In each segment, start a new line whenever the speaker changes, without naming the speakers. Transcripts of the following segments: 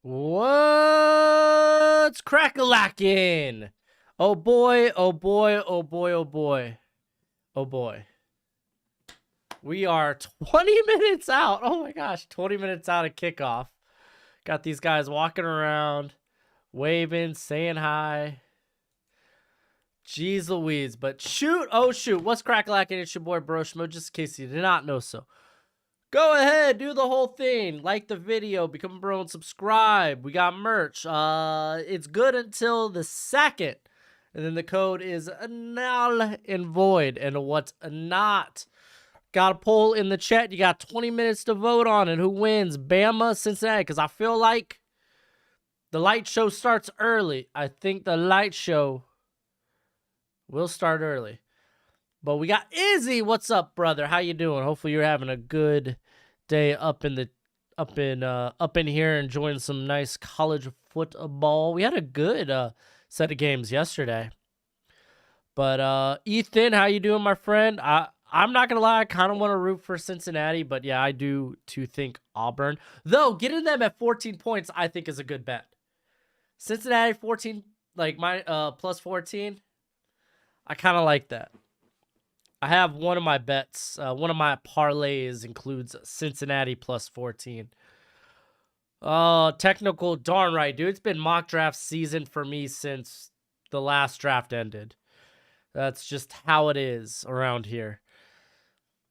What's crack-a-lackin'? Oh boy, oh boy, oh boy, oh boy. Oh boy. We are 20 minutes out. Oh my gosh, 20 minutes out of kickoff. Got these guys walking around, waving, saying hi. Jeez Louise, but shoot, oh shoot. What's crack-a-lackin'? It's your boy Broshmo, just in case you did not know so. Go ahead, do the whole thing. Like the video, become a bro, and subscribe. We got merch. It's good until the 2nd. And then the code is null and void. And what's not? Got a poll in the chat. You got 20 minutes to vote on it. Who wins? Bama, Cincinnati. Because I feel like the light show starts early. I think the light show will start early. But we got Izzy. What's up, brother? How you doing? Hopefully you're having a good day up in here, enjoying some nice college football. We had a good set of games yesterday. But Ethan, how you doing, my friend? I'm not gonna lie, I kind of want to root for Cincinnati, but yeah, I do too think Auburn. Though getting them at 14 points, I think is a good bet. Cincinnati 14, like my plus 14. I kind of like that. I have one of my bets. One of my parlays includes Cincinnati plus 14. Technical, darn right, dude. It's been mock draft season for me since the last draft ended. That's just how it is around here.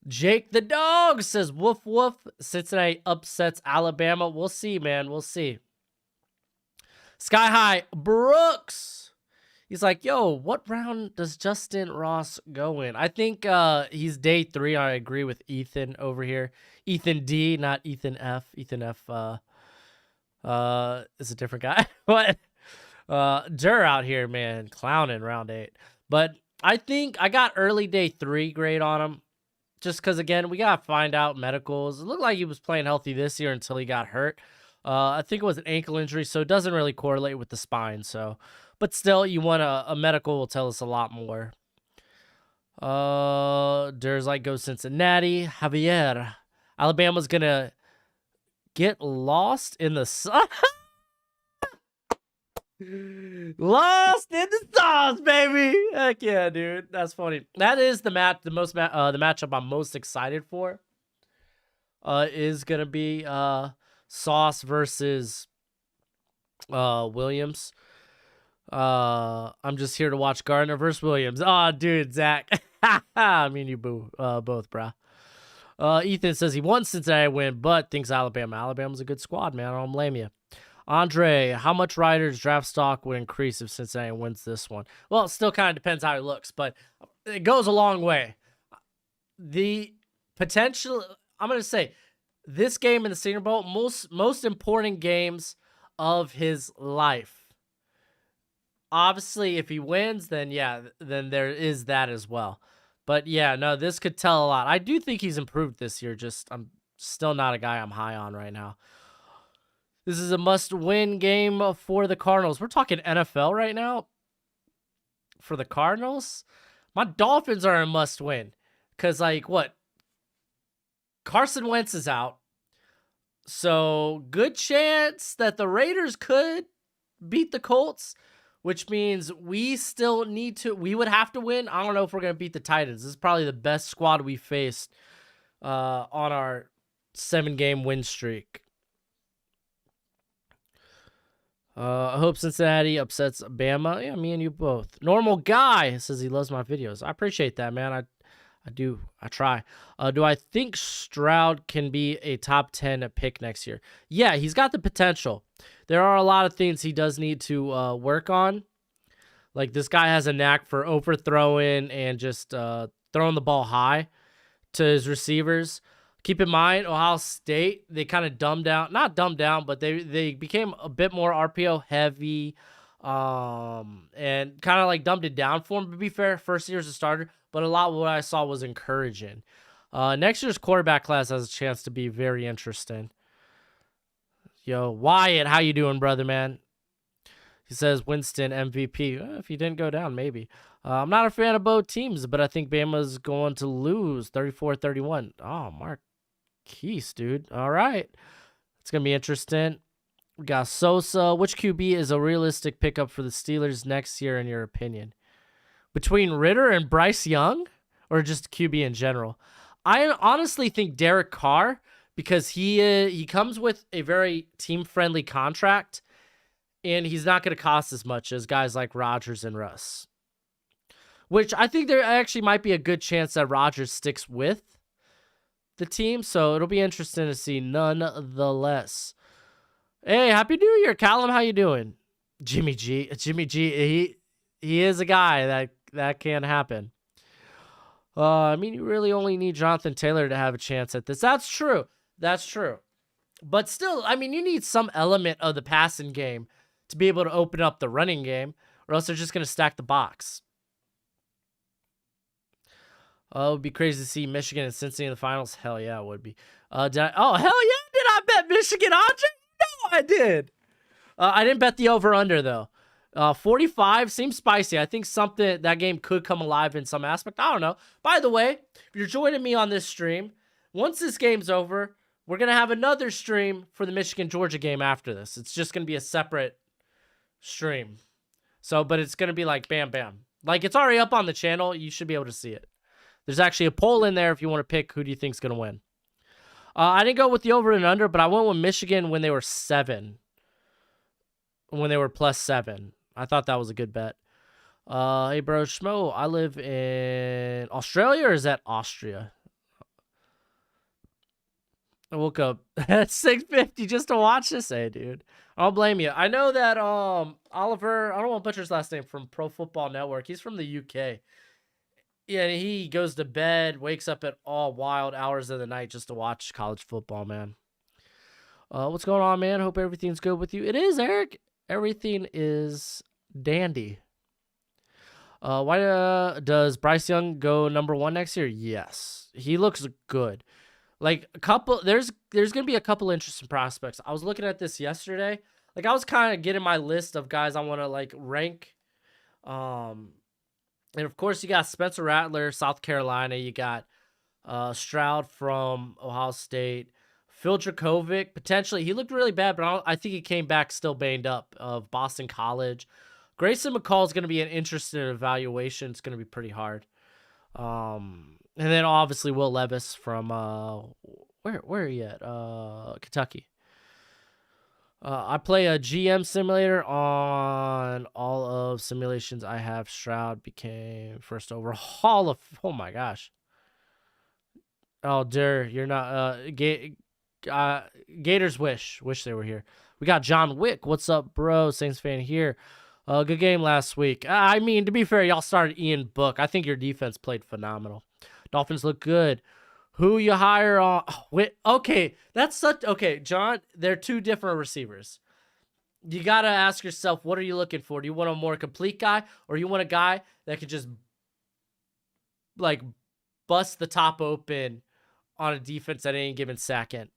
Jake the dog says, woof, woof. Cincinnati upsets Alabama. We'll see, man. We'll see. Sky High Brooks. He's like, yo, what round does Justin Ross go in? I think he's day 3. I agree with Ethan over here. Ethan D, not Ethan F. Ethan F is a different guy. But Dur out here, man, clowning round 8. But I think I got early day 3 grade on him. Just because, again, we got to find out medicals. It looked like he was playing healthy this year until he got hurt. I think it was an ankle injury, so it doesn't really correlate with the spine. So, but still, you want a medical will tell us a lot more. There's like go Cincinnati. Javier. Alabama's going to get lost in the sun. Lost in the sauce, baby. Heck yeah, dude. That's funny. That is the matchup I'm most excited for. Is gonna be Sauce versus Williams. I'm just here to watch Gardner versus Williams. Oh, dude, Zach. I mean, you both, bro. Ethan says he wants Cincinnati to win, but thinks Alabama. Alabama's a good squad, man. I don't blame you. Andre, how much Riders draft stock would increase if Cincinnati wins this one? Well, it still kind of depends how he looks, but it goes a long way. The potential, I'm going to say, this game in the Senior Bowl, most important games of his life. Obviously, if he wins, then yeah, then there is that as well. But yeah, no, this could tell a lot. I do think he's improved this year. Just I'm still not a guy I'm high on right now. This is a must-win game for the Cardinals. We're talking NFL right now. For the Cardinals, my Dolphins are a must-win. Because, like, what? Carson Wentz is out. So, good chance that the Raiders could beat the Colts, which means we still need to, we would have to win. I don't know if we're going to beat the Titans. This is probably the best squad we faced on our 7-game win streak. I hope Cincinnati upsets Bama. Yeah, me and you both. Normal guy says he loves my videos. I appreciate that, man. I do. I try. Do I think Stroud can be a top 10 pick next year? Yeah, he's got the potential. There are a lot of things he does need to work on. Like, this guy has a knack for overthrowing and just throwing the ball high to his receivers. Keep in mind, Ohio State, they kind of not dumbed down, but they became a bit more RPO heavy and kind of like dumbed it down for him, to be fair. First year as a starter, but a lot of what I saw was encouraging. Next year's quarterback class has a chance to be very interesting. Yo, Wyatt, how you doing, brother, man? He says Winston MVP. If he didn't go down, maybe. I'm not a fan of both teams, but I think Bama's going to lose 34-31. Oh, Mark Keese, dude. All right. It's going to be interesting. We got Sosa. Which QB is a realistic pickup for the Steelers next year, in your opinion? Between Ritter and Bryce Young, or just QB in general? I honestly think Derek Carr, because he comes with a very team-friendly contract, and he's not going to cost as much as guys like Rodgers and Russ. Which I think there actually might be a good chance that Rodgers sticks with the team, so it'll be interesting to see nonetheless. Hey, Happy New Year, Callum. How you doing? Jimmy G. He is a guy that can happen. I mean, you really only need Jonathan Taylor to have a chance at this. That's true. That's true. But still, I mean, you need some element of the passing game to be able to open up the running game, or else they're just going to stack the box. It would be crazy to see Michigan and Cincinnati in the finals. Hell yeah, it would be. Oh, hell yeah, did I bet Michigan, Andre? No, I did. I didn't bet the over-under, though. 45 seems spicy. I think that game could come alive in some aspect. I don't know. By the way, if you're joining me on this stream, once this game's over, we're going to have another stream for the Michigan-Georgia game after this. It's just going to be a separate stream. But it's going to be like bam, bam. Like, it's already up on the channel. You should be able to see it. There's actually a poll in there if you want to pick who do you think's going to win. I didn't go with the over and under, but I went with Michigan when they were 7. When they were +7. I thought that was a good bet. Hey, Broshmo, I live in Australia, or is that Austria? I woke up at 6:50 just to watch this. Hey, dude. I don't blame you. I know that Oliver, I don't want to butcher his last name, from Pro Football Network. He's from the UK. Yeah, he goes to bed, wakes up at all wild hours of the night just to watch college football, man. What's going on, man? Hope everything's good with you. It is, Eric. Everything is dandy. Why does Bryce Young go #1 next year? Yes. He looks good. Like, there's going to be a couple interesting prospects. I was looking at this yesterday. Like, I was kind of getting my list of guys I want to, like, rank. And, of course, you got Spencer Rattler, South Carolina. You got Stroud from Ohio State. Phil Dracovic, potentially. He looked really bad, but I think he came back still banged up, of Boston College. Grayson McCall is going to be an interesting evaluation. It's going to be pretty hard. And then, obviously, Will Levis from, where are you at? Kentucky. I play a GM simulator on all of simulations. I have Stroud became first overall of, oh my gosh. Oh, dear, you're not, Gators wish they were here. We got John Wick. What's up, bro? Saints fan here. Good game last week. I mean, to be fair, y'all started Ian Book. I think your defense played phenomenal. Dolphins look good. Who you hire on? Oh, wait, okay, okay, John. They're two different receivers. You gotta ask yourself, what are you looking for? Do you want a more complete guy, or you want a guy that could just like bust the top open on a defense at any given second?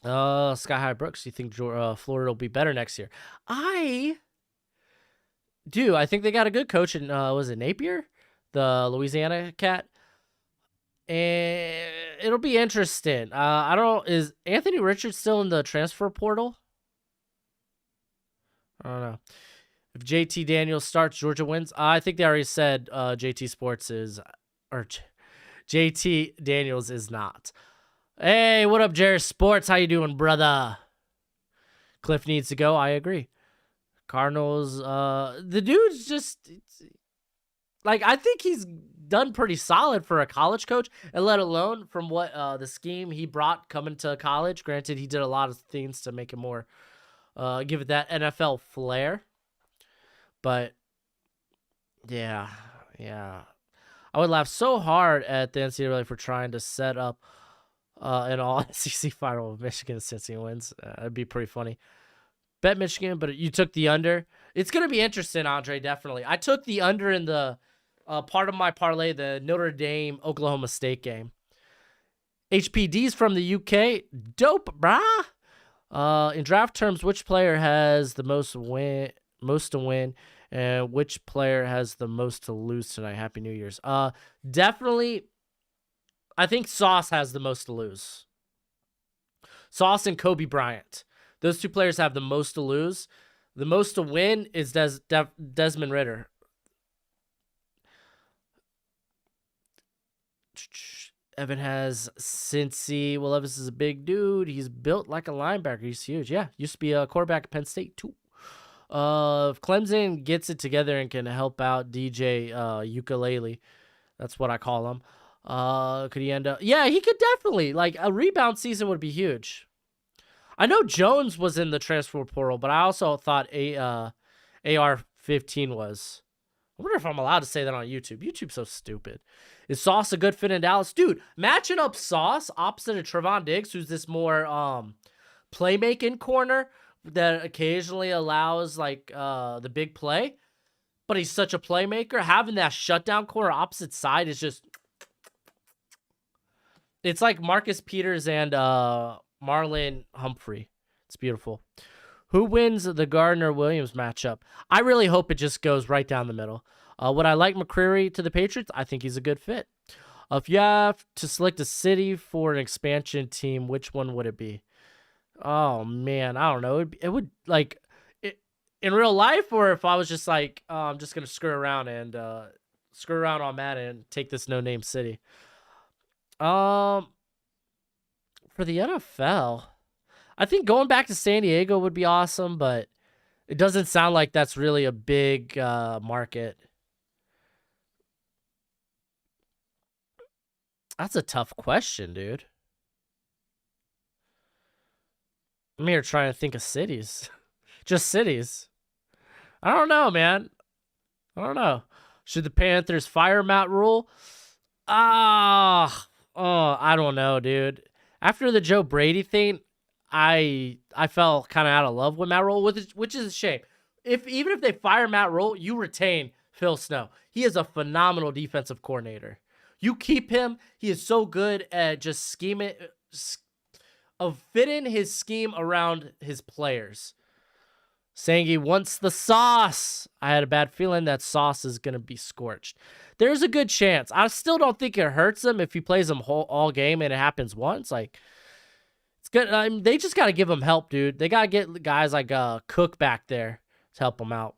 Sky High Brooks, you think Florida will be better next year? I do. I think they got a good coach in, was it Napier, the Louisiana cat? And it'll be interesting. I don't know. Is Anthony Richards still in the transfer portal? I don't know. If JT Daniels starts, Georgia wins. I think they already said JT Sports is, or JT Daniels is not. Hey, what up, Jerry Sports? How you doing, brother? Cliff needs to go. I agree. Cardinals. The dude's just, like, I think he's done pretty solid for a college coach, and let alone from what the scheme he brought coming to college. Granted, he did a lot of things to make it more, give it that NFL flair. But yeah, I would laugh so hard at the NCAA for trying to set up an all SEC final of Michigan and Cincinnati wins. It'd be pretty funny. Bet Michigan, but you took the under. It's gonna be interesting, Andre. Definitely, I took the under in the. Part of my parlay, the Notre Dame Oklahoma State game. HPD's from the UK. Dope, brah. In draft terms, which player has the most to win, and which player has the most to lose tonight? Happy New Year's. Definitely, I think Sauce has the most to lose. Sauce and Kobe Bryant. Those two players have the most to lose. The most to win is Desmond Ridder. Evan has Cincy. Will Levis is a big dude. He's built like a linebacker. He's huge. Yeah, used to be a quarterback at Penn State too. If Clemson gets it together and can help out DJ Ukulele, that's what I call him. Could he end up? Yeah, he could definitely. Like, a rebound season would be huge. I know Jones was in the transfer portal, but I also thought AR-15 was. I wonder if I'm allowed to say that on YouTube. YouTube's so stupid. Is Sauce a good fit in Dallas? Dude, matching up Sauce opposite of Trevon Diggs, who's this more playmaking corner that occasionally allows, like, the big play, but he's such a playmaker. Having that shutdown corner opposite side is just... It's like Marcus Peters and Marlon Humphrey. It's beautiful. Who wins the Gardner-Williams matchup? I really hope it just goes right down the middle. Would I like McCreary to the Patriots? I think he's a good fit. If you have to select a city for an expansion team, which one would it be? Oh, man, I don't know. It would like, in real life, or if I was just like, I'm just going to screw around on Madden and take this no-name city. For the NFL, I think going back to San Diego would be awesome, but it doesn't sound like that's really a big market. That's a tough question, dude. I'm here trying to think of cities. Just cities. I don't know, man. I don't know. Should the Panthers fire Matt Rule? I don't know, dude. After the Joe Brady thing, I fell kind of out of love with Matt Rule, which is a shame. Even if they fire Matt Rule, you retain Phil Snow. He is a phenomenal defensive coordinator. You keep him. He is so good at just fitting his scheme around his players. Saying he wants the sauce. I had a bad feeling that Sauce is going to be scorched. There's a good chance. I still don't think it hurts him if he plays him all game and it happens once. Like, it's good. I mean, they just got to give him help, dude. They got to get guys like Cook back there to help him out.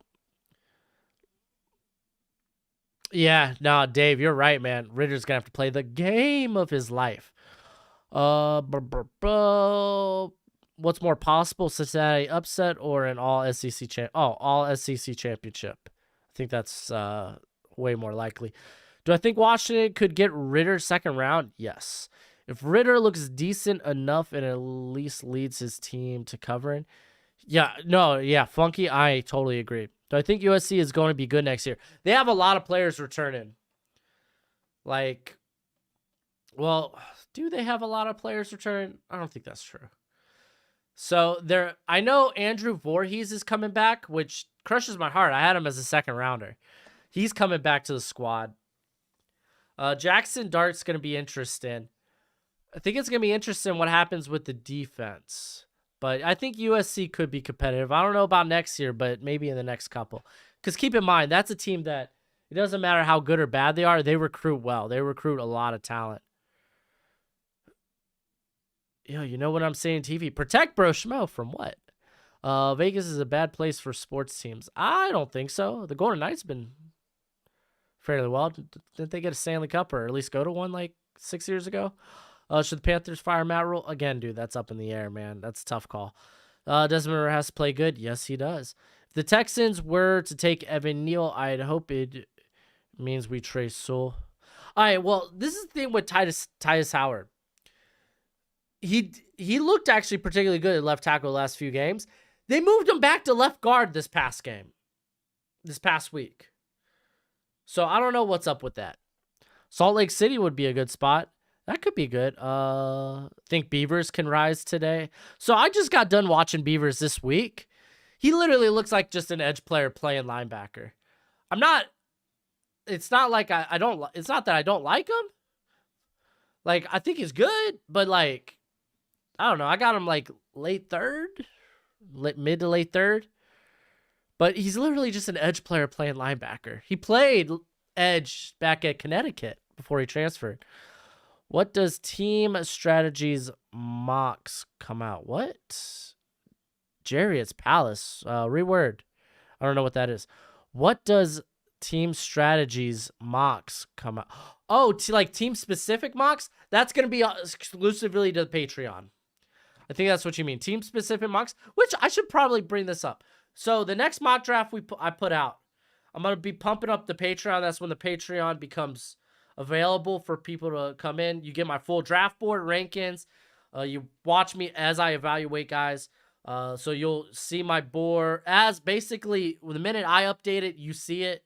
Yeah, no, Dave, you're right, man. Ritter's going to have to play the game of his life. What's more possible, Cincinnati upset or an all SEC all SEC championship? I think that's way more likely. Do I think Washington could get Ritter second round? Yes. If Ritter looks decent enough and at least leads his team to covering, Funky, I totally agree. Do I think USC is going to be good next year? They have a lot of players returning. Like, well, do they have a lot of players returning? I don't think that's true. So I know Andrew Voorhees is coming back, which crushes my heart. I had him as a second rounder. He's coming back to the squad. Jackson Dart's going to be interesting. I think it's going to be interesting what happens with the defense. But I think USC could be competitive. I don't know about next year, but maybe in the next couple. Because keep in mind, that's a team that it doesn't matter how good or bad they are. They recruit well. They recruit a lot of talent. You know what I'm saying, TV? Protect Broshmo from what? Vegas is a bad place for sports teams. I don't think so. The Golden Knights been fairly well. Didn't they get a Stanley Cup or at least go to one like 6 years ago? Should the Panthers fire Matt Rule? Again, dude, that's up in the air, man. That's a tough call. Desmond Ridder has to play good. Yes, he does. If the Texans were to take Evan Neal, I'd hope it means we trade Sewell. All right, well, this is the thing with Tytus Howard. He looked actually particularly good at left tackle the last few games. They moved him back to left guard this past week. So I don't know what's up with that. Salt Lake City would be a good spot. That could be good. Think Beavers can rise today. So I just got done watching Beavers this week. He literally looks like just an edge player playing linebacker. It's not like it's not that I don't like him. Like, I think he's good, but like, I don't know. I got him like mid to late third. But he's literally just an edge player playing linebacker. He played edge back at Connecticut before he transferred. What does team strategies mocks come out? What? Jarrett's Palace. Reword. I don't know what that is. What does team strategies mocks come out? Oh, like team specific mocks? That's going to be exclusively to the Patreon. I think that's what you mean. Team specific mocks, which I should probably bring this up. So the next mock draft I put out, I'm going to be pumping up the Patreon. That's when the Patreon becomes available for people to come in. You get my full draft board rankings. You watch me as I evaluate guys. So you'll see my board as basically the minute I update it, you see it.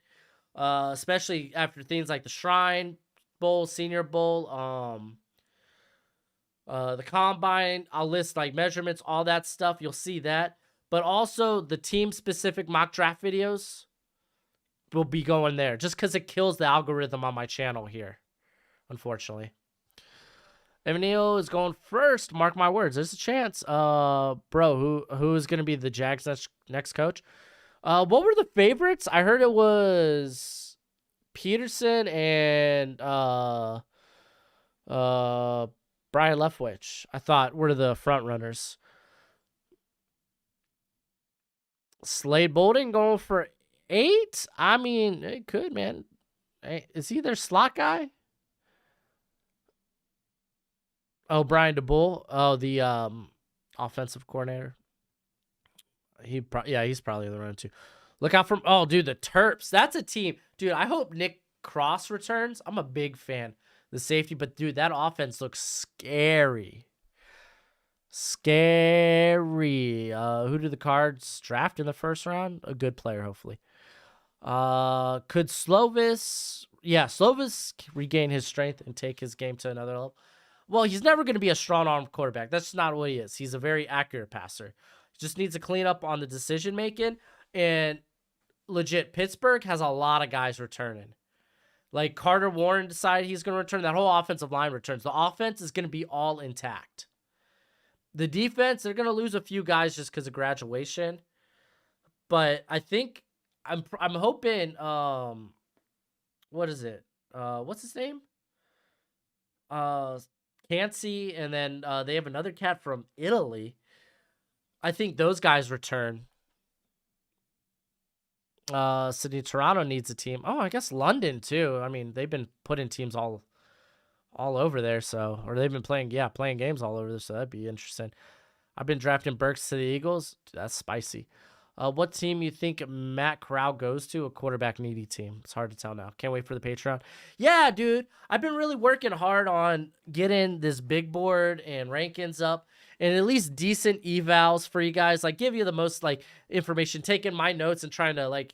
Especially after things like the Shrine Bowl, Senior Bowl, the Combine. I'll list like measurements, all that stuff. You'll see that. But also the team-specific mock draft videos will be going there just because it kills the algorithm on my channel here, unfortunately. Evan Neal is going first. Mark my words. There's a chance. Bro, who is going to be the Jags next coach? What were the favorites? I heard it was Peterson and Brian Leftwich. I thought were the front runners. Slade Bolden going for 8? I mean, it could, man. Is he their slot guy? Oh, Brian DeBull. Oh, the offensive coordinator. He's probably the run too. Look out for dude, the Terps. That's a team. Dude, I hope Nick Cross returns. I'm a big fan. The safety, but dude, that offense looks scary. Scary. Who do the Cards draft in the first round? A good player, hopefully. Could Slovis regain his strength and take his game to another level? Well, he's never going to be a strong-arm quarterback. That's not what he is. He's a very accurate passer. He just needs to clean up on the decision-making. And legit, Pittsburgh has a lot of guys returning. Like Carter Warren decided he's going to return. That whole offensive line returns. The offense is going to be all intact. The defense, they're going to lose a few guys just because of graduation. But I think I'm hoping what is it? What's his name? Cansey, and then they have another cat from Italy. I think those guys return. Sydney Toronto needs a team. Oh, I guess London too. I mean, they've been putting teams all over there, or they've been playing games all over there, so that'd be interesting. I've been drafting Burks to the Eagles. That's spicy. What team you think Matt Corral goes to? A quarterback needy team. It's hard to tell now. Can't wait for the Patreon. Yeah, dude. I've been really working hard on getting this big board and rankings up and at least decent evals for you guys. Like, give you the most, like, information. Taking my notes and trying to, like,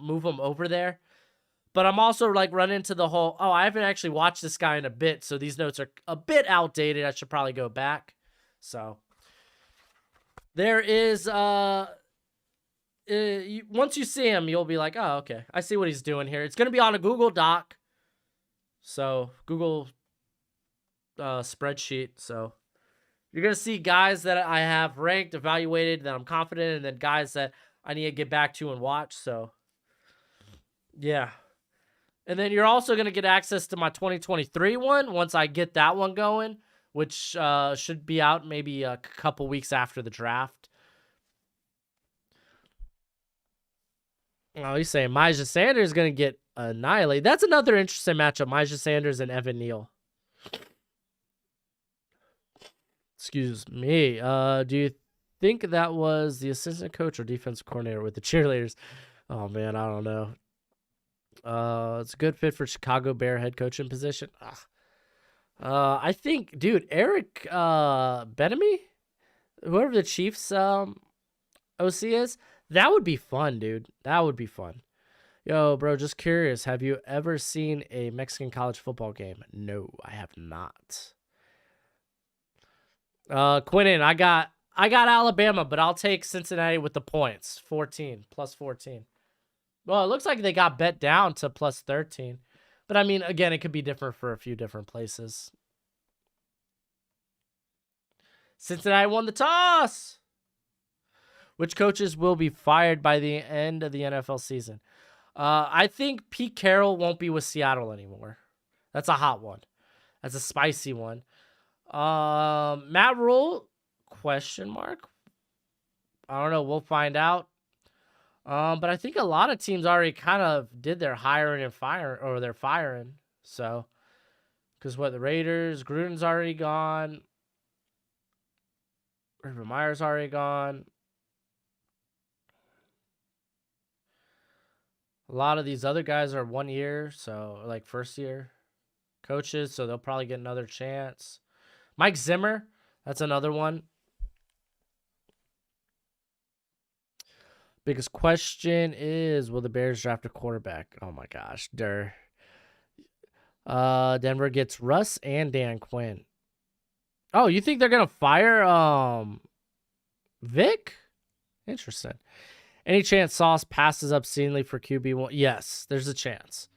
move them over there. But I'm also, like, running into the whole, I haven't actually watched this guy in a bit, so these notes are a bit outdated. I should probably go back. So, there is, once you see him, you'll be like, oh, okay. I see what he's doing here. It's going to be on a Google Doc. So, Google spreadsheet. So, you're going to see guys that I have ranked, evaluated, that I'm confident in, and then guys that I need to get back to and watch. So, yeah. And then you're also going to get access to my 2023 one once I get that one going, which should be out maybe a couple weeks after the draft. Oh, he's saying Myjah Sanders is going to get annihilated. That's another interesting matchup, Myjah Sanders and Evan Neal. Excuse me. Do you think that was the assistant coach or defensive coordinator with the cheerleaders? Oh, man, I don't know. It's a good fit for Chicago Bear head coaching position. I think, dude, Eric Benamy, whoever the Chiefs OC is, that would be fun, dude. That would be fun. Yo, bro, just curious. Have you ever seen a Mexican college football game? No, I have not. Quinnen, I got Alabama, but I'll take Cincinnati with the points. 14, plus 14. Well, it looks like they got bet down to plus 13. But, I mean, again, it could be different for a few different places. Cincinnati won the toss. Which coaches will be fired by the end of the NFL season? I think Pete Carroll won't be with Seattle anymore. That's a hot one. That's a spicy one. Matt Rule, question mark. I don't know. We'll find out. But I think a lot of teams already kind of did their hiring and fire, or they're firing. So, because what, the Raiders, Gruden's already gone. Urban Meyer's already gone. A lot of these other guys are 1 year, so like first year coaches, so they'll probably get another chance. Mike Zimmer, that's another one. Biggest question is, will the Bears draft a quarterback? Oh my gosh, Denver gets Russ and Dan Quinn. Oh, you think they're gonna fire Vic? Interesting. Any chance Sauce passes obscenely for QB1? Yes, there's a chance.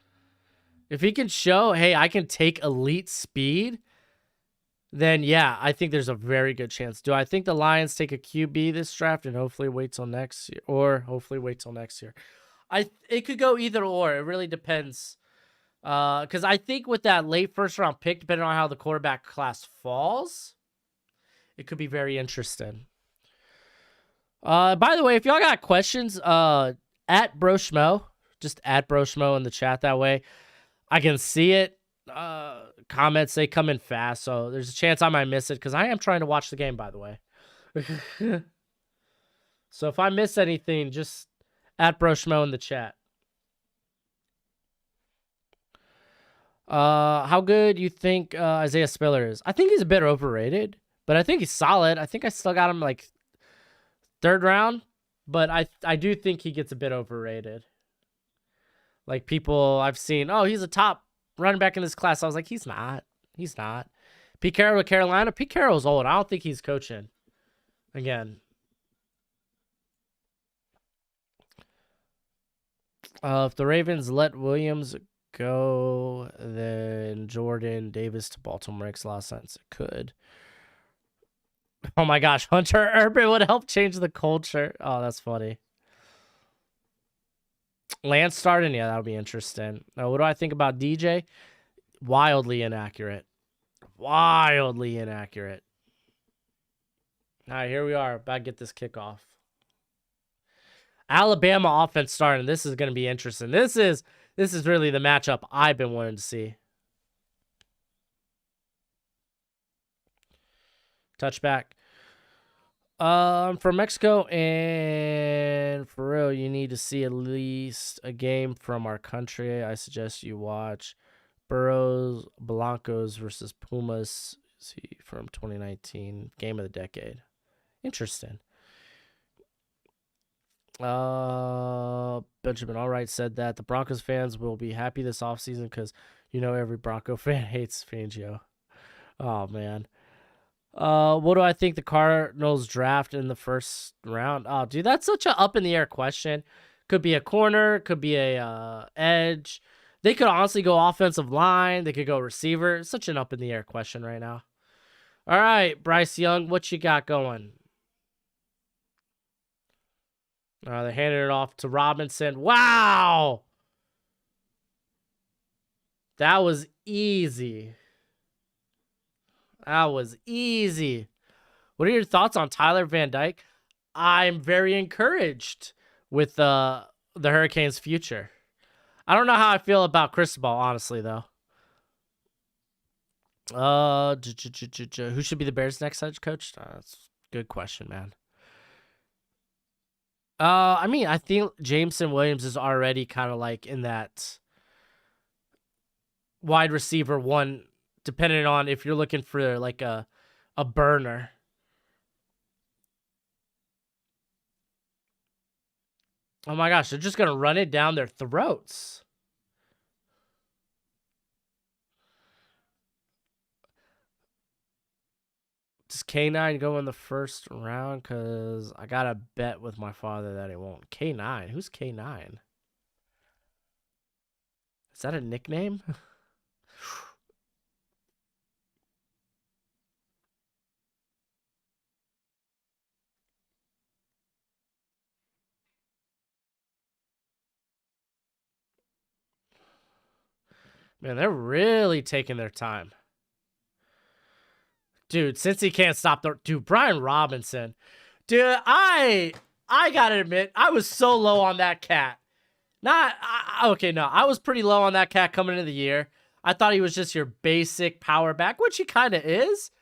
If he can show, hey, I can take elite speed, then yeah, I think there's a very good chance. Do I think the Lions take a QB this draft and hopefully wait till next year? Or hopefully wait till next year? It could go either or. It really depends. Because I think with that late first round pick, depending on how the quarterback class falls, it could be very interesting. By the way, if y'all got questions, at Broshmo, just at Broshmo in the chat, that way I can see it. Comments, they come in fast, so there's a chance I might miss it because I am trying to watch the game, by the way. So if I miss anything, just at Broshmo in the chat. How good you think Isaiah Spiller is? I think he's a bit overrated, but I think he's solid. I think I still got him like 3rd round, but I do think he gets a bit overrated. Like people I've seen, oh, he's a top running back in this class. I was like, he's not. He's not. Pete Carroll with Carolina. Pete Carroll's old. I don't think he's coaching again. If the Ravens let Williams go, then Jordan Davis to Baltimore makes a lot of sense. It could. Oh my gosh, Hunter Urban would help change the culture. Oh, that's funny. Lance starting, yeah, that'll be interesting. What do I think about DJ? Wildly inaccurate. Wildly inaccurate. All right, here we are. About to get this kickoff. Alabama offense starting. This is going to be interesting. This is really the matchup I've been wanting to see. Touchback. From Mexico, and for real, you need to see at least a game from our country. I suggest you watch Burros Blancos versus Pumas. See, from 2019, game of the decade. Interesting. Benjamin Allright said that the Broncos fans will be happy this offseason because you know every Bronco fan hates Fangio. Oh man. What do I think the Cardinals draft in the first round? Oh, dude, that's such an up in the air question. Could be a corner, could be a edge. They could honestly go offensive line. They could go receiver. It's such an up in the air question right now. All right, Bryce Young, what you got going? They're handing it off to Robinson. Wow! That was easy. That was easy. What are your thoughts on Tyler Van Dyke? I'm very encouraged with the Hurricanes' future. I don't know how I feel about Cristobal, honestly, though. Who should be the Bears' next head coach? That's a good question, man. I mean, I think Jameson Williams is already kind of like in that wide receiver one, depending on if you're looking for like a burner. Oh my gosh, they're just going to run it down their throats. Does K9 go in the first round? Because I got to bet with my father that it won't. K9? Who's K9? Is that a nickname? Man, they're really taking their time. Dude, since he can't stop the... Dude, Brian Robinson. Dude, I gotta admit, I was so low on that cat. Okay, no, I was pretty low on that cat coming into the year. I thought he was just your basic power back, which he kind of is,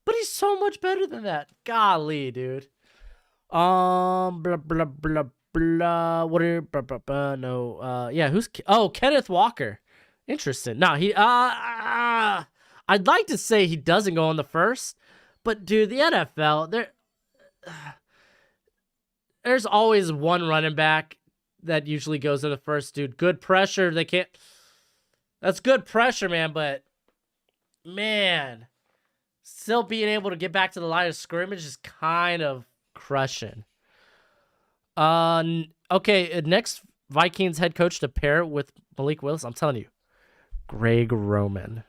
but he's so much better than that. Golly, dude. Blah blah blah blah. What are blah blah blah? No, yeah. Kenneth Walker. Interesting. No, I'd like to say he doesn't go on the first, but dude, the NFL there's always one running back that usually goes in the first, dude. Good pressure. They can't. That's good pressure, man. But man, still being able to get back to the line of scrimmage is kind of crushing. Okay. Next, Vikings head coach to pair with Malik Willis. I'm telling you, Greg Roman.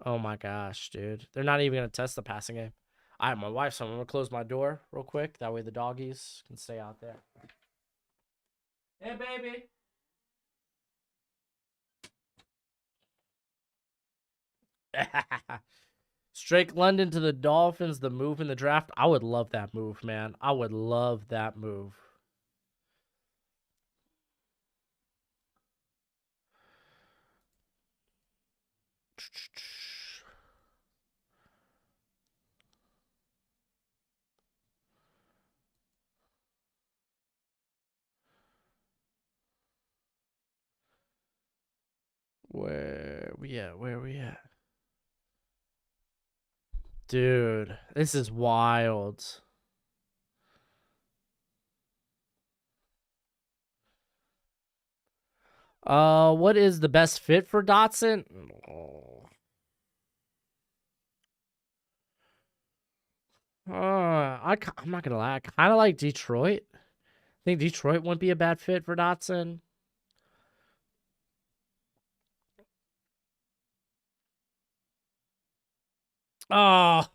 Oh my gosh, dude. They're not even gonna test the passing game. I have my wife, so I'm gonna close my door real quick. That way the doggies can stay out there. Hey, baby. Drake London to the Dolphins, the move in the draft. I would love that move, man. I would love that move. Where we at? Where we at? Dude, this is wild. What is the best fit for Dotson? I'm not gonna lie. I kind of like Detroit. I think Detroit wouldn't be a bad fit for Dotson. Oh,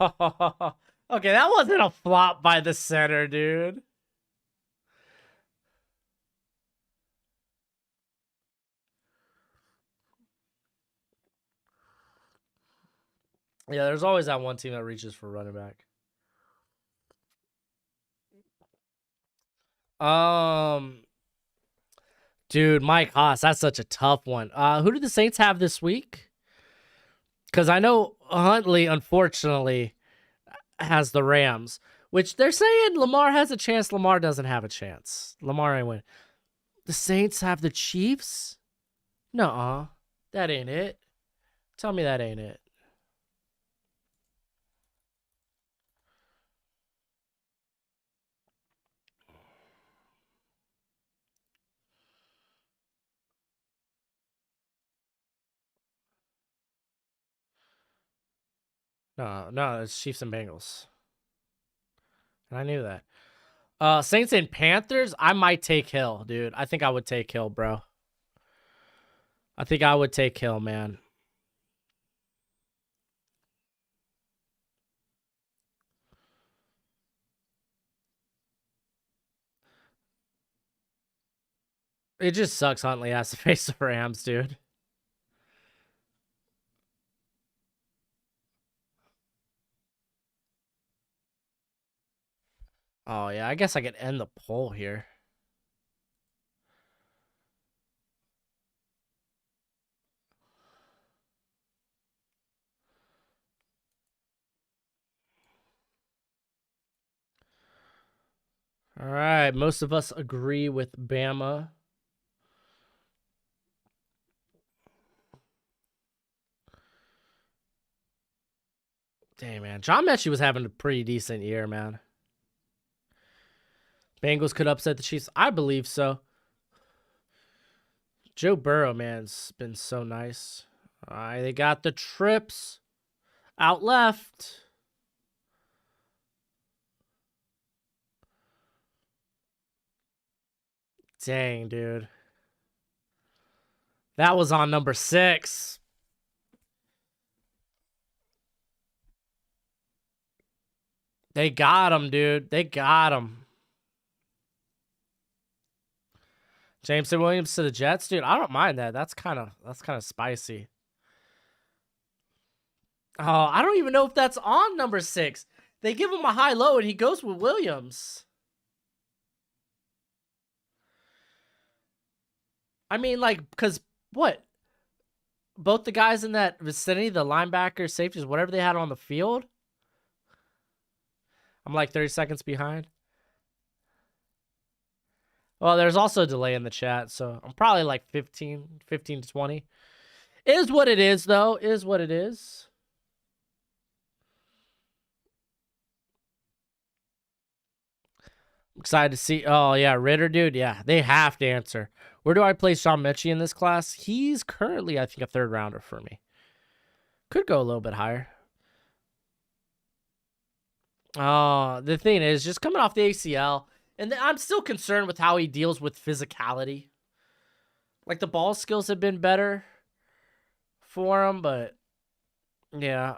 okay. That wasn't a flop by the center, dude. Yeah, there's always that one team that reaches for running back. Dude, Mike Haas, that's such a tough one. Who do the Saints have this week? Because I know Huntley, unfortunately, has the Rams, which they're saying Lamar has a chance. Lamar doesn't have a chance. Lamar ain't win. The Saints have the Chiefs? Nuh-uh. That ain't it. Tell me that ain't it. No, it's Chiefs and Bengals. And I knew that. Saints and Panthers, I might take Hill, dude. I think I would take Hill, bro. I think I would take Hill, man. It just sucks Huntley has to face the Rams, dude. Oh, yeah. I guess I could end the poll here. All right. Most of us agree with Bama. Dang, man. John Mechie was having a pretty decent year, man. Bengals could upset the Chiefs. I believe so. Joe Burrow, man's been so nice. All right, they got the trips out left. Dang, dude. That was on number 6. They got him, dude. They got him. Jameson Williams to the Jets, dude. I don't mind that. That's kind of spicy. Oh, I don't even know if that's on number 6. They give him a high-low, and he goes with Williams. I mean, like, because what? Both the guys in that vicinity, the linebackers, safeties, whatever they had on the field. I'm like 30 seconds behind. Well, there's also a delay in the chat, so I'm probably like 15 to 20. Is what it is, though. Is what it is. Excited to see. Oh, yeah, Ritter, dude. Yeah, they have to answer. Where do I place Sean Mechie in this class? He's currently, I think, a third rounder for me. Could go a little bit higher. The thing is, just coming off the ACL, and I'm still concerned with how he deals with physicality. Like, the ball skills have been better for him, but yeah.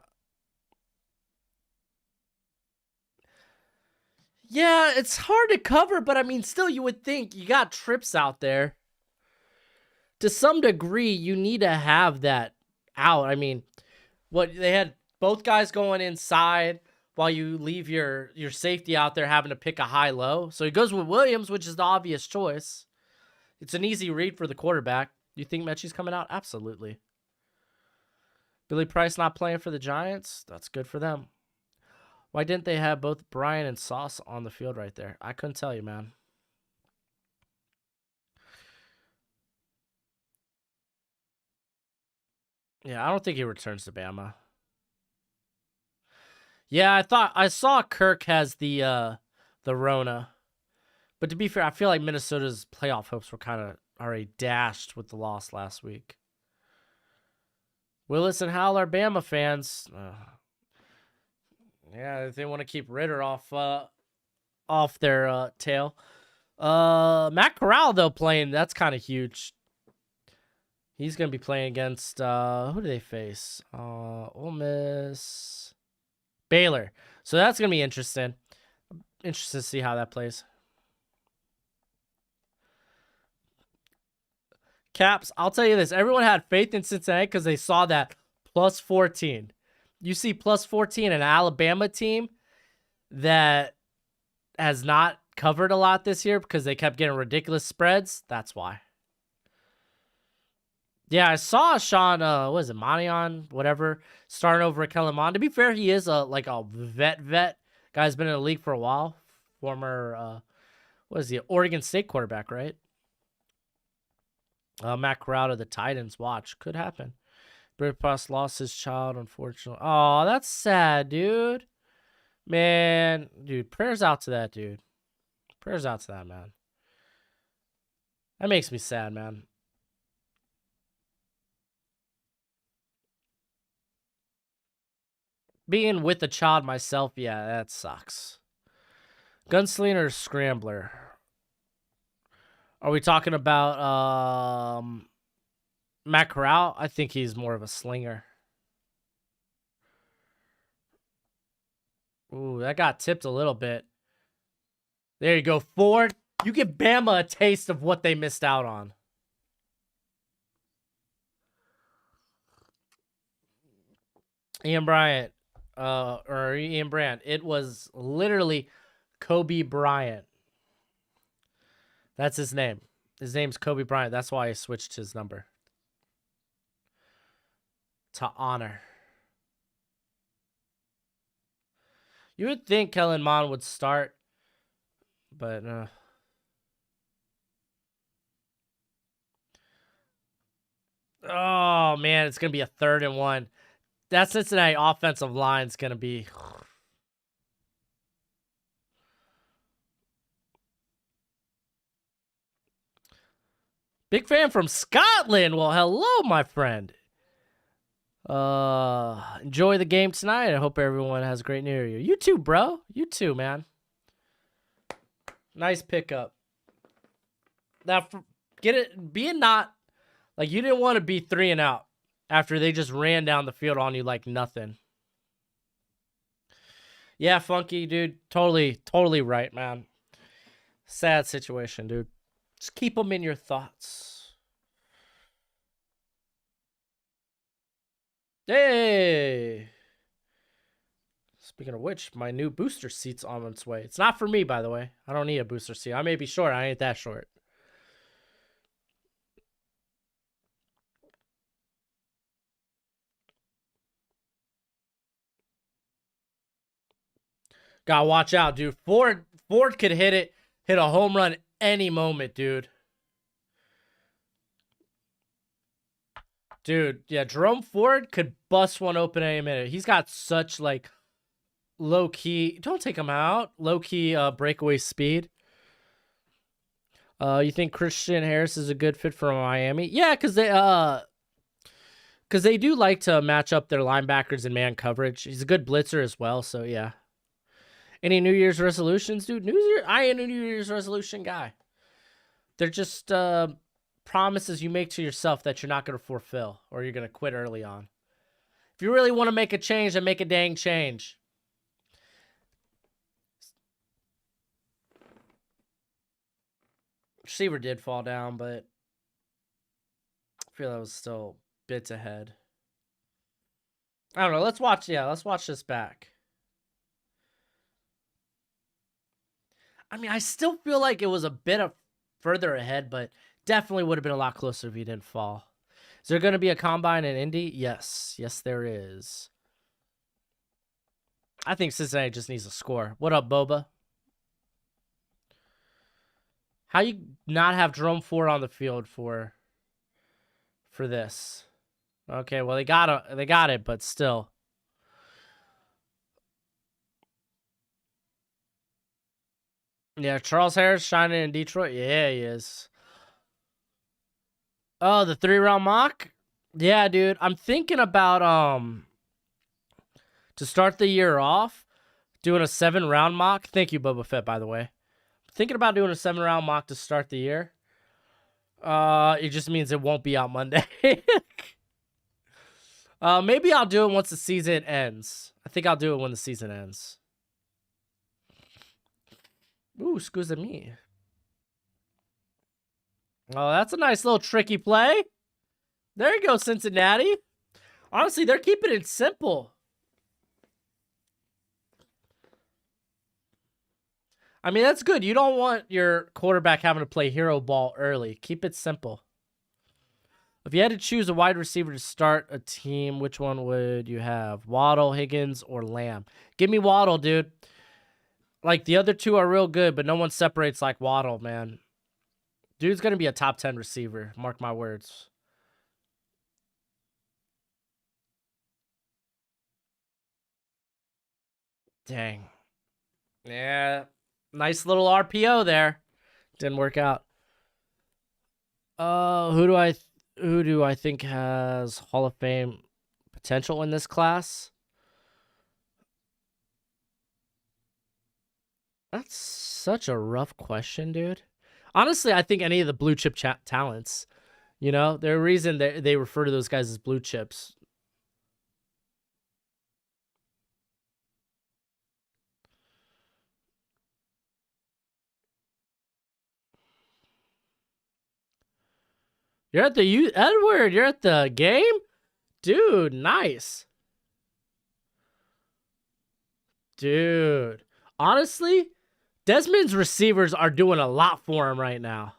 Yeah, it's hard to cover, but I mean, still, you would think you got trips out there. To some degree, you need to have that out. I mean, what they had both guys going inside while you leave your safety out there having to pick a high-low. So he goes with Williams, which is the obvious choice. It's an easy read for the quarterback. Do you think Mechie's coming out? Absolutely. Billy Price not playing for the Giants? That's good for them. Why didn't they have both Brian and Sauce on the field right there? I couldn't tell you, man. Yeah, I don't think he returns to Bama. Yeah, I saw Kirk has the Rona. But to be fair, I feel like Minnesota's playoff hopes were kind of already dashed with the loss last week. Willis and Howell are Bama fans. Yeah, they want to keep Ritter off their tail. Matt Corral, though, playing. That's kind of huge. He's going to be playing against, who do they face? Ole Miss. Baylor. So that's going to be interesting. Interested to see how that plays. Caps, I'll tell you this. Everyone had faith in Cincinnati because they saw that plus 14. You see plus 14, an Alabama team that has not covered a lot this year because they kept getting ridiculous spreads. That's why. Yeah, I saw Sean, what is it, Manion, whatever, starting over at Kellen Mond. To be fair, he is a vet. Guy's been in the league for a while. Former, what is he, Oregon State quarterback, right? Matt Corral of the Titans. Watch. Could happen. Britt Pross lost his child, unfortunately. Oh, that's sad, dude. Man, dude, prayers out to that dude. Prayers out to that man. That makes me sad, man. Being with a child myself, yeah, that sucks. Gunslinger or Scrambler? Are we talking about Matt Corral? I think he's more of a slinger. Ooh, that got tipped a little bit. There you go, Ford. You give Bama a taste of what they missed out on. Ian Bryant, or Ian Brandt. It was literally Kobe Bryant. That's his name. His name's Kobe Bryant. That's why I switched his number. To honor. You would think Kellen Mond would start, but oh, man, it's going to be a 3rd and 1. That Cincinnati offensive line's going to be... Big fan from Scotland. Well, hello, my friend. Enjoy the game tonight. I hope everyone has a great New Year. You too, bro. You too, man. Nice pickup. Now, get it. Being not like you didn't want to be 3 and out after they just ran down the field on you like nothing. Yeah, Funky, dude. Totally right, man. Sad situation, dude. Just keep them in your thoughts. Hey. Speaking of which, my new booster seat's on its way. It's not for me, by the way. I don't need a booster seat. I may be short. I ain't that short. Gotta watch out, dude. Ford could hit a home run any moment, dude. Dude, yeah, Jerome Ford could bust one open any minute. He's got such, like, low-key... Don't take him out. Low-key breakaway speed. You think Christian Harris is a good fit for Miami? Yeah, because they do like to match up their linebackers in man coverage. He's a good blitzer as well, so yeah. Any New Year's resolutions, dude? I ain't a New Year's resolution guy. They're just... promises you make to yourself that you're not going to fulfill or you're going to quit early on. If you really want to make a change, then make a dang change. Receiver did fall down, but I feel that was still bits ahead. I don't know. Let's watch this back. I mean, I still feel like it was a bit of further ahead, but definitely would have been a lot closer if he didn't fall. Is there going to be a combine in Indy? Yes. Yes, there is. I think Cincinnati just needs a score. What up, Boba? How you not have Jerome Ford on the field for this? Okay, well, they got it, but still. Yeah, Charles Harris shining in Detroit. Yeah, he is. Oh, the 3-round mock? Yeah, dude. I'm thinking about to start the year off, doing a 7-round mock. Thank you, Boba Fett, by the way. Thinking about doing a 7-round mock to start the year. It just means it won't be out Monday. Maybe I'll do it once the season ends. I think I'll do it when the season ends. Ooh, excuse me. Oh, that's a nice little tricky play. There you go, Cincinnati. Honestly, they're keeping it simple. I mean, that's good. You don't want your quarterback having to play hero ball early. Keep it simple. If you had to choose a wide receiver to start a team, which one would you have? Waddle, Higgins, or Lamb? Give me Waddle, dude. Like, the other two are real good, but no one separates like Waddle, man. Dude's going to be a top 10 receiver. Mark my words. Dang. Yeah. Nice little RPO there. Didn't work out. Who do I think has Hall of Fame potential in this class? That's such a rough question, dude. Honestly, I think any of the blue chip talents, you know, there's a reason they refer to those guys as blue chips. You're at the Edward, you're at the game? Dude, nice. Dude. Honestly, Desmond's receivers are doing a lot for him right now.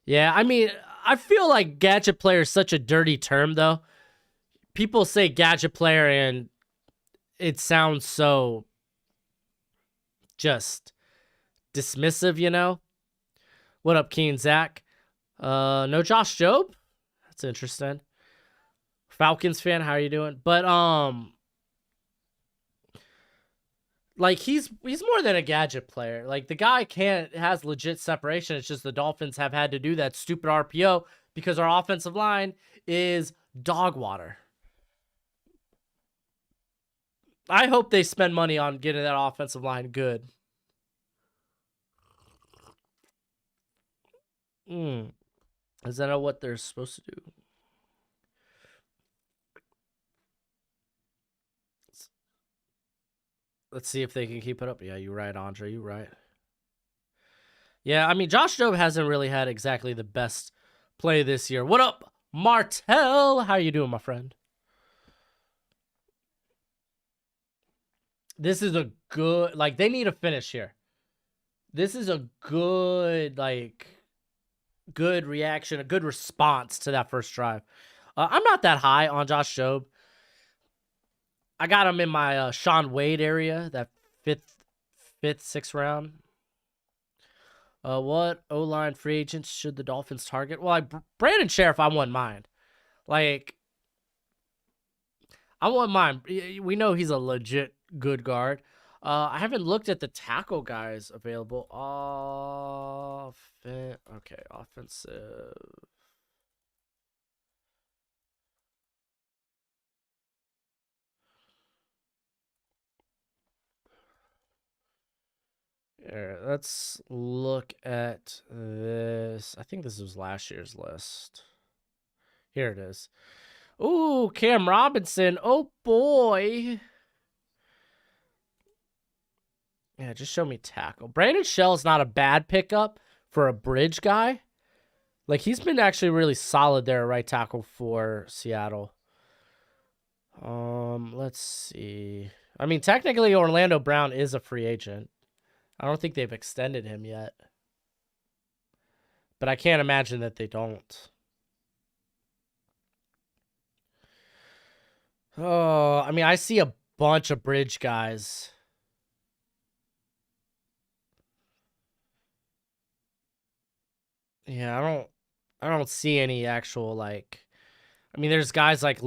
Yeah, I mean, I feel like gadget player is such a dirty term, though. People say gadget player and it sounds so just dismissive, you know? What up, Keen Zach? No Josh Jobe? That's interesting. Falcons fan, how are you doing? But like he's more than a gadget player. Like the guy has legit separation. It's just the Dolphins have had to do that stupid RPO because our offensive line is dog water. I hope they spend money on getting that offensive line good. Is that what they're supposed to do? Let's see if they can keep it up. Yeah, you're right, Andre. You're right. Yeah, I mean, Josh Jobe hasn't really had exactly the best play this year. What up, Martell? How you doing, my friend? This is a good, like, they need a finish here. This is a good, like, good reaction, a good response to that first drive. I'm not that high on Josh Jobe. I got him in my Sean Wade area, that fifth, sixth round. What O-line free agents should the Dolphins target? Well, Brandon Sheriff, I wouldn't mind. Like, I wouldn't mind. We know he's a legit good guard. I haven't looked at the tackle guys available. Okay, offensive. Here, let's look at this. I think this was last year's list. Here it is. Ooh, Cam Robinson. Oh, boy. Yeah, just show me tackle. Brandon Shell's not a bad pickup for a bridge guy. Like, he's been actually really solid there at right tackle for Seattle. Let's see. I mean, technically, Orlando Brown is a free agent. I don't think they've extended him yet. But I can't imagine that they don't. Oh, I mean, I see a bunch of bridge guys. Yeah, I don't see any actual, like, I mean, there's guys like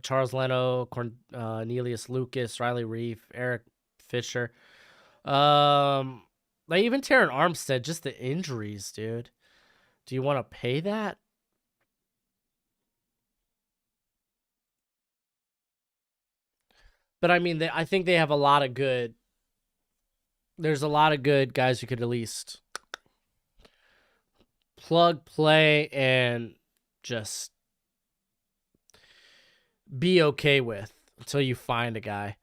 Charles Leno, Cornelius Lucas, Riley Reef, Eric Fisher. Like even Terran Armstead, just the injuries, dude. Do you want to pay that? But I mean, I think they have a lot of good. There's a lot of good guys you could at least plug, play, and just be okay with until you find a guy.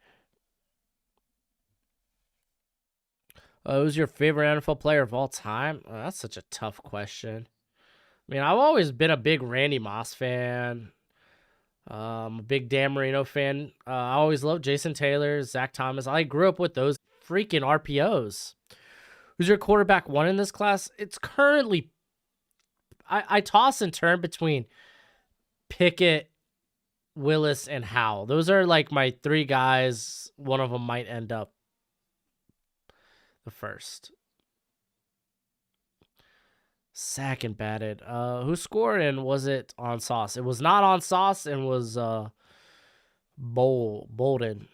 Who's your favorite NFL player of all time? Oh, that's such a tough question. I mean, I've always been a big Randy Moss fan. A big Dan Marino fan. I always loved Jason Taylor, Zach Thomas. I grew up with those freaking RPOs. Who's your quarterback one in this class? It's currently... I toss and turn between Pickett, Willis, and Howell. Those are like my three guys. One of them might end up the first. Second batted. Who scored and was it on Sauce? It was not on Sauce and was Bolden.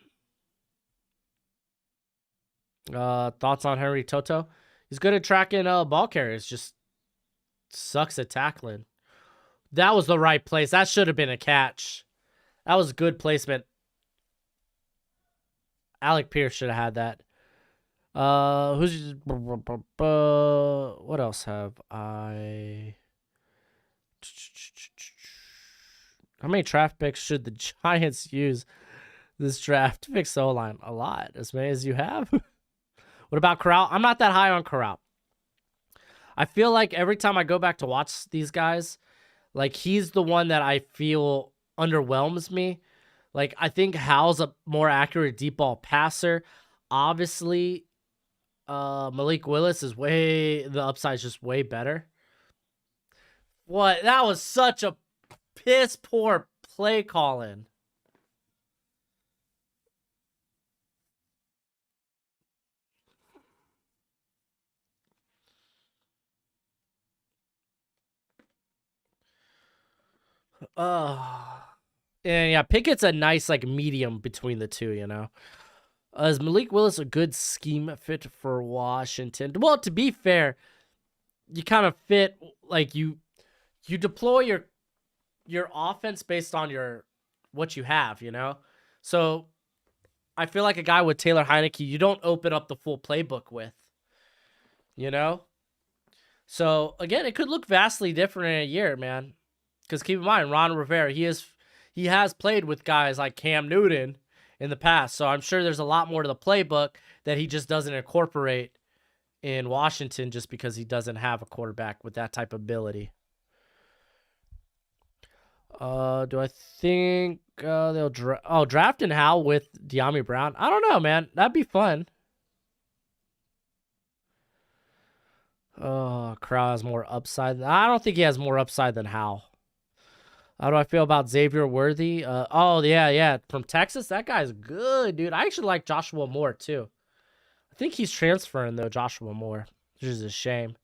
Thoughts on Henry Toto? He's good at tracking ball carriers, just sucks at tackling. That was the right place. That should have been a catch. That was good placement. Alec Pierce should have had that. Who's what else have I? How many draft picks should the Giants use this draft to fix the O-line? A lot, as many as you have. What about Corral? I'm not that high on Corral. I feel like every time I go back to watch these guys, like he's the one that I feel underwhelms me. Like I think Hal's a more accurate deep ball passer. Obviously, Malik Willis is the upside is just way better. What? That was such a piss poor play calling. And yeah, Pickett's a nice like medium between the two, you know. Is Malik Willis a good scheme fit for Washington? Well, to be fair, you kind of fit like you deploy your offense based on what you have, you know. So I feel like a guy with Taylor Heineke, you don't open up the full playbook with, you know. So again, it could look vastly different in a year, man. Because keep in mind, Ron Rivera, he has played with guys like Cam Newton in the past. So I'm sure there's a lot more to the playbook that he just doesn't incorporate in Washington just because he doesn't have a quarterback with that type of ability. Do I think they'll drafting Hal with De'Ami Brown? I don't know, man. That'd be fun. Oh, Corral has more upside. I don't think he has more upside than Hal. How do I feel about Xavier Worthy? Oh, yeah. From Texas, that guy's good, dude. I actually like Joshua Moore, too. I think he's transferring, though, Joshua Moore, which is a shame.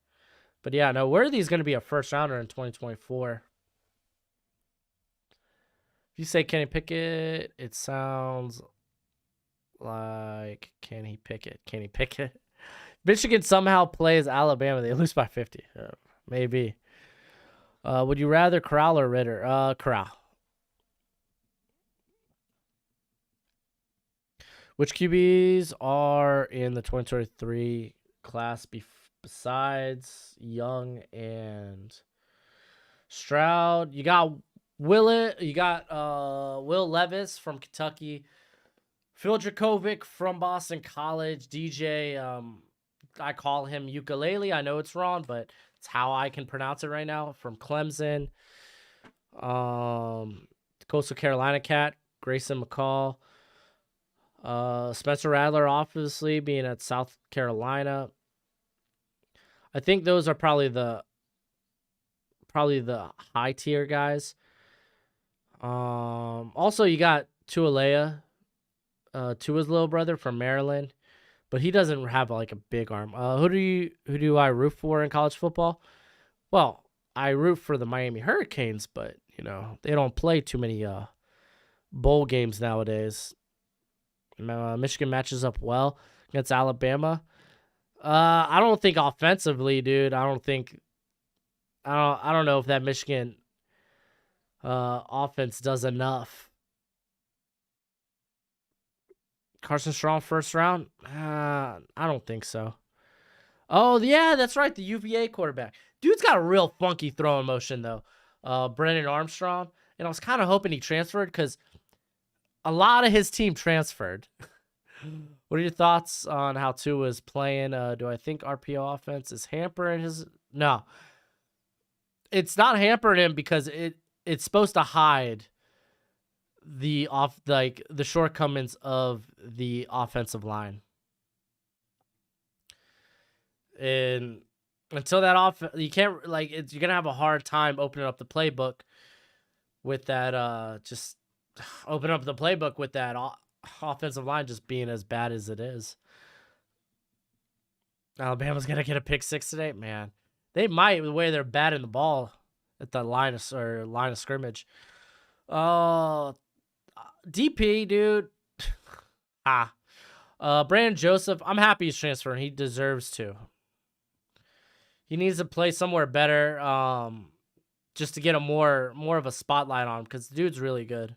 But, yeah, no, Worthy's going to be a first-rounder in 2024. If you say Kenny Pickett, it sounds like can he pick it? Can he pick it? Michigan somehow plays Alabama. They lose by 50. Maybe. Would you rather Corral or Ritter? Corral. Which QBs are in the 2023 class besides Young and Stroud? You got Willett. You got Will Levis from Kentucky. Phil Dracovic from Boston College. DJ, I call him Ukulele. I know it's wrong, but it's how I can pronounce it right now. From Clemson. Coastal Carolina cat. Grayson McCall. Spencer Rattler, obviously, being at South Carolina. I think those are probably the high tier guys. Also you got Tualea, Tua's little brother from Maryland, but he doesn't have like a big arm. Who do I root for in college football? Well, I root for the Miami Hurricanes, but you know they don't play too many bowl games nowadays. Michigan matches up well against Alabama. I don't think offensively, dude. I don't know if that Michigan offense does enough. Carson Strong first round? I don't think so. Oh yeah, that's right. The UVA quarterback. Dude's got a real funky throwing motion though. Brennan Armstrong, and I was kind of hoping he transferred because a lot of his team transferred. What are your thoughts on how Tua is playing? Do I think RPO offense is hampering his? No, it's not hampering him because it's supposed to hide the shortcomings of the offensive line. And until that you can't you're gonna have a hard time opening up the playbook with that. Just open up the playbook with that offensive line just being as bad as it is. Alabama's gonna get a pick six today, man. They might the way they're batting the ball at the line of scrimmage. DP, dude. Brandon Joseph. I'm happy he's transferring. He deserves to. He needs to play somewhere better, just to get a more of a spotlight on him because the dude's really good.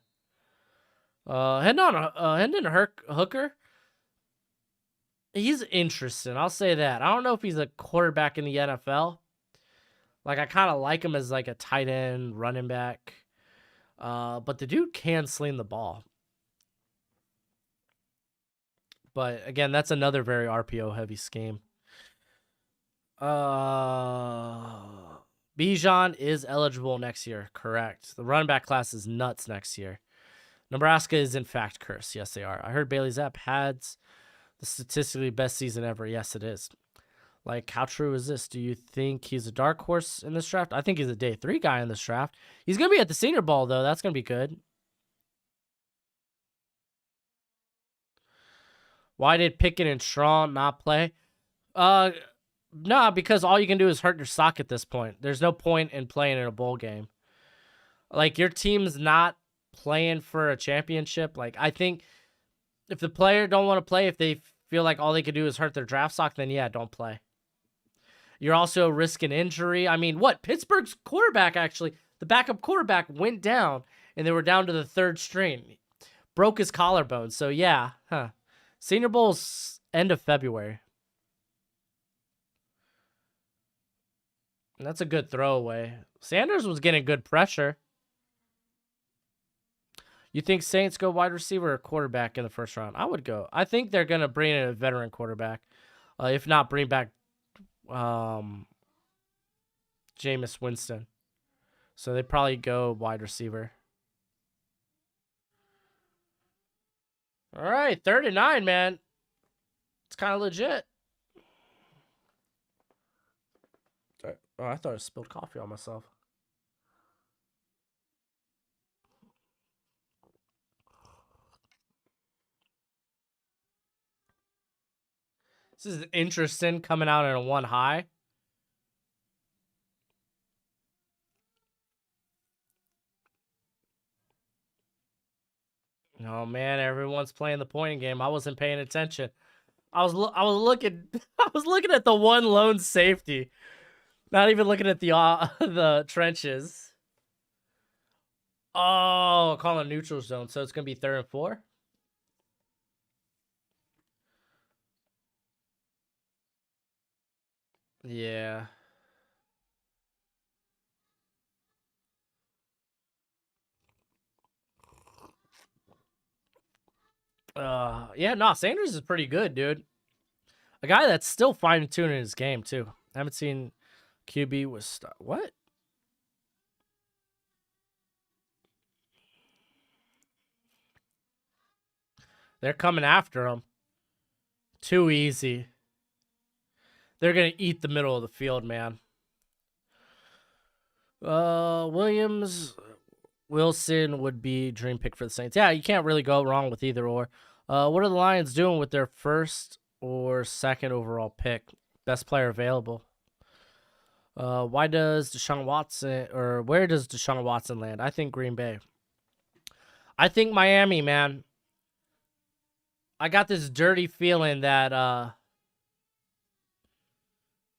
Hendon Hooker. He's interesting. I'll say that. I don't know if he's a quarterback in the NFL. Like I kind of like him as like a tight end running back. But the dude can sling the ball. But again, that's another very RPO heavy scheme. Bijan is eligible next year. Correct. The running back class is nuts next year. Nebraska is in fact cursed. Yes, they are. I heard Bailey Zapp had the statistically best season ever. Yes, it is. Like, how true is this? Do you think he's a dark horse in this draft? I think he's a day 3 guy in this draft. He's going to be at the Senior Bowl, though. That's going to be good. Why did Pickett and Strong not play? No, because all you can do is hurt your stock at this point. There's no point in playing in a bowl game. Like, your team's not playing for a championship. Like, I think if the player don't want to play, if they feel like all they could do is hurt their draft stock, then yeah, don't play. You're also risking injury. I mean, what? Pittsburgh's quarterback, actually, the backup quarterback went down, and they were down to the 3rd string. Broke his collarbone. So, yeah. Senior Bowl's end of February. And that's a good throwaway. Sanders was getting good pressure. You think Saints go wide receiver or quarterback in the first round? I would go. I think they're going to bring in a veteran quarterback. If not, bring back Jameis Winston. So they probably go wide receiver. All right, 39, man. It's kind of legit. Oh, I thought I spilled coffee on myself. This is interesting coming out at a 1 high. Oh man, everyone's playing the point game. I wasn't paying attention. I was looking I was looking at the one lone safety. Not even looking at the the trenches. Oh, calling neutral zone. So it's going to be 3rd and 4. Yeah. Yeah, no, Sanders is pretty good, dude. A guy that's still fine-tuning his game, too. I haven't seen QB with... What? They're coming after him. Too easy. They're going to eat the middle of the field, man. Wilson would be dream pick for the Saints. Yeah, you can't really go wrong with either or. What are the Lions doing with their 1st or 2nd overall pick? Best player available. Why does Deshaun Watson, or where does Deshaun Watson land? I think Green Bay. I think Miami, man. I got this dirty feeling that,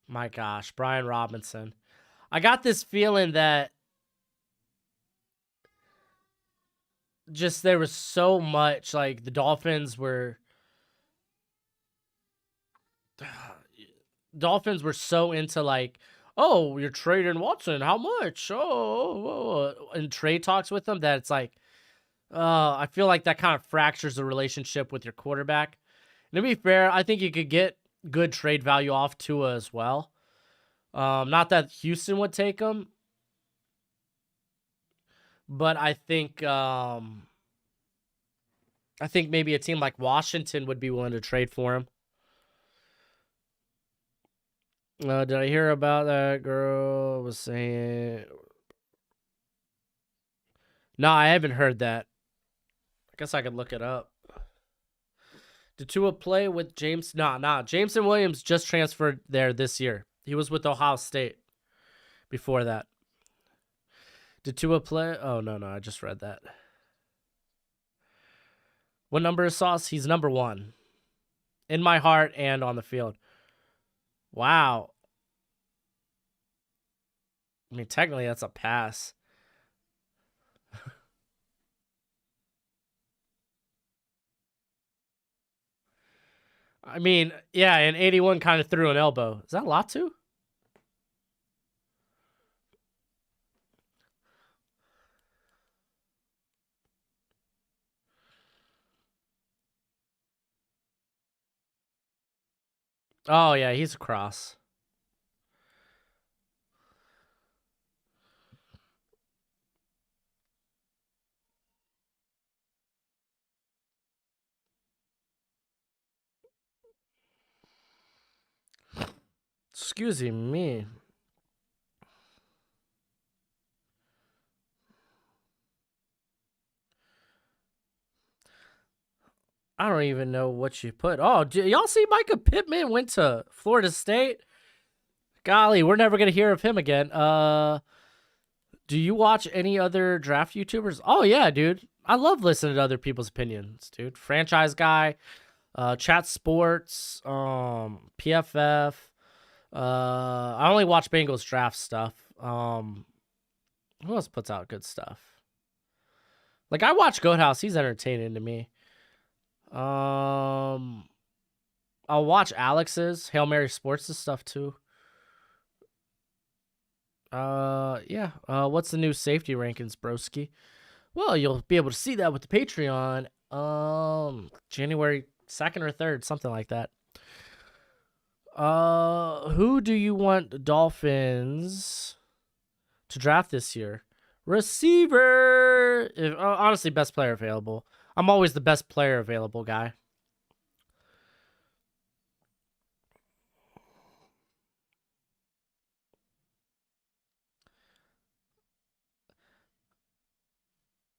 my gosh, Brian Robinson. I got this feeling that just there was so much, like, the Dolphins were so into, like, oh, you're trading Watson, how much? And trade talks with them that it's like, I feel like that kind of fractures the relationship with your quarterback. And to be fair, I think you could get good trade value off Tua as well. Not that Houston would take him, but I think maybe a team like Washington would be willing to trade for him. Did I hear about that girl was saying? No, I haven't heard that. I guess I could look it up. Did Tua play with James? Nah. Jameson Williams just transferred there this year. He was with Ohio State before that. Did Tua play? Oh, no. I just read that. What number is Sauce? He's number 1. In my heart and on the field. Wow. I mean, technically, that's a pass. I mean, yeah, and 81 kind of threw an elbow. Is that Latu? Oh, yeah, he's a cross. Excuse me. I don't even know what you put. Oh, y'all see Micah Pittman went to Florida State? Golly, we're never going to hear of him again. Do you watch any other draft YouTubers? Oh, yeah, dude. I love listening to other people's opinions, dude. Franchise Guy, Chat Sports, PFF. I only watch Bengals draft stuff. Who else puts out good stuff? Like, I watch Goat House. He's entertaining to me. I'll watch Alex's Hail Mary Sports' stuff too. Yeah. What's the new safety rankings, broski? Well, you'll be able to see that with the Patreon. January 2nd or 3rd, something like that. Who do you want Dolphins to draft this year. Receiver. Honestly, best player available. I'm always the best player available guy.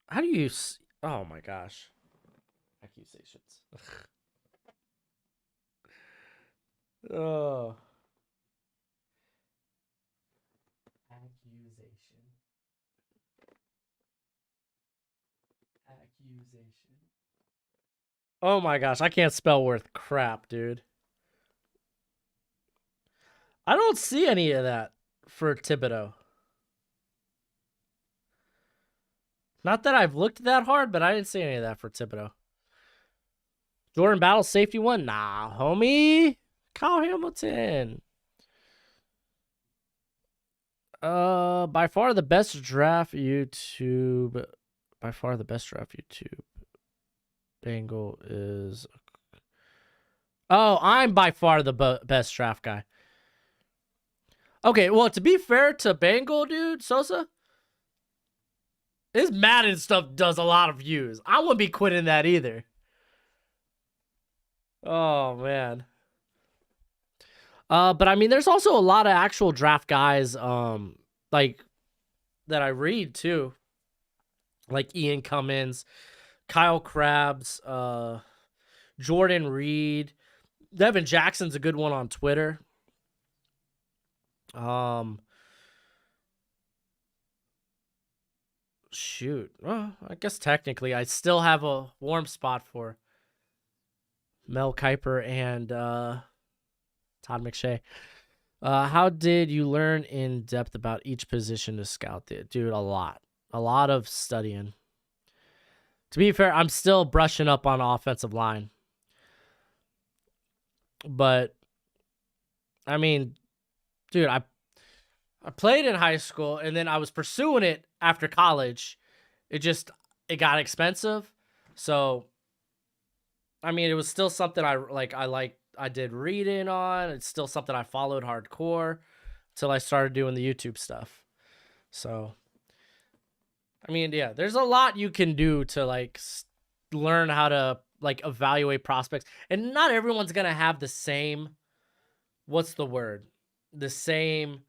How do you... Oh, my gosh. Accusations. Oh. Accusation. Oh my gosh, I can't spell worth crap, dude. I don't see any of that for Thibodeau. Not that I've looked that hard, but I didn't see any of that for Thibodeau. Jordan Battle safety one? Nah, homie. Kyle Hamilton. By far the best draft YouTube. By far the best draft YouTube. Bengal is... Oh, I'm by far the best draft guy. Okay, well, to be fair to Bengal, dude, Sosa, his Madden stuff does a lot of views. I wouldn't be quitting that either. Oh, man. But I mean, there's also a lot of actual draft guys, like, that I read, too. Like Ian Cummins, Kyle Krabs, Jordan Reed. Devin Jackson's a good one on Twitter. Shoot. Well, I guess technically I still have a warm spot for Mel Kiper and Todd McShay. How did you learn in depth about each position to scout it? Dude, a lot. A lot of studying. To be fair, I'm still brushing up on offensive line. But, I mean, dude, I played in high school, and then I was pursuing it after college. It got expensive. So, I mean, it was still something I did reading on. It's still something I followed hardcore until I started doing the YouTube stuff. So, I mean, yeah, there's a lot you can do to, like, learn how to, like, evaluate prospects. And not everyone's going to have the same, what's the word? The same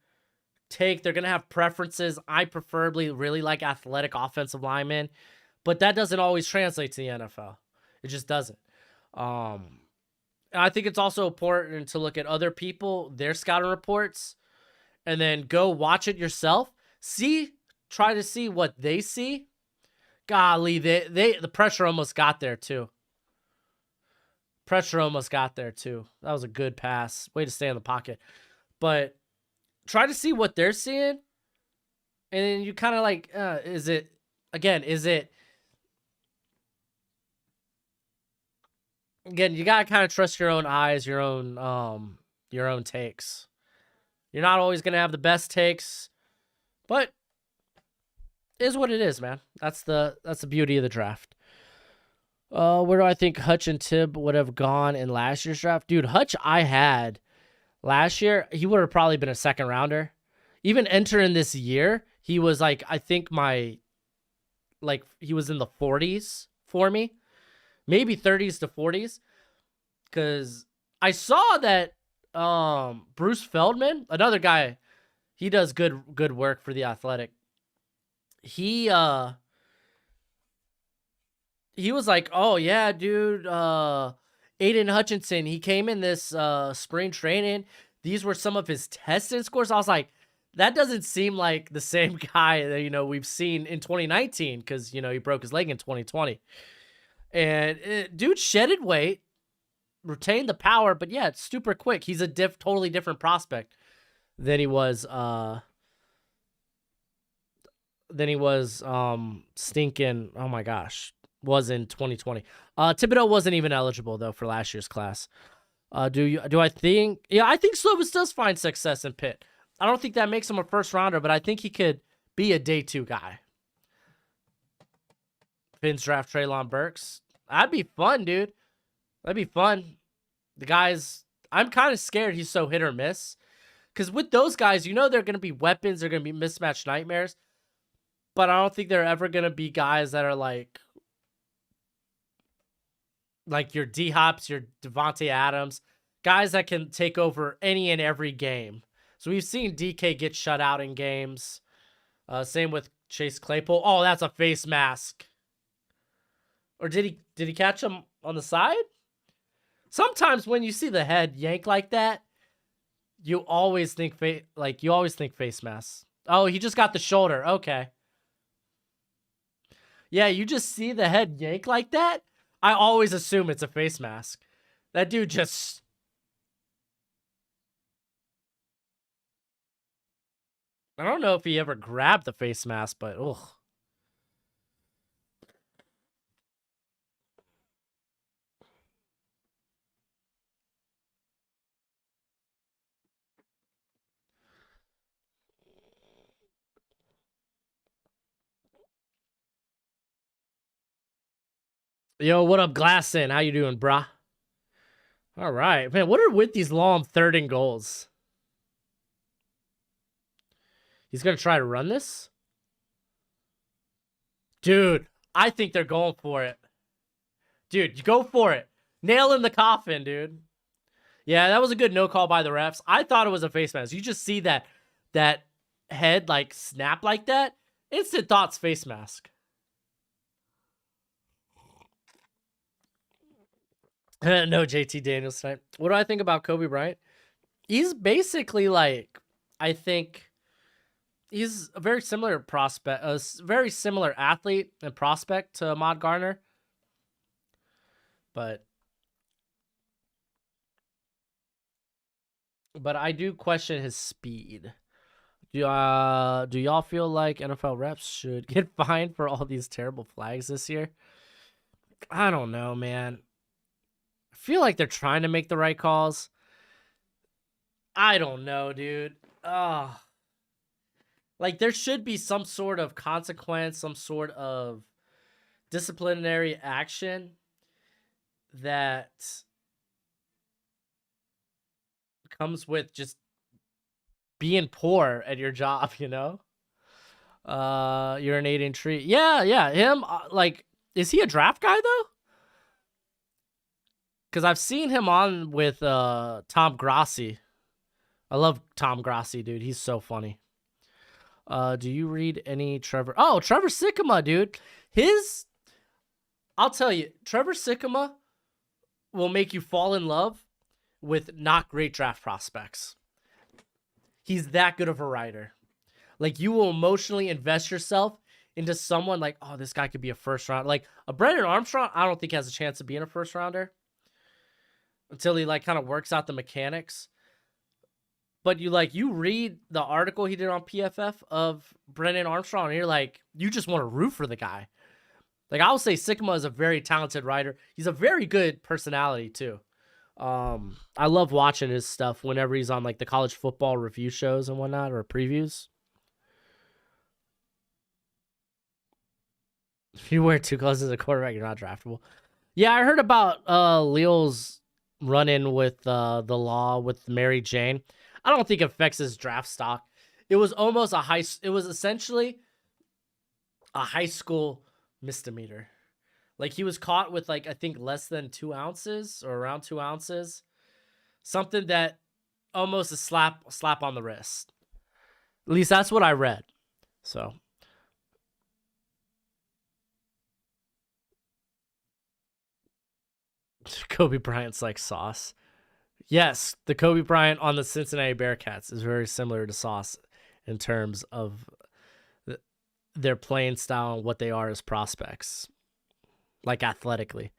take. They're going to have preferences. I preferably really like athletic offensive linemen, but that doesn't always translate to the NFL. It just doesn't. And I think it's also important to look at other people, their scouting reports, and then go watch it yourself. Try to see what they see. Golly, the pressure almost got there too. That was a good pass. Way to stay in the pocket. But try to see what they're seeing. And then you kind of like, is it... Again, you gotta kind of trust your own eyes, your own takes. You're not always gonna have the best takes, but it is what it is, man. That's the beauty of the draft. Where do I think Hutch and Tibb would have gone in last year's draft? Dude, Hutch I had last year, he would have probably been a second rounder. Even entering this year, he was like, I think he was in the 40s for me. Maybe 30s to 40s. Because I saw that Bruce Feldman, another guy, he does good work for the Athletic. He was like, oh yeah, dude, Aiden Hutchinson, he came in this spring training. These were some of his testing scores. I was like, that doesn't seem like the same guy that, we've seen in 2019 because, he broke his leg in 2020. And dude shedded weight, retained the power, but yeah, it's super quick. He's a totally different prospect than he was stinking, oh my gosh, was in 2020. Thibodeau wasn't even eligible though for last year's class. Do I think... Yeah, I think Slovis does find success in Pitt. I don't think that makes him a first rounder, but I think he could be a day 2 guy. Finn's draft Treylon Burks. That'd be fun, dude. That'd be fun. The guy's... I'm kind of scared he's so hit or miss. Because with those guys, you know they're going to be weapons. They're going to be mismatched nightmares. But I don't think they're ever going to be guys that are like your D-Hops, your Devontae Adams, guys that can take over any and every game. So we've seen DK get shut out in games. Same with Chase Claypool. Oh, that's a face mask. Or did he catch him on the side? Sometimes when you see the head yank like that, you always think face mask. Oh, he just got the shoulder. Okay. Yeah, you just see the head yank like that. I always assume it's a face mask. That dude just... I don't know if he ever grabbed the face mask, but ugh. Yo, what up, Glassin? How you doing, brah? All right. Man, what are with these long 3rd and goals? He's going to try to run this? Dude, I think they're going for it. Dude, go for it. Nail in the coffin, dude. Yeah, that was a good no call by the refs. I thought it was a face mask. You just see that head like snap like that. Instant thoughts face mask. No JT Daniels tonight. What do I think about Kobe Bryant? He's basically like, I think he's a very similar prospect, a very similar athlete and prospect to Ahmad Garner. But I do question his speed. Do y'all feel like NFL reps should get fined for all these terrible flags this year? I don't know, man. I feel like they're trying to make the right calls. I don't know, dude. Like there should be some sort of consequence, some sort of disciplinary action that comes with just being poor at your job, you know? Urinating tree. Yeah, him. Like, is he a draft guy though? Because I've seen him on with Tom Grossi. I love Tom Grossi, dude. He's so funny. Do you read any Trevor? Oh, Trevor Sikkema, dude. I'll tell you, Trevor Sikkema will make you fall in love with not great draft prospects. He's that good of a writer. Like, you will emotionally invest yourself into someone like, oh, this guy could be a first round. Like, a Brennan Armstrong, I don't think has a chance of being a first rounder until he, like, kind of works out the mechanics. But you read the article he did on PFF of Brennan Armstrong, and you're like, you just want to root for the guy. Like, I will say Sikkema is a very talented writer. He's a very good personality, too. I love watching his stuff whenever he's on, like, the college football review shows and whatnot, or previews. If you wear too close as a quarterback, you're not draftable. Yeah, I heard about Leal's run-in with the law with Mary Jane. I don't think it affects his draft stock. It was almost it was essentially a high school misdemeanor. Like, he was caught with, like, I think less than 2 ounces or around 2 ounces. Something that almost a slap on the wrist. At least that's what I read. So. Kobe Bryant's like Sauce. Yes, the Kobe Bryant on the Cincinnati Bearcats is very similar to Sauce in terms of their playing style and what they are as prospects, like athletically.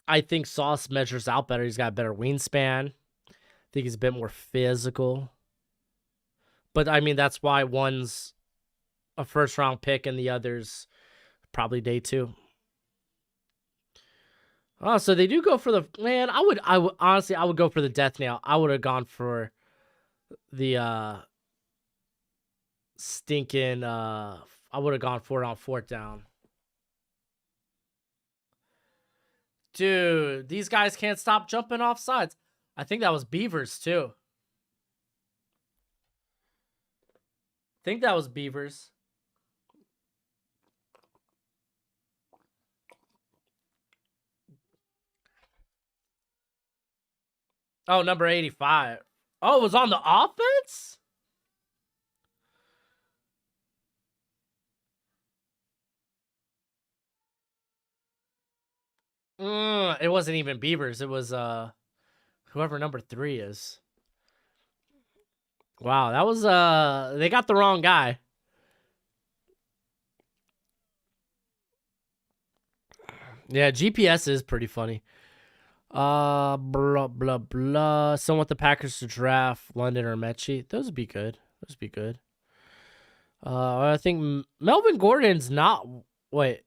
I think Sauce measures out better. He's got a better wingspan. I think he's a bit more physical. But, I mean, that's why one's a first-round pick and the other's probably day 2. Oh, so they do go for the... Man, I would honestly, I would go for the death nail. I would have gone for the stinking... I would have gone for it on 4th down. Dude, these guys can't stop jumping off sides. I think that was Beavers too. I think that was Beavers. Oh, number 85. Oh, it was on the offense? It wasn't even Beavers. It was whoever number 3 is. Wow, that was they got the wrong guy. Yeah, GPS is pretty funny. Blah blah blah. Someone with the Packers to draft London or Mechie. Those would be good. Those would be good. I think Melvin Gordon's not. Wait,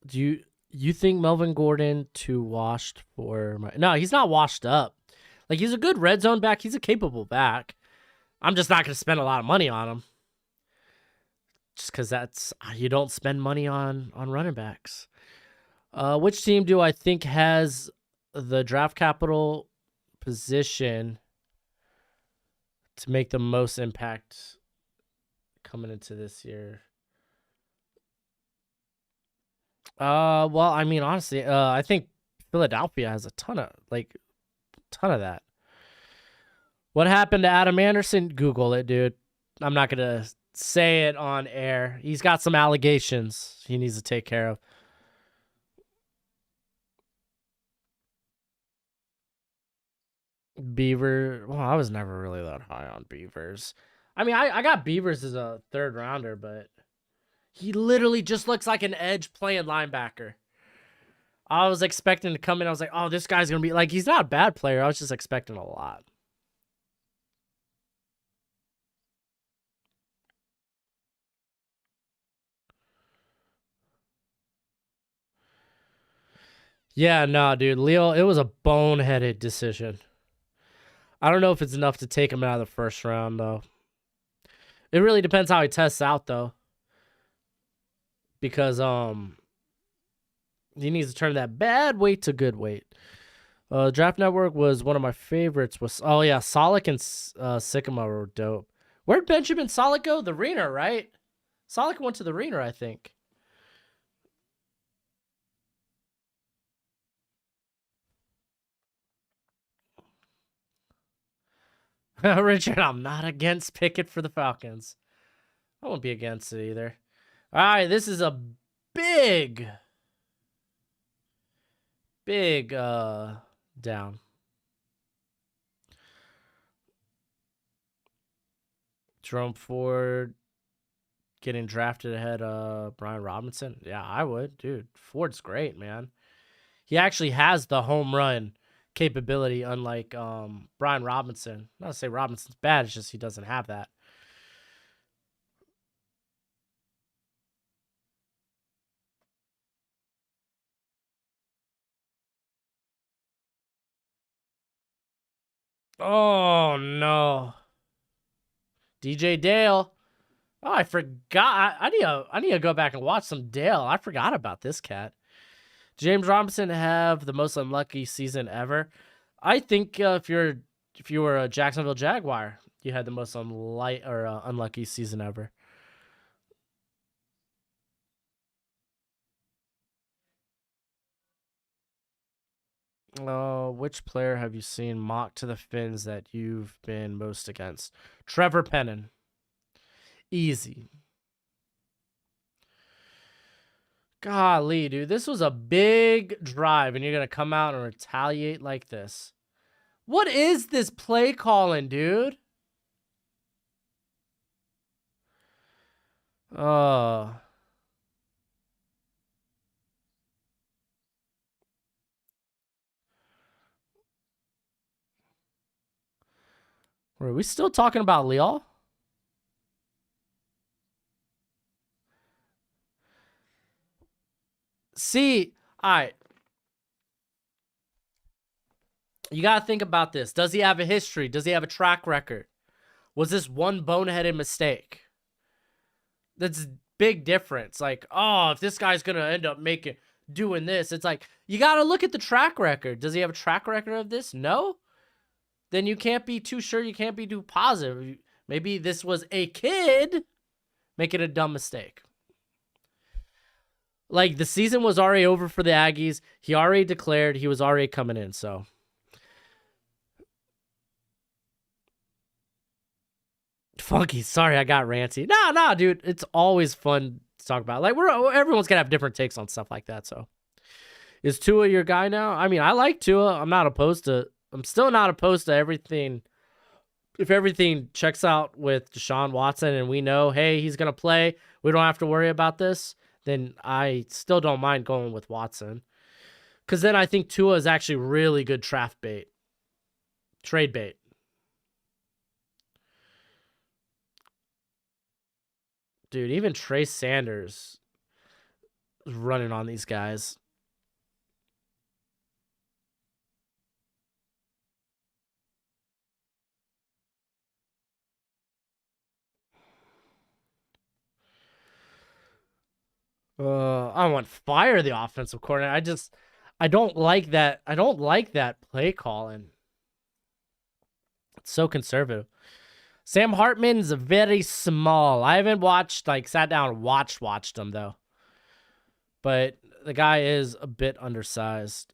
do you think Melvin Gordon too washed for my? No, he's not washed up. Like, he's a good red zone back. He's a capable back. I'm just not gonna spend a lot of money on him. Just because that's you don't spend money on running backs. Which team do I think has the draft capital position to make the most impact coming into this year? Well, I mean, honestly, I think Philadelphia has a ton of that. What happened to Adam Anderson? Google it, dude. I'm not gonna say it on air. He's got some allegations he needs to take care of. Beaver. Well, I was never really that high on Beavers. I mean, I got Beavers as a 3rd rounder, but he literally just looks like an edge playing linebacker. I was expecting to come in. I was like, oh, this guy's going to be like, he's not a bad player. I was just expecting a lot. Yeah, no, dude. Leo, it was a boneheaded decision. I don't know if it's enough to take him out of the 1st round, though. It really depends how he tests out, though. Because he needs to turn that bad weight to good weight. Draft Network was one of my favorites. Oh yeah, Solak and Sycamore were dope. Where'd Benjamin Solak go? The Reaner, right? Solak went to the Reaner, I think. Richard, I'm not against Pickett for the Falcons. I won't be against it either. All right, this is a big down. Jerome Ford getting drafted ahead of Brian Robinson. Yeah, I would. Dude, Ford's great, man. He actually has the home run capability, unlike Brian Robinson. Not to say Robinson's bad, it's just he doesn't have that. Oh no. DJ Dale. Oh, I forgot. I need to go back and watch some Dale. I forgot about this cat. James Robinson have the most unlucky season ever. I think if you were a Jacksonville Jaguar, you had the most unlucky season ever. Which player have you seen mocked to the fins that you've been most against? Trevor Pennon. Easy. Golly, dude, this was a big drive, and you're going to come out and retaliate like this. What is this play calling, dude? Were we still talking about Leal? See, all right. You got to think about this. Does he have a history? Does he have a track record? Was this one boneheaded mistake? That's big difference. Like, oh, if this guy's going to end up making... doing this. It's like, you got to look at the track record. Does he have a track record of this? No. Then you can't be too sure. You can't be too positive. Maybe this was a kid making a dumb mistake. Like, the season was already over for the Aggies. He already declared he was already coming in, so. Funky, sorry I got ranty. Nah, dude. It's always fun to talk about. Like, everyone's gonna have different takes on stuff like that, so. Is Tua your guy now? I mean, I like Tua. I'm still not opposed to everything. If everything checks out with Deshaun Watson and we know, hey, he's going to play, we don't have to worry about this, then I still don't mind going with Watson. Because then I think Tua is actually really good trade bait. Dude, even Trey Sanders is running on these guys. I want fire the offensive coordinator. I don't like that. I don't like that play calling. It's so conservative. Sam Hartman's very small. I haven't sat down and watched him though. But the guy is a bit undersized.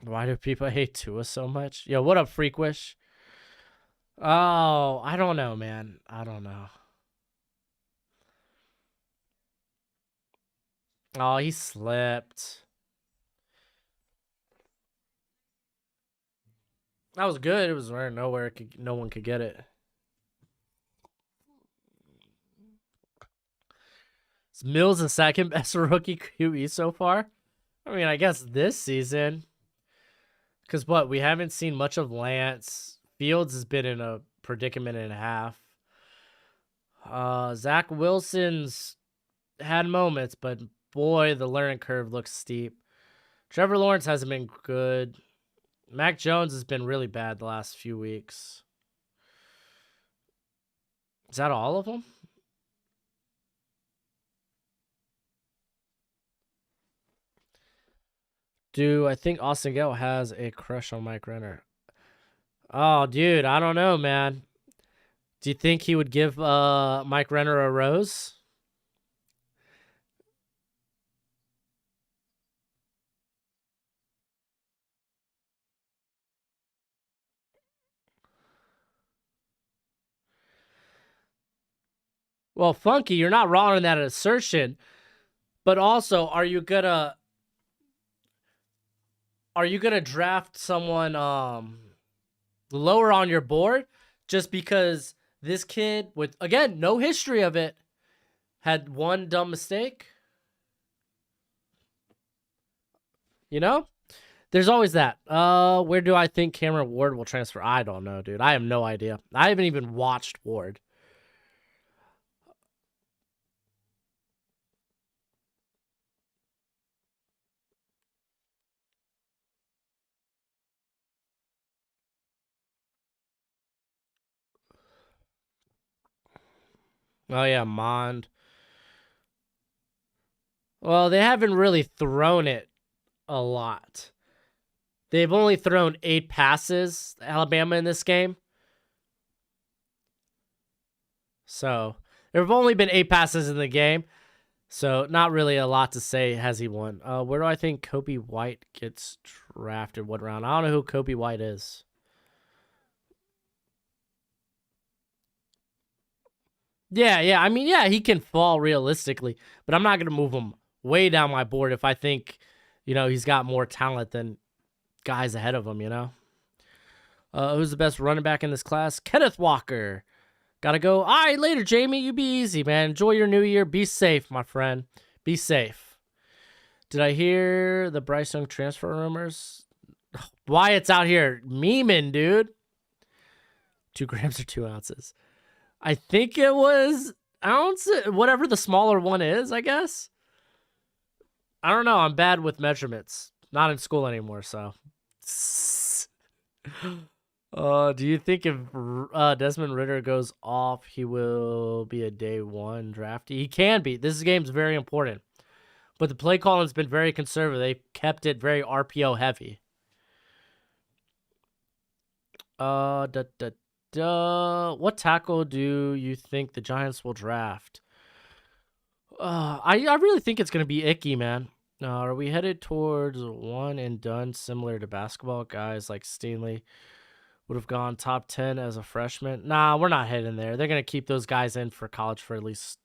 Why do people hate Tua so much? Yo, what up, Freakwish? Oh, I don't know, man. I don't know. Oh, he slipped. That was good. It was right nowhere. No one could get it. Is Mills the second best rookie QB so far? I mean, I guess this season. Because we haven't seen much of Lance. Fields has been in a predicament and a half. Zach Wilson's had moments, but boy, the learning curve looks steep. Trevor Lawrence hasn't been good. Mac Jones has been really bad the last few weeks. Is that all of them? Do I think Austin Gale has a crush on Mike Renner? Oh, dude, I don't know, man. Do you think he would give Mike Renner a rose? Well, Funky, you're not wrong in that assertion. But also, are you gonna draft someone lower on your board just because this kid, with again no history of it, had one dumb mistake? You know? There's always that. Where do I think Cameron Ward will transfer? I don't know, dude. I have no idea. I haven't even watched Ward. Oh, yeah, Mond. Well, they haven't really thrown it a lot. They've only thrown 8 passes, Alabama, in this game. So, there have only been 8 passes in the game. So, not really a lot to say. Has he won? Where do I think Kobe White gets drafted? What round? I don't know who Kobe White is. Yeah. I mean, yeah, he can fall realistically, but I'm not going to move him way down my board if I think, he's got more talent than guys ahead of him, Who's the best running back in this class? Kenneth Walker. Gotta go. All right, later, Jamie. You be easy, man. Enjoy your new year. Be safe, my friend. Be safe. Did I hear the Bryce Young transfer rumors? Wyatt's out here memeing, dude. 2 grams or 2 ounces. I think it was ounce, whatever the smaller one is, I guess. I don't know. I'm bad with measurements. Not in school anymore, so. Do you think if Desmond Ritter goes off, he will be a day one drafty? He can be. This game's very important. But the play calling's been very conservative. They kept it very RPO heavy. Da, da, da. What tackle do you think the Giants will draft? I really think it's gonna be Icky, man. Are we headed towards one and done, similar to basketball? Guys like Stingley would have gone top 10 as a freshman. Nah, we're not heading there. They're gonna keep those guys in for college for at least.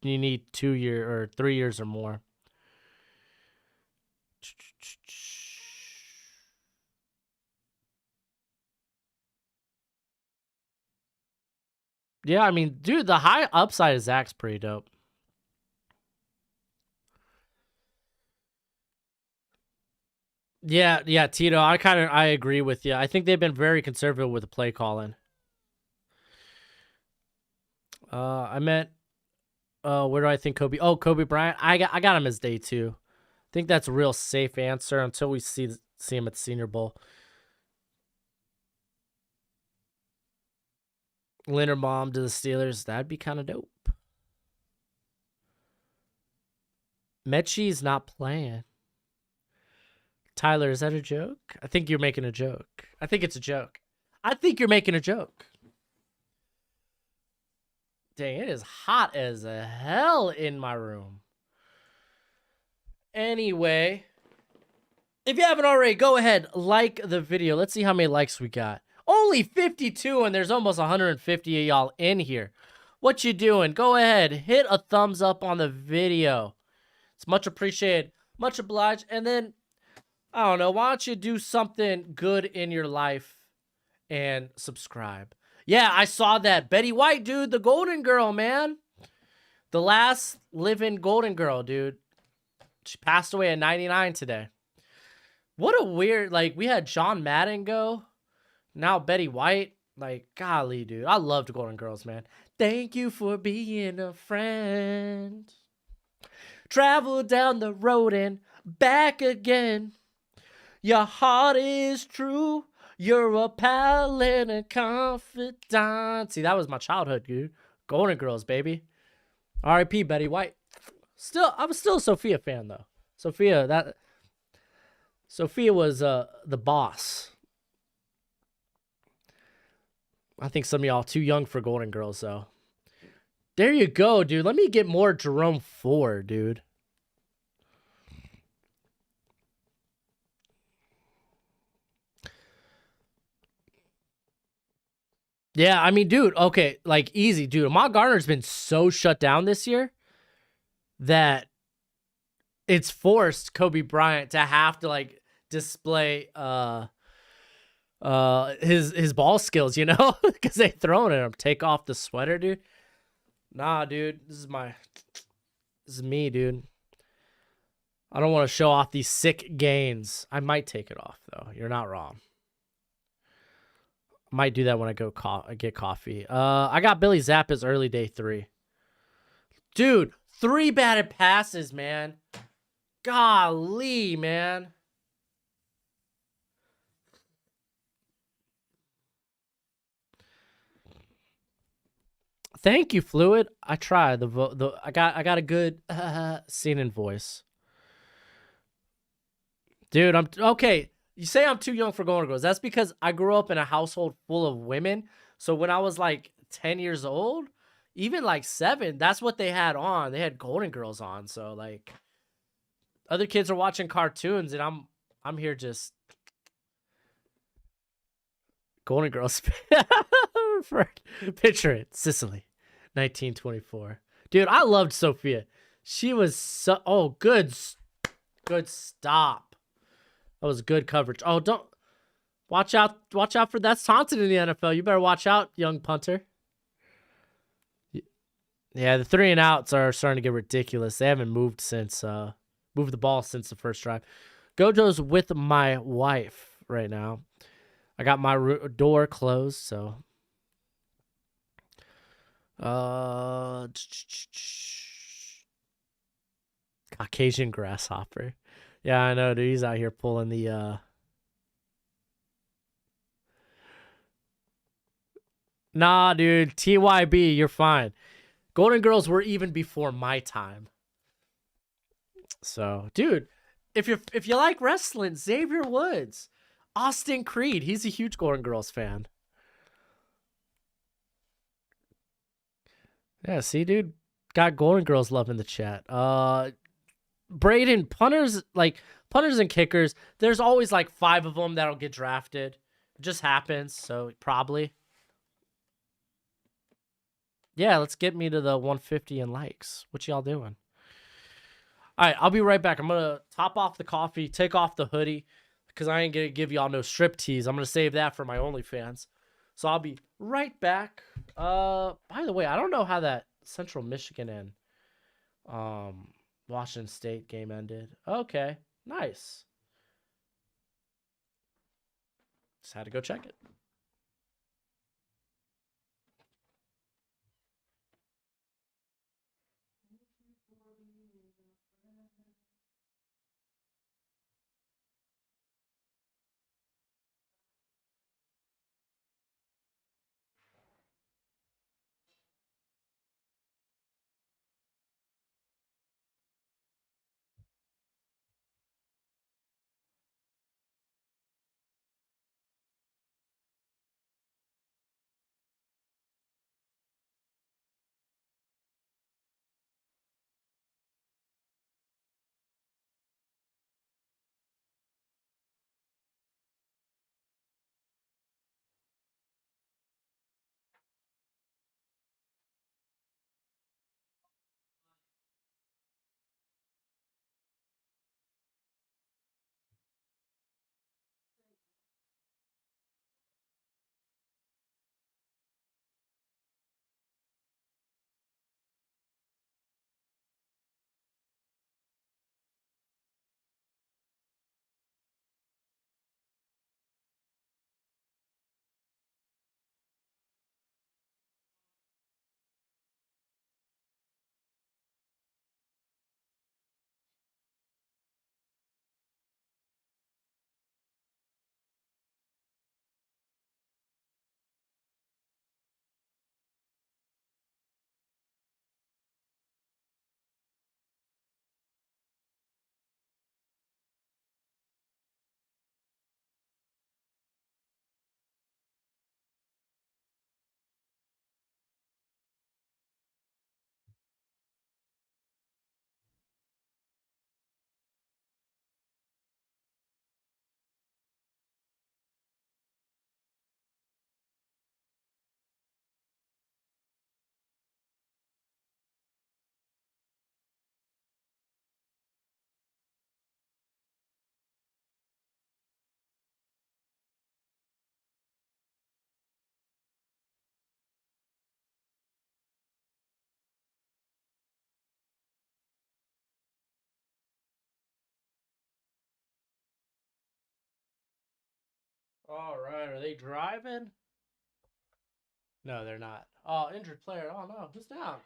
You need 2 years or 3 years or more. Yeah, I mean, dude, the high upside of Zach's pretty dope. Yeah, Tito, I agree with you. I think they've been very conservative with the play calling. I meant where do I think Kobe? Oh, Kobe Bryant. I got him as day 2. I think that's a real safe answer until we see him at the Senior Bowl. Linderbaum to the Steelers. That'd be kind of dope. Mechie's not playing. Tyler, is that a joke? I think you're making a joke. I think it's a joke. I think you're making a joke. Dang, it is hot as hell in my room. Anyway, if you haven't already, go ahead, like the video. Let's see how many likes we got. Only 52, and there's almost 150 of y'all in here. What you doing? Go ahead, hit a thumbs up on the video. It's much appreciated, much obliged. And then, I don't know, why don't you do something good in your life and subscribe? Yeah, I saw that. Betty White, dude, the Golden Girl, man. The last living Golden Girl, dude. She passed away at 99 today. What a weird, like, we had John Madden go. Now Betty White. Like, golly, dude. I loved Golden Girls, man. Thank you for being a friend. Travel down the road and back again. Your heart is true. You're a pal and a confidant. See, that was my childhood, dude. Golden Girls, baby. R.I.P. Betty White. I was still a Sophia fan though. Sophia was the boss. I think some of y'all too young for Golden Girls though. There you go, dude. Let me get more Jerome Ford, dude. Yeah, I mean, dude, okay, like easy, dude. Ahmad Gardner's been so shut down this year that it's forced Kobe Bryant to have to like display his ball skills, you know, because they throwing at him. Take off the sweater, dude. Nah, dude, this is me, dude. I don't want to show off these sick gains. I might take it off though. You're not wrong. Might do that when I go get coffee. I got Billy Zappa's early day 3. Dude, 3 batted passes, man. Golly, man. Thank you, Fluid. I tried I got a good singing voice. Dude, I'm okay. You say I'm too young for Golden Girls. That's because I grew up in a household full of women. So when I was like 10 years old, even like 7, that's what they had on. They had Golden Girls on. So like other kids are watching cartoons and I'm here just Golden Girls. Picture it. Sicily, 1924. Dude, I loved Sophia. She was so good stop. That was good coverage. Oh, don't watch out for that's taunted in the NFL. You better watch out, young punter. Yeah, the 3 and outs are starting to get ridiculous. They haven't moved the ball since the first drive. Gojo's with my wife right now. I got my door closed, so Caucasian grasshopper. Yeah, I know, dude. He's out here pulling the Nah, dude. TYB, you're fine. Golden Girls were even before my time. So, dude, if you like wrestling, Xavier Woods, Austin Creed, he's a huge Golden Girls fan. Yeah, see, dude, got Golden Girls love in the chat. Braden, punters and kickers. There's always like 5 of them that'll get drafted. It just happens, so probably. Yeah, let's get me to the 150 in likes. What y'all doing? All right, I'll be right back. I'm gonna top off the coffee, take off the hoodie, because I ain't gonna give y'all no strip tease. I'm gonna save that for my OnlyFans. So I'll be right back. By the way, I don't know how that Central Michigan and Washington State game ended. Okay, nice. Just had to go check it. All right, are they driving? No, they're not. Oh, injured player. Oh no, who's down?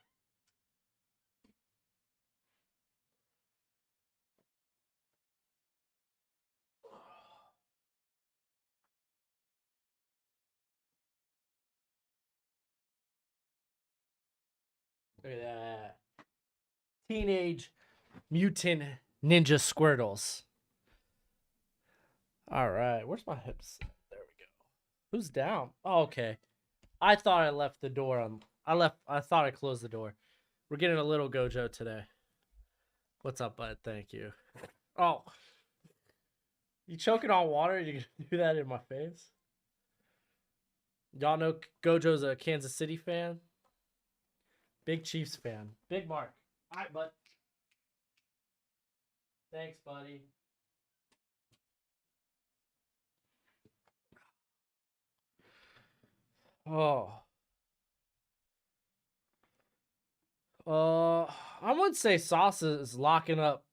Look at that. Teenage Mutant Ninja Squirtles. All right, where's my hips? There we go. Who's down? Oh, okay. I thought I left the door on. I thought I closed the door. We're getting a little Gojo today. What's up, bud? Thank you. Oh, you choking on water? You can do that in my face? Y'all know Gojo's a Kansas City fan. Big Chiefs fan. Big Mark. All right, bud. Thanks, buddy. Oh. I wouldn't say Sauce is locking up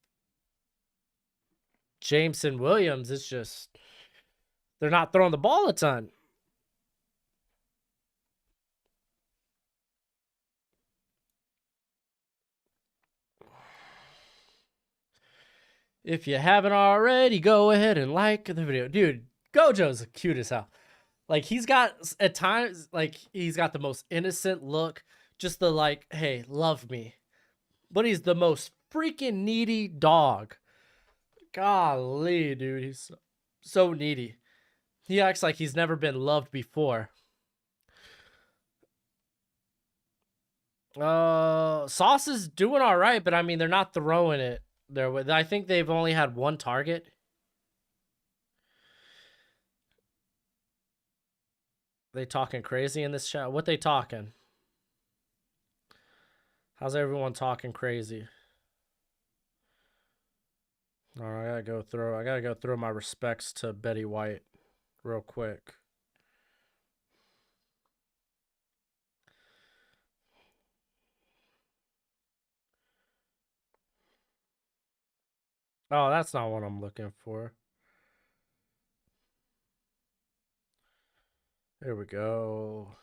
Jameson Williams. It's just they're not throwing the ball a ton. If you haven't already, go ahead and like the video. Dude, Gojo's cute as hell. Like, he's got, at times, like, he's got the most innocent look. Just the, like, hey, love me. But he's the most freaking needy dog. Golly, dude. He's so needy. He acts like he's never been loved before. Sauce is doing all right, but I mean, they're not throwing it there. I think they've only had one target. They talking crazy in this chat? What they talking? How's everyone talking crazy? All right, I gotta go throw my respects to Betty White real quick. Oh, that's not what I'm looking for. There we go.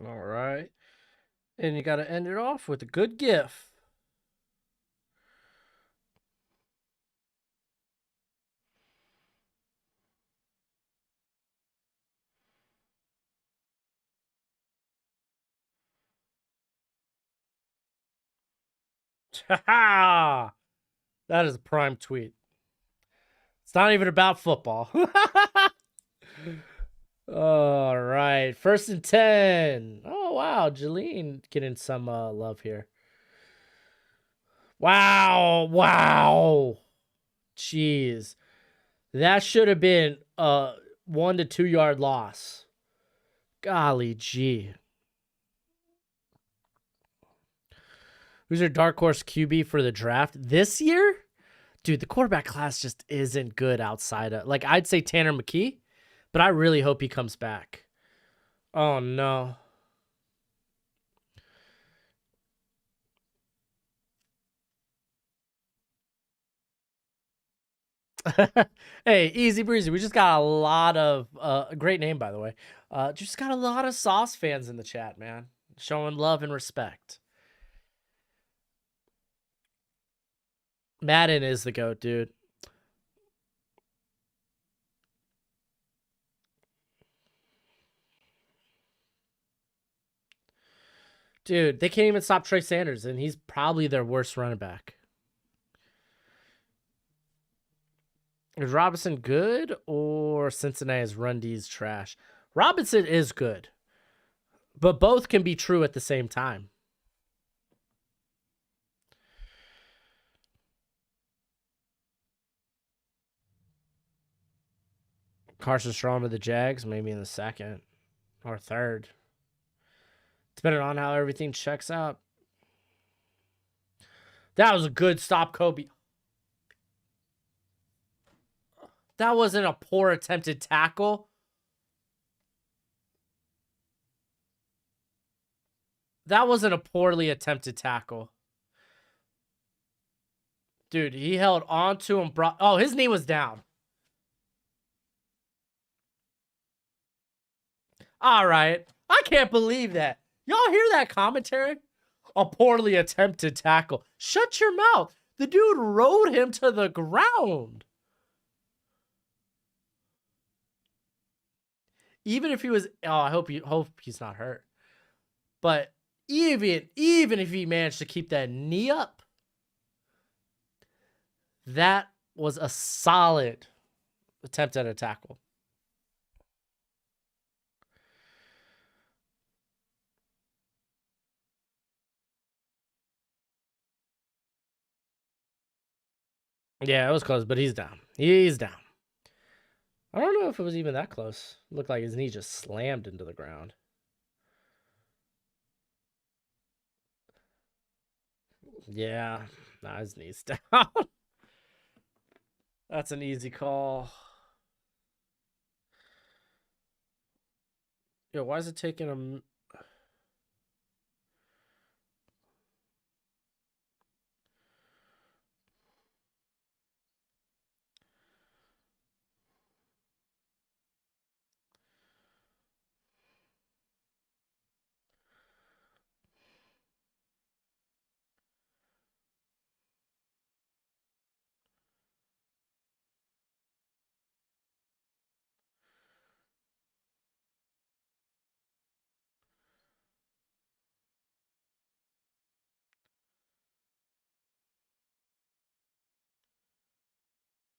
All right. And you got to end it off with a good gif. Ha! That is a prime tweet. It's not even about football. All right. 1st and 10. Oh, wow. Jalene getting some love here. Wow. Wow. Jeez. That should have been a 1 to 2 yard loss. Golly gee. Who's your dark horse QB for the draft this year? Dude, the quarterback class just isn't good outside of, like, I'd say Tanner McKee, but I really hope he comes back. Oh, no. Hey, easy breezy. We just got a lot of, a great name, by the way. Just got a lot of Sauce fans in the chat, man. Showing love and respect. Madden is the GOAT, dude. Dude, they can't even stop Trey Sanders, and he's probably their worst running back. Is Robinson good or Cincinnati's run D's trash? Robinson is good, but both can be true at the same time. Carson Strong to the Jags, maybe in the 2nd or 3rd. Depending on how everything checks out. That was a good stop, Kobe. That wasn't a poor attempted tackle. That wasn't a poorly attempted tackle. Dude, he held on to him. Oh, his knee was down. All right. I can't believe that. Y'all hear that commentary? A poorly attempted tackle. Shut your mouth. The dude rode him to the ground. Even if he was, I hope he's not hurt. But even if he managed to keep that knee up, that was a solid attempt at a tackle. Yeah, it was close, but he's down. He's down. I don't know if it was even that close. It looked like his knee just slammed into the ground. Yeah, nah, his knee's down. That's an easy call. Yo, why is it taking a...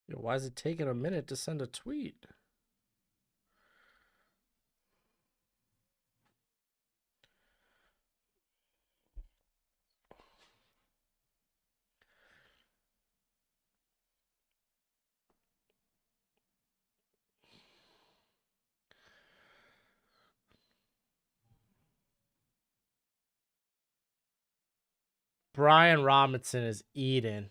Yo, why is it taking a minute to send a tweet? Brian Robinson is eating.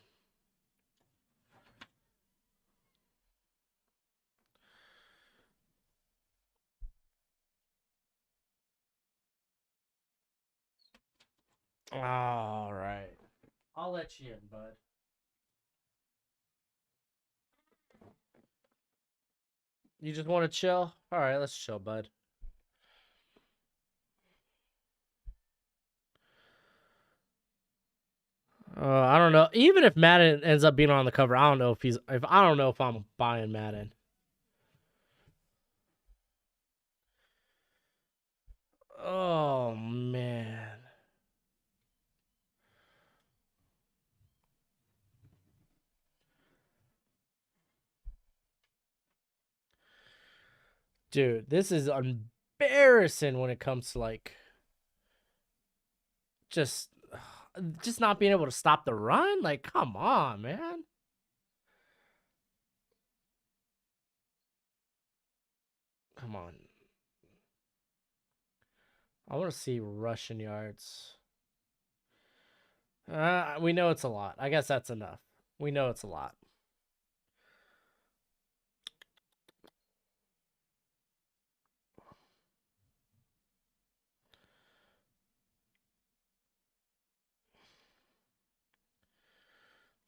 All right. I'll let you in, bud. You just want to chill? All right, let's chill, bud. I don't know. Even if Madden ends up being on the cover, I don't know if I'm buying Madden. Oh man. Dude, this is embarrassing when it comes to like just not being able to stop the run. Like, come on, man. Come on. I want to see rushing yards. We know it's a lot. I guess that's enough. We know it's a lot.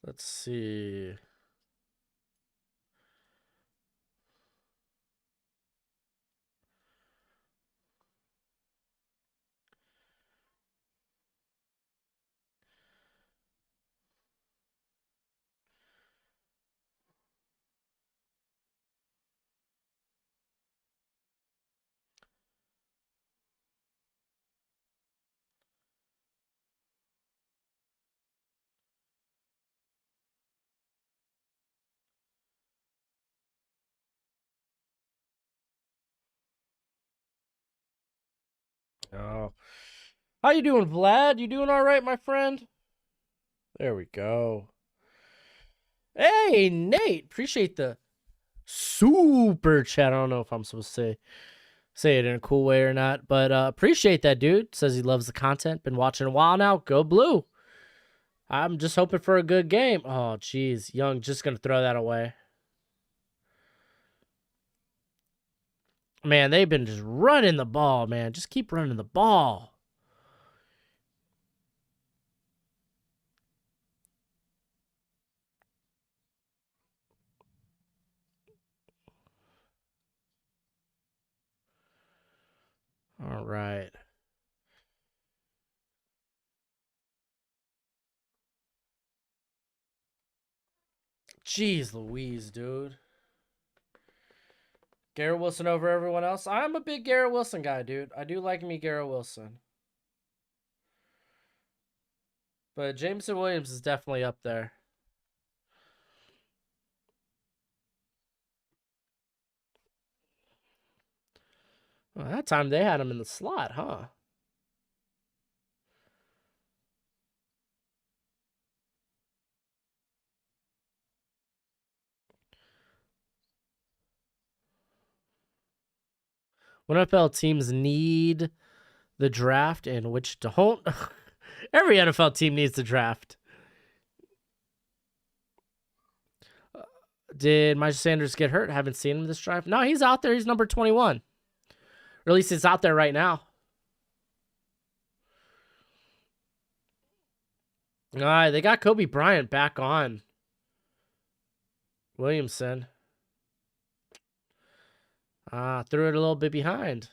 Let's see. Oh. How you doing, Vlad? You doing all right, my friend? There we go. Hey, Nate. Appreciate the super chat. I don't know if I'm supposed to say it in a cool way or not, but appreciate that, dude. Says he loves the content. Been watching a while now. Go Blue. I'm just hoping for a good game. Oh, jeez. Young just going to throw that away. Man, they've been just running the ball, man. Just keep running the ball. All right. Jeez Louise, dude. Garrett Wilson over everyone else. I'm a big Garrett Wilson guy, dude. I do like me Garrett Wilson. But Jameson Williams is definitely up there. Well, that time they had him in the slot, huh? When NFL teams need the draft and which don't. Every NFL team needs the draft. Did Miles Sanders get hurt? Haven't seen him this drive. No, he's out there. He's number 21. Or at least it's out there right now. All right, they got Kobe Bryant back on. Williamson. Threw it a little bit behind.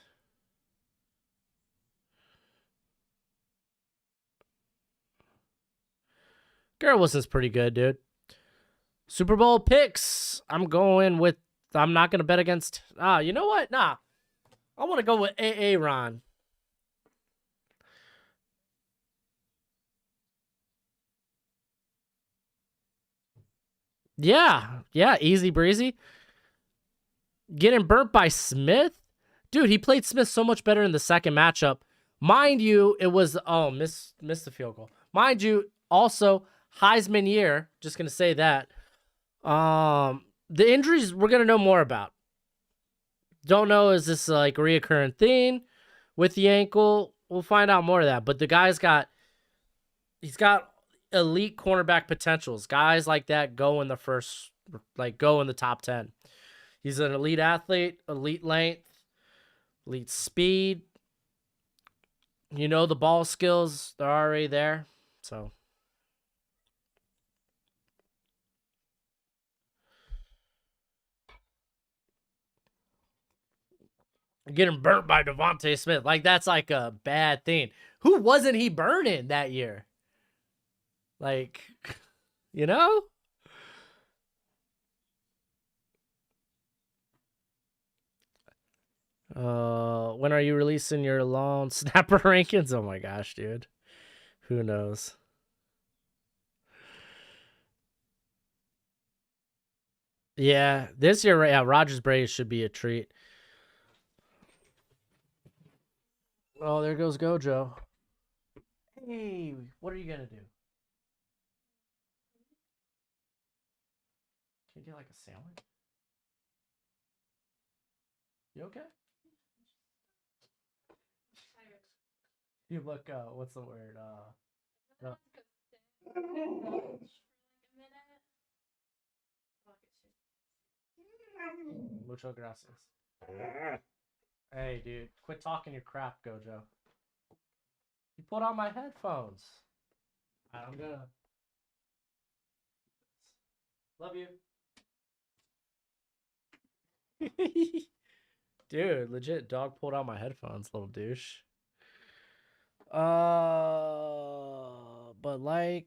Garrett Wilson's pretty good, dude. Super Bowl picks. I'm not going to bet against. You know what? Nah. I want to go with Ron. Yeah. Yeah. Easy breezy. Getting burnt by Smith? Dude, he played Smith so much better in the second matchup. Mind you, it was, missed the field goal. Mind you, also, Heisman year. Just going to say that. The injuries we're going to know more about. Don't know, is this like a reoccurring thing with the ankle? We'll find out more of that. But the guy's he's got elite cornerback potentials. Guys like that go in the top 10. He's an elite athlete, elite length, elite speed. You know, the ball skills, they're already there. So getting burnt by Devontae Smith. Like, that's like a bad thing. Who wasn't he burning that year? Like, you know? When are you releasing your long snapper rankings? Oh my gosh, dude. Who knows? Yeah, this year, yeah, Rodgers Brady should be a treat. Oh, there goes Gojo. Hey, what are you gonna do? Can you get like a sandwich? You okay? You look, what's the word? Mucho gracias. Hey, dude, quit talking your crap, Gojo. You put on my headphones. I'm gonna. Love you. Dude, legit dog pulled out my headphones, little douche. But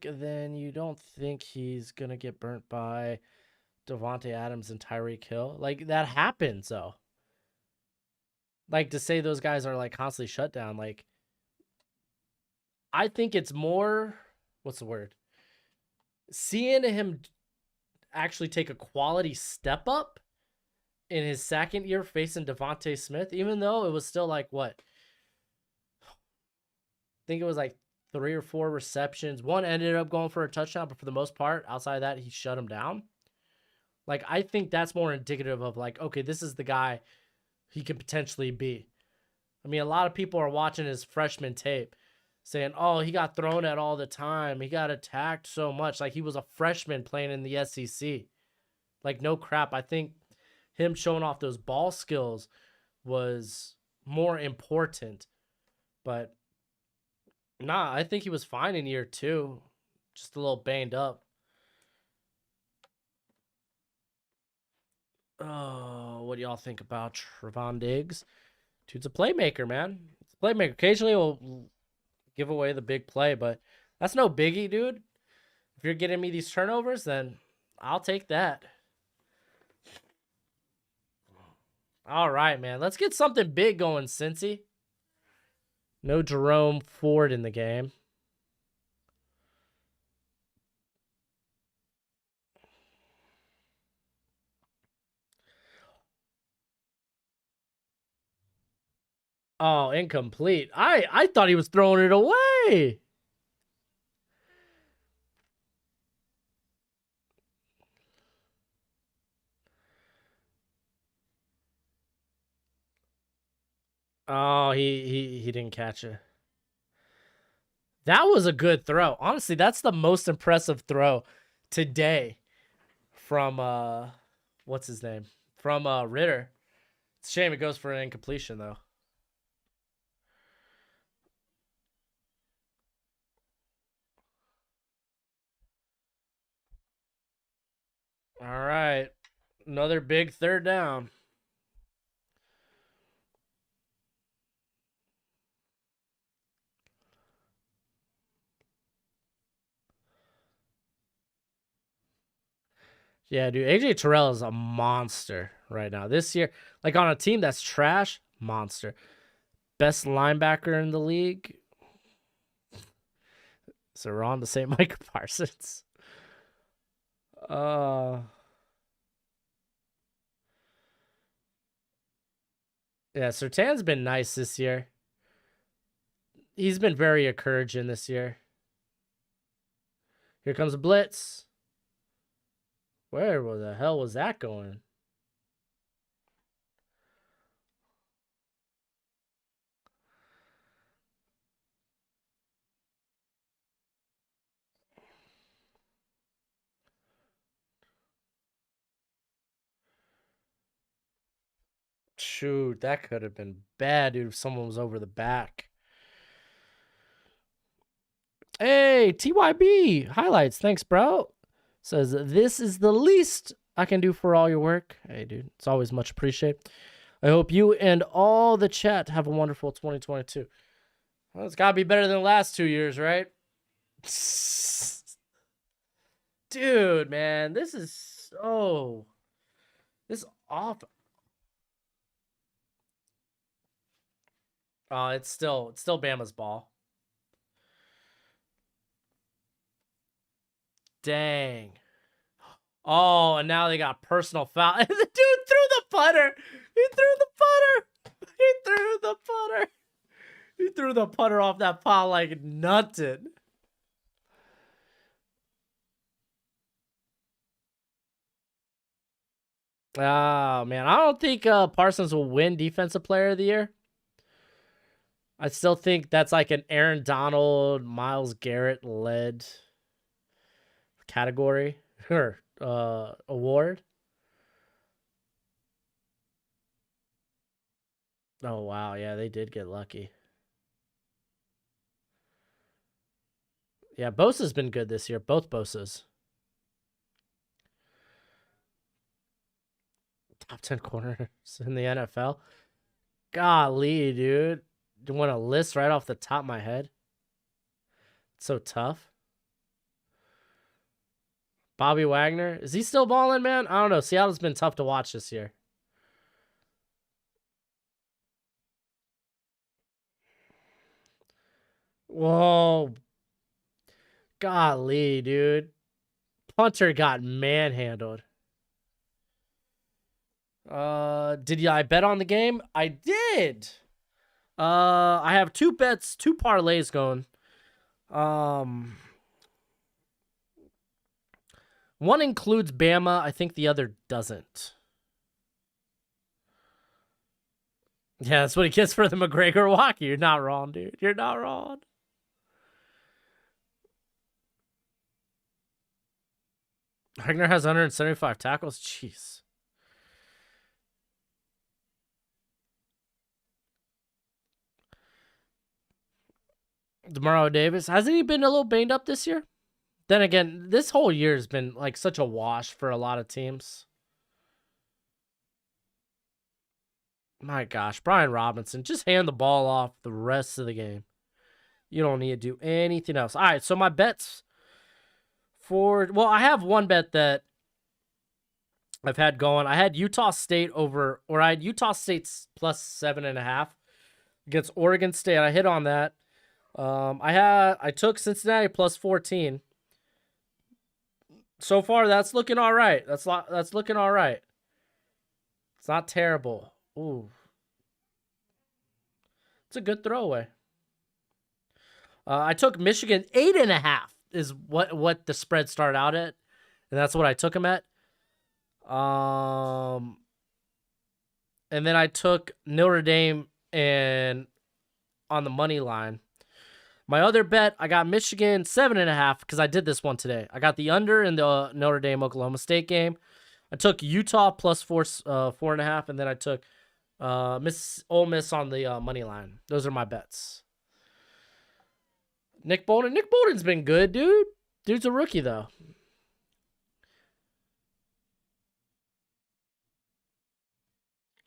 then you don't think he's gonna get burnt by Devontae Adams and Tyreek Hill? Like, that happens, though. Like, to say those guys are like constantly shut down, like, I think it's more, what's the word? Seeing him actually take a quality step up in his second year facing Devontae Smith, even though it was still like, what? I think it was like 3 or 4 receptions. One ended up going for a touchdown, but for the most part, outside of that, he shut him down. Like, I think that's more indicative of like, okay, this is the guy he could potentially be. I mean, a lot of people are watching his freshman tape saying, oh, he got thrown at all the time. He got attacked so much. Like, he was a freshman playing in the SEC. Like, no crap. I think him showing off those ball skills was more important. But, nah, I think he was fine in year 2. Just a little banged up. Oh, what do y'all think about Trevon Diggs? Dude's a playmaker, man. It's a playmaker. Occasionally he'll give away the big play, but that's no biggie, dude. If you're getting me these turnovers, then I'll take that. All right, man. Let's get something big going, Cincy. No Jerome Ford in the game. Oh, incomplete. I thought he was throwing it away. Oh, he didn't catch it. That was a good throw. Honestly, that's the most impressive throw today from what's his name? From Ritter. It's a shame it goes for an incompletion though. All right. Another big third down. Yeah, dude. AJ Terrell is a monster right now. This year, like on a team that's trash, monster. Best linebacker in the league. So we're on to say Micah Parsons. Yeah, Surtain's been nice this year. He's been very encouraging this year. Here comes a blitz. Where the hell was that going? Shoot, that could have been bad, dude, if someone was over the back. Hey, TYB highlights. Thanks, bro. Says, this is the least I can do for all your work. Hey, dude, it's always much appreciated. I hope you and all the chat have a wonderful 2022. Well, it's got to be better than the last 2 years, right? Dude, man, this is so... This is awful. It's still Bama's ball. Dang. Oh, and now they got personal foul. The dude threw the putter. He threw the putter. He threw the putter. He threw the putter off that pile like nothing. Oh, man. I don't think Parsons will win Defensive Player of the Year. I still think that's like an Aaron Donald, Myles Garrett led category or award. Oh, wow. Yeah, they did get lucky. Yeah, Bosa's been good this year. Both Bosas. Top 10 corners in the NFL. Golly, dude. Do you want a list right off the top of my head? It's so tough. Bobby Wagner. Is he still balling, man? I don't know. Seattle's been tough to watch this year. Whoa. Golly, dude. Punter got manhandled. Did I bet on the game? I did. I have 2 bets, 2 parlays going. One includes Bama. I think the other doesn't. Yeah, that's what he gets for the McGregor walk. You're not wrong, dude. You're not wrong. Wagner has 175 tackles. Jeez. Demario Davis. Hasn't he been a little banged up this year? Then again, this whole year has been like such a wash for a lot of teams. My gosh, Brian Robinson, just hand the ball off the rest of the game. You don't need to do anything else. All right, so my bets well, I have one bet that I've had going. I had Utah State I had Utah State's plus 7.5 against Oregon State. I hit on that. I took Cincinnati plus 14. So far, that's looking all right. That's looking all right. It's not terrible. Ooh, it's a good throwaway. I took Michigan 8.5 is what the spread started out at, and that's what I took them at. And then I took Notre Dame and on the money line. My other bet, I got Michigan 7.5 because I did this one today. I got the under in the Notre Dame Oklahoma State game. I took Utah plus 4.5, and then I took Ole Miss on the money line. Those are my bets. Nick Bolton. Nick Bolton's been good, dude. Dude's a rookie though.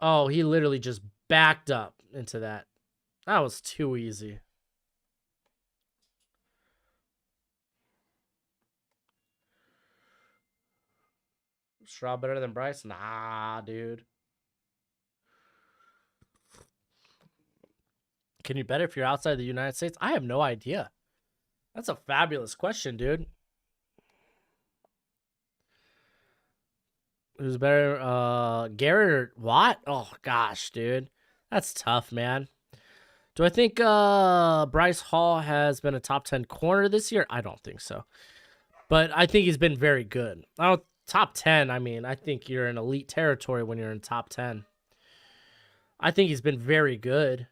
Oh, he literally just backed up into that. That was too easy. Straw better than Bryce? Nah, dude. Can you bet if you're outside the United States? I have no idea. That's a fabulous question, dude. Who's better? Garrett or Watt? Oh gosh, dude. That's tough, man. Do I think Bryce Hall has been a top 10 corner this year? I don't think so. But I think he's been very good. I don't top 10, I mean, I think you're in elite territory when you're in top 10. I think he's been very good.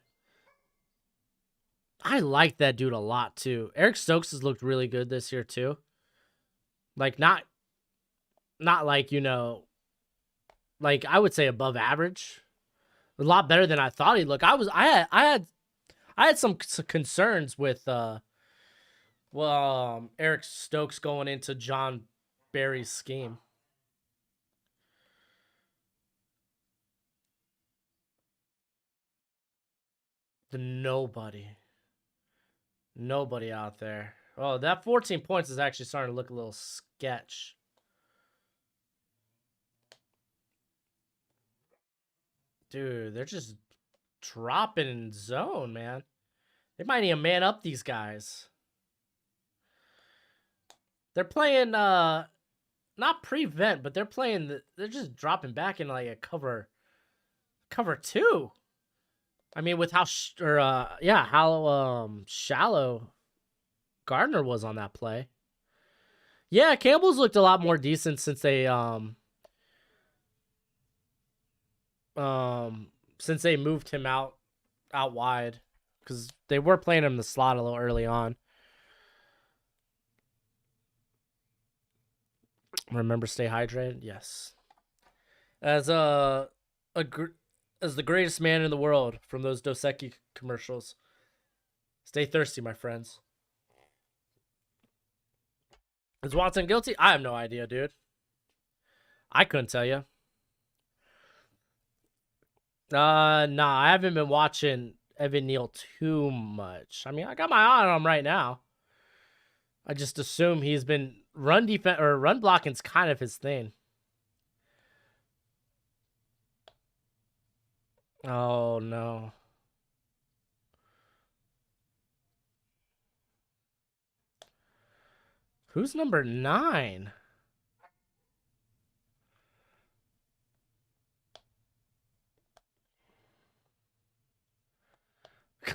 I like that dude a lot too. Eric Stokes has looked really good this year too. Like not like, you know, like I would say above average. A lot better than I thought he'd look. I had some concerns with Eric Stokes going into John Barry's scheme. The nobody out there. Oh, that 14 points is actually starting to look a little sketch. Dude, they're just dropping in zone, man. They might need to man up these guys. They're playing not prevent, but they're just dropping back in like a cover 2. I mean, with how shallow Gardner was on that play. Yeah, Campbell's looked a lot more decent since they moved him out wide, because they were playing him in the slot a little early on. Remember, stay hydrated. Yes. As the greatest man in the world from those Dos Equis commercials. Stay thirsty, my friends. Is Watson guilty? I have no idea, dude. I couldn't tell you. Nah, I haven't been watching Evan Neal too much. I mean, I got my eye on him right now. I just assume he's been run blocking's kind of his thing. Oh no. Who's number 9?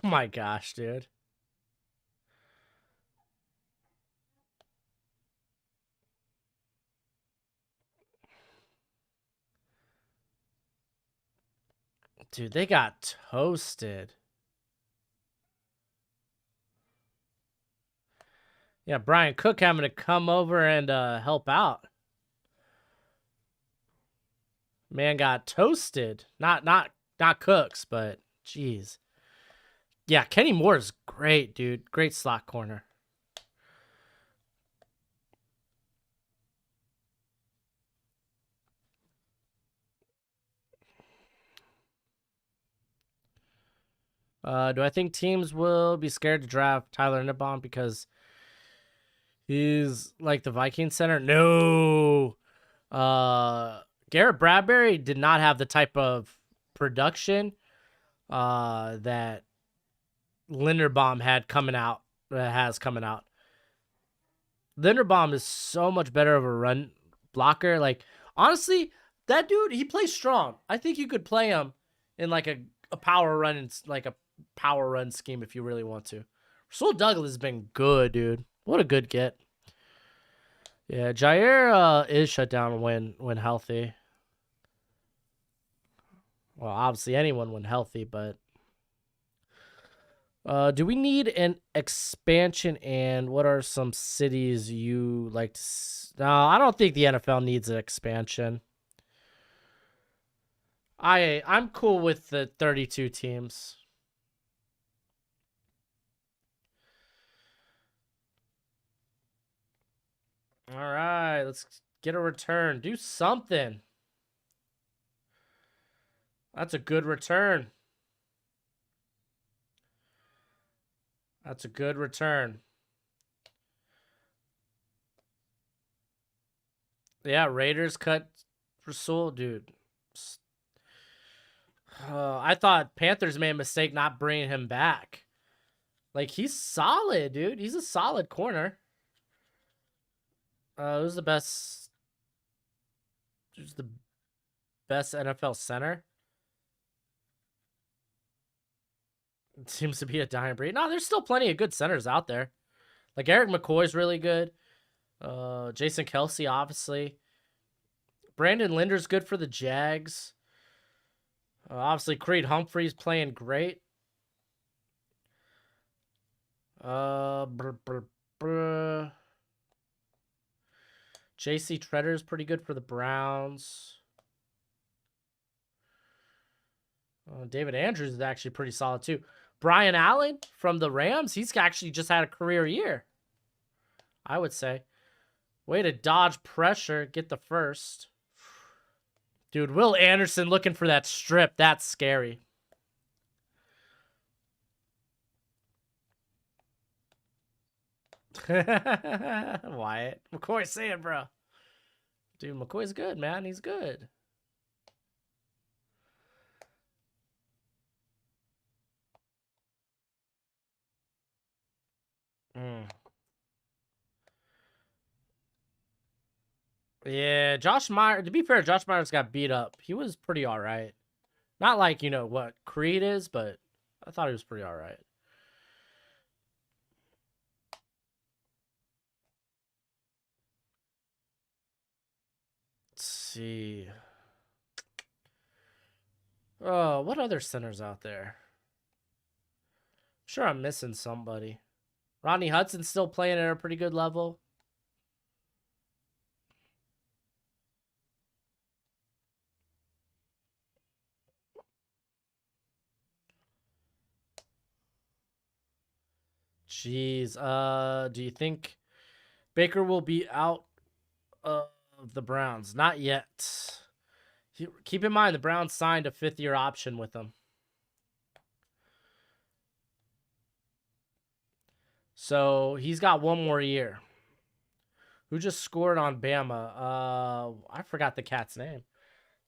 Oh my gosh, dude. Dude, they got toasted. Yeah, Brian Cook having to come over and help out. Man got toasted. Not Cooks, but jeez. Yeah, Kenny Moore is great, dude. Great slot corner. Do I think teams will be scared to draft Tyler Linderbaum because he's like the Viking center? No. Garrett Bradbury did not have the type of production that Linderbaum has coming out. Linderbaum is so much better of a run blocker. Like, honestly, that dude, he plays strong. I think you could play him in like a power run and like a power run scheme if you really want to. Rasul Douglas has been good, dude. What a good get. Yeah, Jair is shut down when healthy. Well, obviously anyone when healthy, but do we need an expansion, and what are some cities you like to No, I don't think the NFL needs an expansion. I'm cool with the 32 teams. All right, let's get a return. Do something. That's a good return. That's a good return. Yeah, Raiders cut Rasul, dude. I thought Panthers made a mistake not bringing him back. Like, he's solid, dude. He's a solid corner. Who's the best? Who's the best NFL center? It seems to be a dying breed. No, there's still plenty of good centers out there. Like, Eric McCoy's really good. Jason Kelsey, obviously. Brandon Linder's good for the Jags. Obviously, Creed Humphrey's playing great. J.C. Tretter's pretty good for the Browns. David Andrews is actually pretty solid, too. Brian Allen from the Rams, he's actually just had a career year, I would say. Way to dodge pressure, get the first. Dude, Will Anderson looking for that strip. That's scary. Wyatt. McCoy's saying, bro. Dude, McCoy's good, man. He's good. Yeah, Josh Myers. To be fair, Josh Myers got beat up. He was pretty all right. Not like, you know, what Creed is, but I thought he was pretty all right. Let's see. Oh, what other centers out there? I'm sure I'm missing somebody. Rodney Hudson's still playing at a pretty good level. Jeez. Do you think Baker will be out of the Browns? Not yet. Keep in mind, the Browns signed a 5th-year option with him. So he's got 1 more year. Who just scored on Bama? I forgot the cat's name.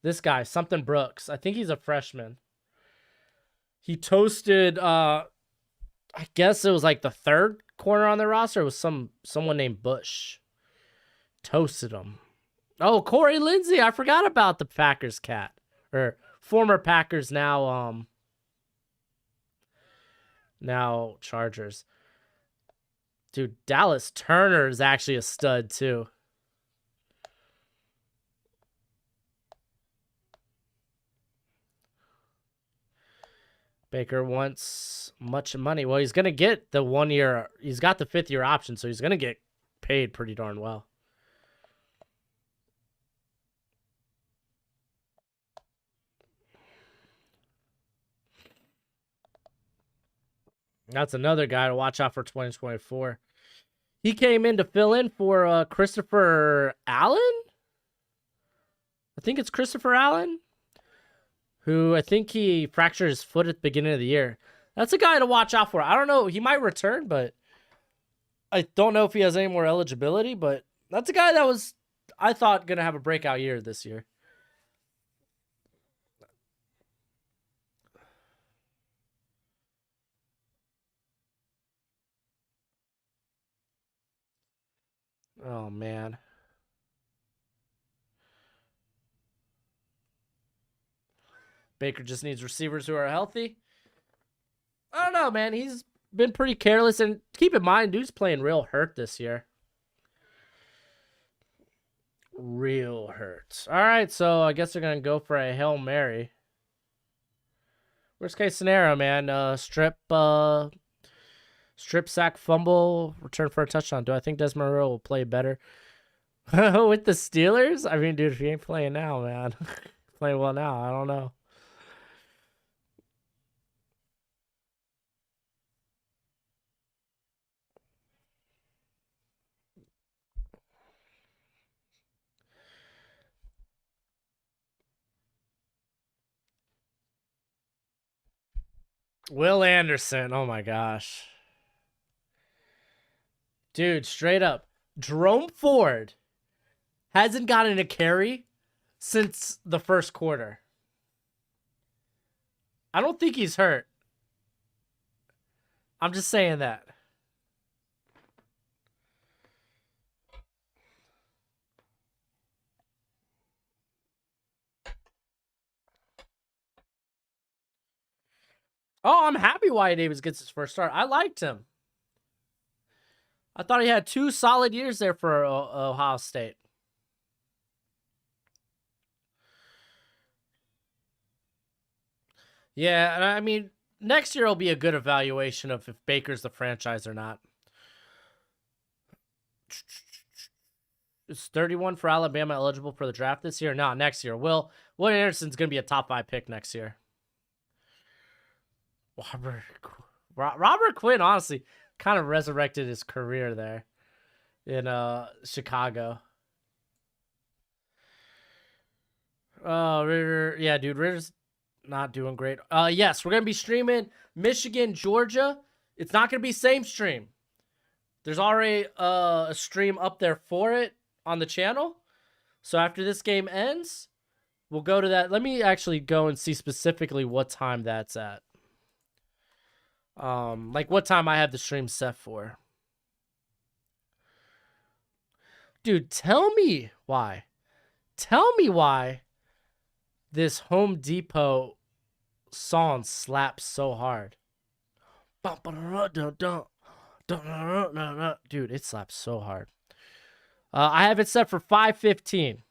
This guy, something Brooks. I think he's a freshman. He toasted, I guess it was like the 3rd corner on the roster. It was someone named Bush. Toasted him. Oh, Corey Lindsey. I forgot about the Packers cat. Or former Packers, now Chargers. Dude, Dallas Turner is actually a stud, too. Baker wants much money. Well, he's going to get the 1 year. He's got the 5th-year option, so he's going to get paid pretty darn well. That's another guy to watch out for 2024. He came in to fill in for Christopher Allen. I think it's Christopher Allen, who I think he fractured his foot at the beginning of the year. That's a guy to watch out for. I don't know. He might return, but I don't know if he has any more eligibility. But that's a guy that was, I thought, going to have a breakout year this year. Oh, man. Baker just needs receivers who are healthy. I don't know, man. He's been pretty careless. And keep in mind, dude's playing real hurt this year. Real hurt. All right, so I guess they're going to go for a Hail Mary. Worst case scenario, man. Strip sack, fumble, return for a touchdown. Do I think Desmond Ridder will play better with the Steelers? I mean, dude, if he ain't playing now, man. Playing well now, I don't know. Will Anderson. Oh my gosh. Dude, straight up. Jerome Ford hasn't gotten a carry since the first quarter. I don't think he's hurt. I'm just saying that. Oh, I'm happy Wyatt Davis gets his first start. I liked him. I thought he had 2 solid years there for Ohio State. Yeah, and I mean, next year will be a good evaluation of if Baker's the franchise or not. Is 31 for Alabama eligible for the draft this year? No, next year. Will Anderson's going to be a top 5 pick next year. Robert Quinn, honestly, kind of resurrected his career there in Chicago. Ritter, yeah, dude, Ritter's not doing great. Yes, we're gonna be streaming Michigan, Georgia. It's not gonna be same stream. There's already a stream up there for it on the channel. So after this game ends, we'll go to that. Let me actually go and see specifically what time that's at. Like what time I have the stream set for. Dude, tell me why. Tell me why this Home Depot song slaps so hard. Dude, it slaps so hard. I have it set for 5:15.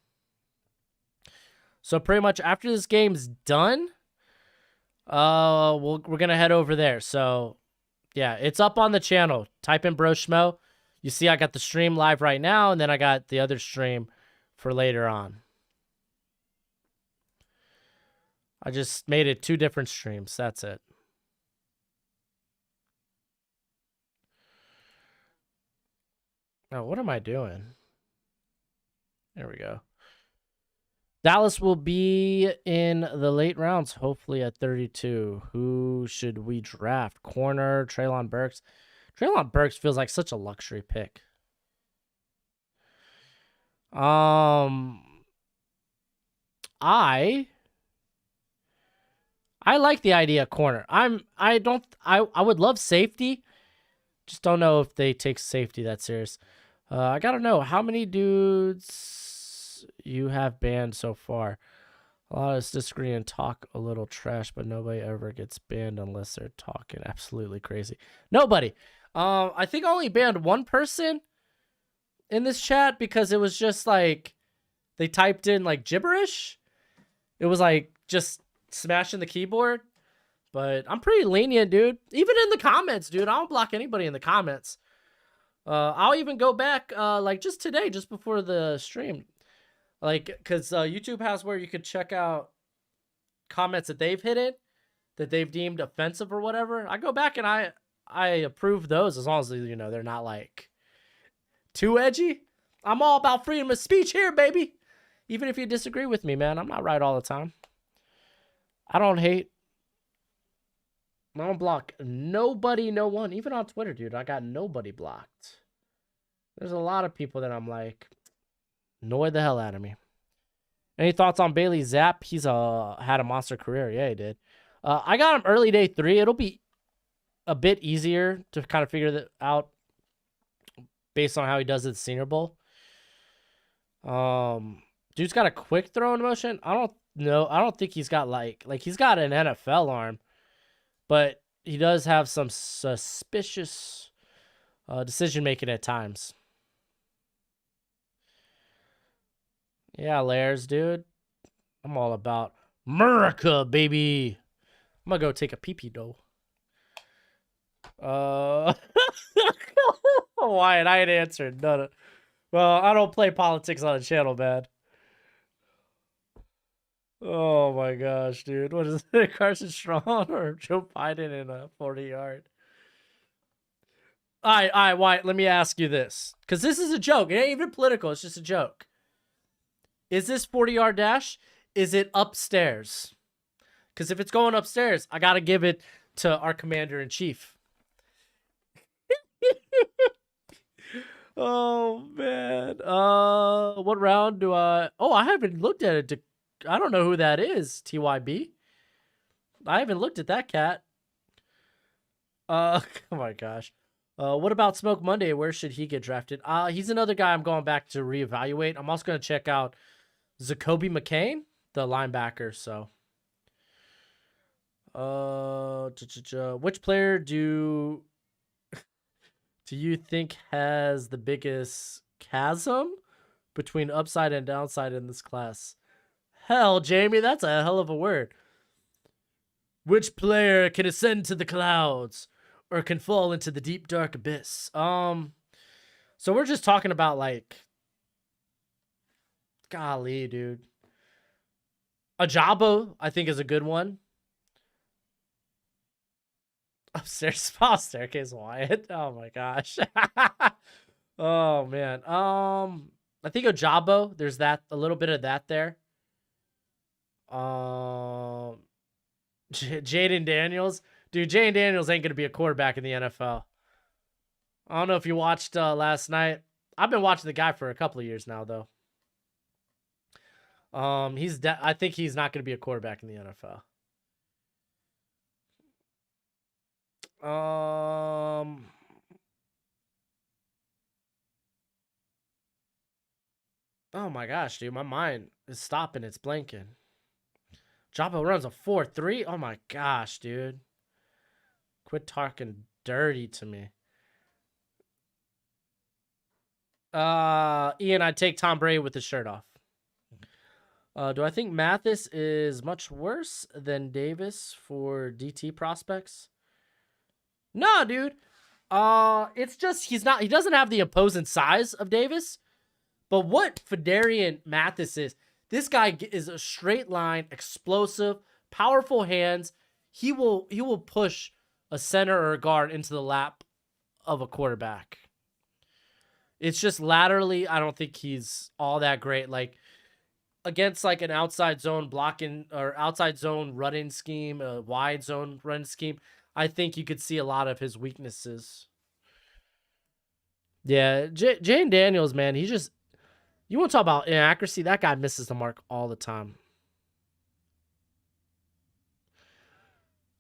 So pretty much after this game's done, we're gonna head over there. So yeah, it's up on the channel. Type in Broshmo. You see I got the stream live right now, and then I got the other stream for later on. I just made it 2 different streams. That's it. Oh, what am I doing? There we go. Dallas will be in the late rounds, hopefully at 32. Who should we draft? Corner, Treylon Burks. Treylon Burks feels like such a luxury pick. I like the idea of corner. I would love safety. Just don't know if they take safety that serious. I gotta know how many dudes you have banned so far. A lot of us disagree and talk a little trash, but nobody ever gets banned unless they're talking absolutely crazy. Nobody. I think I only banned 1 person in this chat because it was just like they typed in like gibberish. It was like just smashing the keyboard. But I'm pretty lenient, dude. Even in the comments, dude. I don't block anybody in the comments. I'll even go back like just today, just before the stream. Like, because YouTube has where you could check out comments that they've hidden, that they've deemed offensive or whatever. I go back and I approve those as long as, you know, they're not like too edgy. I'm all about freedom of speech here, baby. Even if you disagree with me, man. I'm not right all the time. I don't hate. I don't block nobody, no one. Even on Twitter, dude, I got nobody blocked. There's a lot of people that I'm like, annoy the hell out of me. Any thoughts on Bailey Zapp? He's had a monster career. Yeah, he did. I got him early day 3. It'll be a bit easier to kind of figure that out based on how he does at the Senior Bowl. Dude's got a quick throwing motion. I don't know. I don't think he's got like he's got an NFL arm. But he does have some suspicious decision-making at times. Yeah, Lairs, dude. I'm all about America, baby. I'm going to go take a pee-pee, though. Wyatt, I ain't answered. No. Well, I don't play politics on the channel, man. Oh my gosh, dude. What is it? Carson Strong or Joe Biden in a 40-yard? All right, Wyatt, let me ask you this. Because this is a joke. It ain't even political. It's just a joke. Is this 40-yard dash? Is it upstairs? Because if it's going upstairs, I got to give it to our commander-in-chief. Oh man. What round do I? Oh, I haven't looked at it. I don't know who that is. TYB. I haven't looked at that cat. Oh my gosh. What about Smoke Monday? Where should he get drafted? He's another guy I'm going back to reevaluate. I'm also going to check out Zacoby McCain, the linebacker. So, which player do you think has the biggest chasm between upside and downside in this class? Hell, Jamie, that's a hell of a word. Which player can ascend to the clouds or can fall into the deep dark abyss? So we're just talking about like, golly, dude. Ajabo, I think, is a good one. Upstairs, small staircase, Wyatt. Oh my gosh. Oh man. I think Ajabo. There's that, a little bit of that there. Jaden Daniels, dude. Jaden Daniels ain't gonna be a quarterback in the NFL. I don't know if you watched last night. I've been watching the guy for a couple of years now, though. I think he's not gonna be a quarterback in the NFL. Oh my gosh, dude, my mind is stopping. It's blanking. Jabba runs a 4.3. Oh my gosh, dude. Quit talking dirty to me. Ian, I'd take Tom Brady with his shirt off. Do I think Mathis is much worse than Davis for DT prospects? No, dude. It's just he doesn't have the opposing size of Davis. But what Fedarian Mathis is, this guy is a straight line, explosive, powerful hands. He will push a center or a guard into the lap of a quarterback. It's just laterally, I don't think he's all that great. Like against like an outside zone blocking or outside zone running scheme, a wide zone run scheme, I think you could see a lot of his weaknesses. Yeah, Jane Daniels, man, he just, you want to talk about inaccuracy? That guy misses the mark all the time.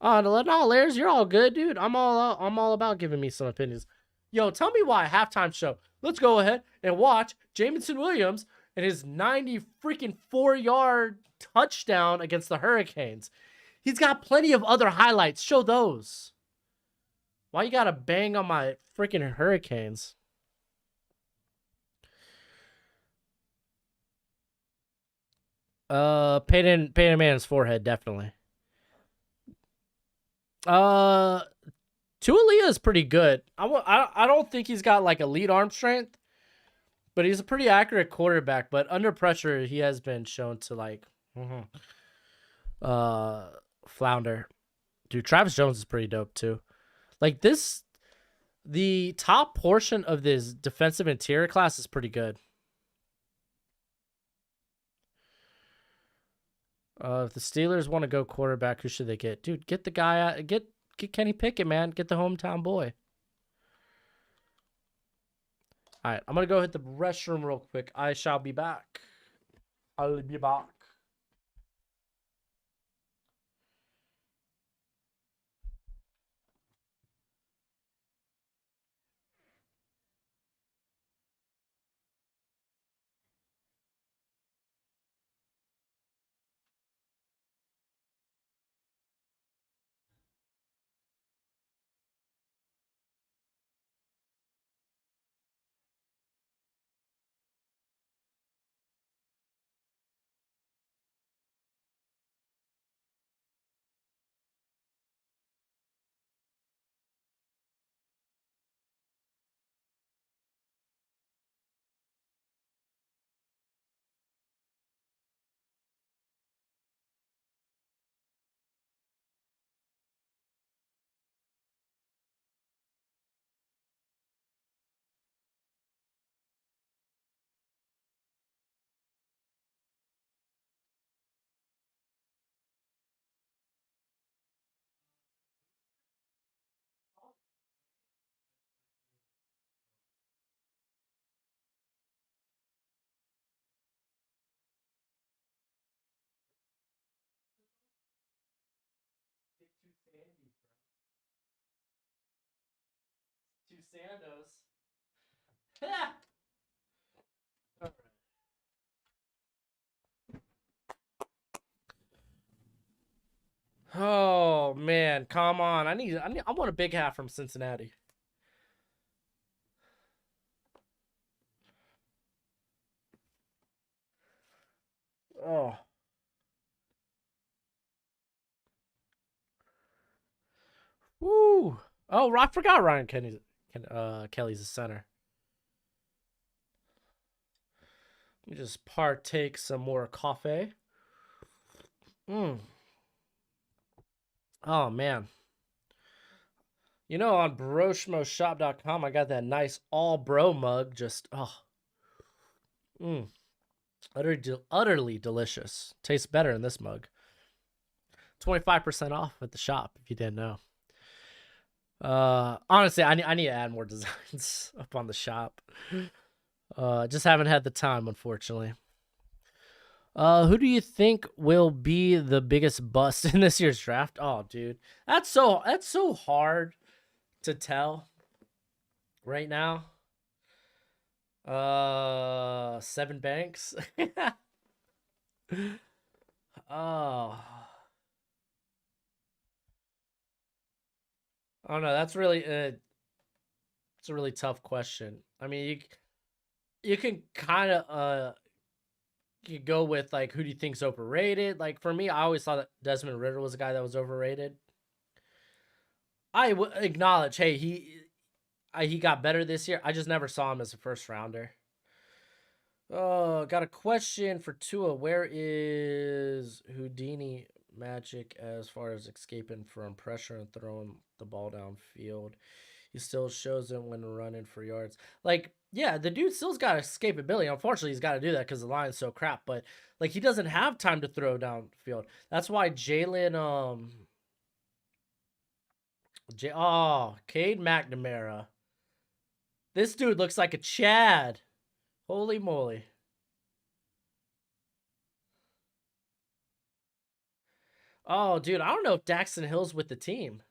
No, Lairs, you're all good, dude. I'm all about giving me some opinions. Yo, tell me why halftime show. Let's go ahead and watch Jamison Williams and his 90 freaking 4-yard touchdown against the Hurricanes. He's got plenty of other highlights. Show those. Why you gotta bang on my freaking Hurricanes? Peyton Manning's forehead, definitely. Tualia is pretty good. I don't think he's got like elite arm strength, but he's a pretty accurate quarterback. But under pressure, he has been shown to like flounder. Dude, Travis Jones is pretty dope too. Like this, the top portion of this defensive interior class is pretty good. If the Steelers want to go quarterback, who should they get? Dude, get the guy out. Get Kenny Pickett, man. Get the hometown boy. All right, I'm going to go hit the restroom real quick. I shall be back. I'll be back. Sandos. Ha! All right. Oh man, come on! I want a big hat from Cincinnati. Oh. Woo! Oh, I forgot Ryan Kelly's a center. Let me just partake some more coffee. Oh man. You know, on broshmoshop.com, I got that nice all bro mug. Just utterly delicious. Tastes better in this mug. 25% off at the shop if you didn't know. Honestly, I need to add more designs up on the shop. Just haven't had the time, unfortunately. Who do you think will be the biggest bust in this year's draft? Oh, dude, that's so hard to tell right now. Seven Banks. Oh. I don't know. That's really it's a really tough question. I mean, you can kind of you go with like who do you think's overrated? Like for me, I always thought that Desmond Ridder was a guy that was overrated. I would acknowledge, hey, he got better this year. I just never saw him as a first rounder. Oh, got a question for Tua. Where is Houdini magic as far as escaping from pressure and throwing the ball downfield? He still shows it when running for yards. Like, yeah, the dude still's got escapability. Unfortunately, he's got to do that because the line's so crap. But like, he doesn't have time to throw downfield. That's why Jalen, Cade McNamara. This dude looks like a Chad. Holy moly. Oh, dude, I don't know if Daxton Hill's with the team.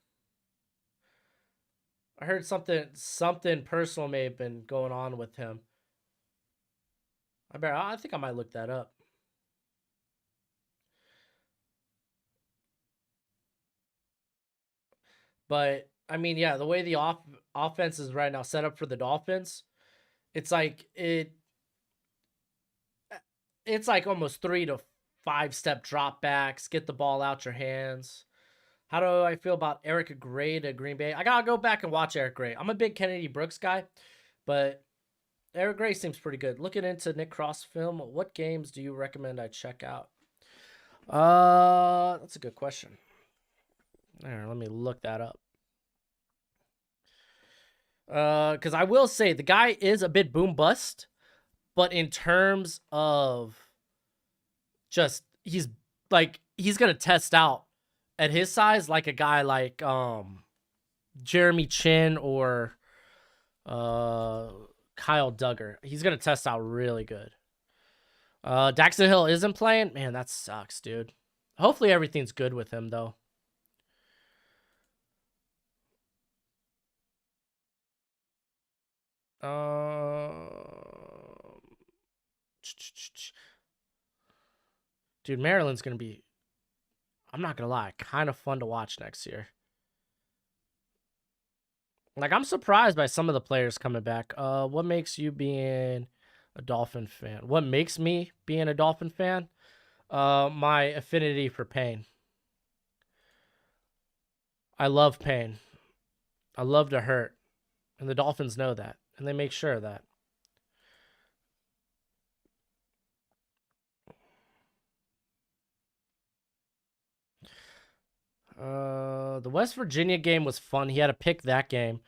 I heard something personal may have been going on with him. I think I might look that up. But I mean, yeah, the way the offense is right now set up for the Dolphins, it's like it's like almost 3 to 5 step drop backs, get the ball out your hands. How do I feel about Eric Gray to Green Bay? I gotta go back and watch Eric Gray. I'm a big Kennedy Brooks guy, but Eric Gray seems pretty good. Looking into Nick Cross film, what games do you recommend I check out? That's a good question. There, let me look that up. Because I will say the guy is a bit boom bust, but in terms of just he's gonna test out at his size like a guy like Jeremy Chin or Kyle Duggar. He's gonna test out really good. Daxton Hill isn't playing. Man, that sucks, dude. Hopefully everything's good with him though. Dude, Maryland's gonna be, I'm not gonna lie, kind of fun to watch next year. Like, I'm surprised by some of the players coming back. What makes you being a Dolphin fan? What makes me being a Dolphin fan? My affinity for pain. I love pain. I love to hurt. And the Dolphins know that. And they make sure of that. The West Virginia game was fun. He had to pick that game.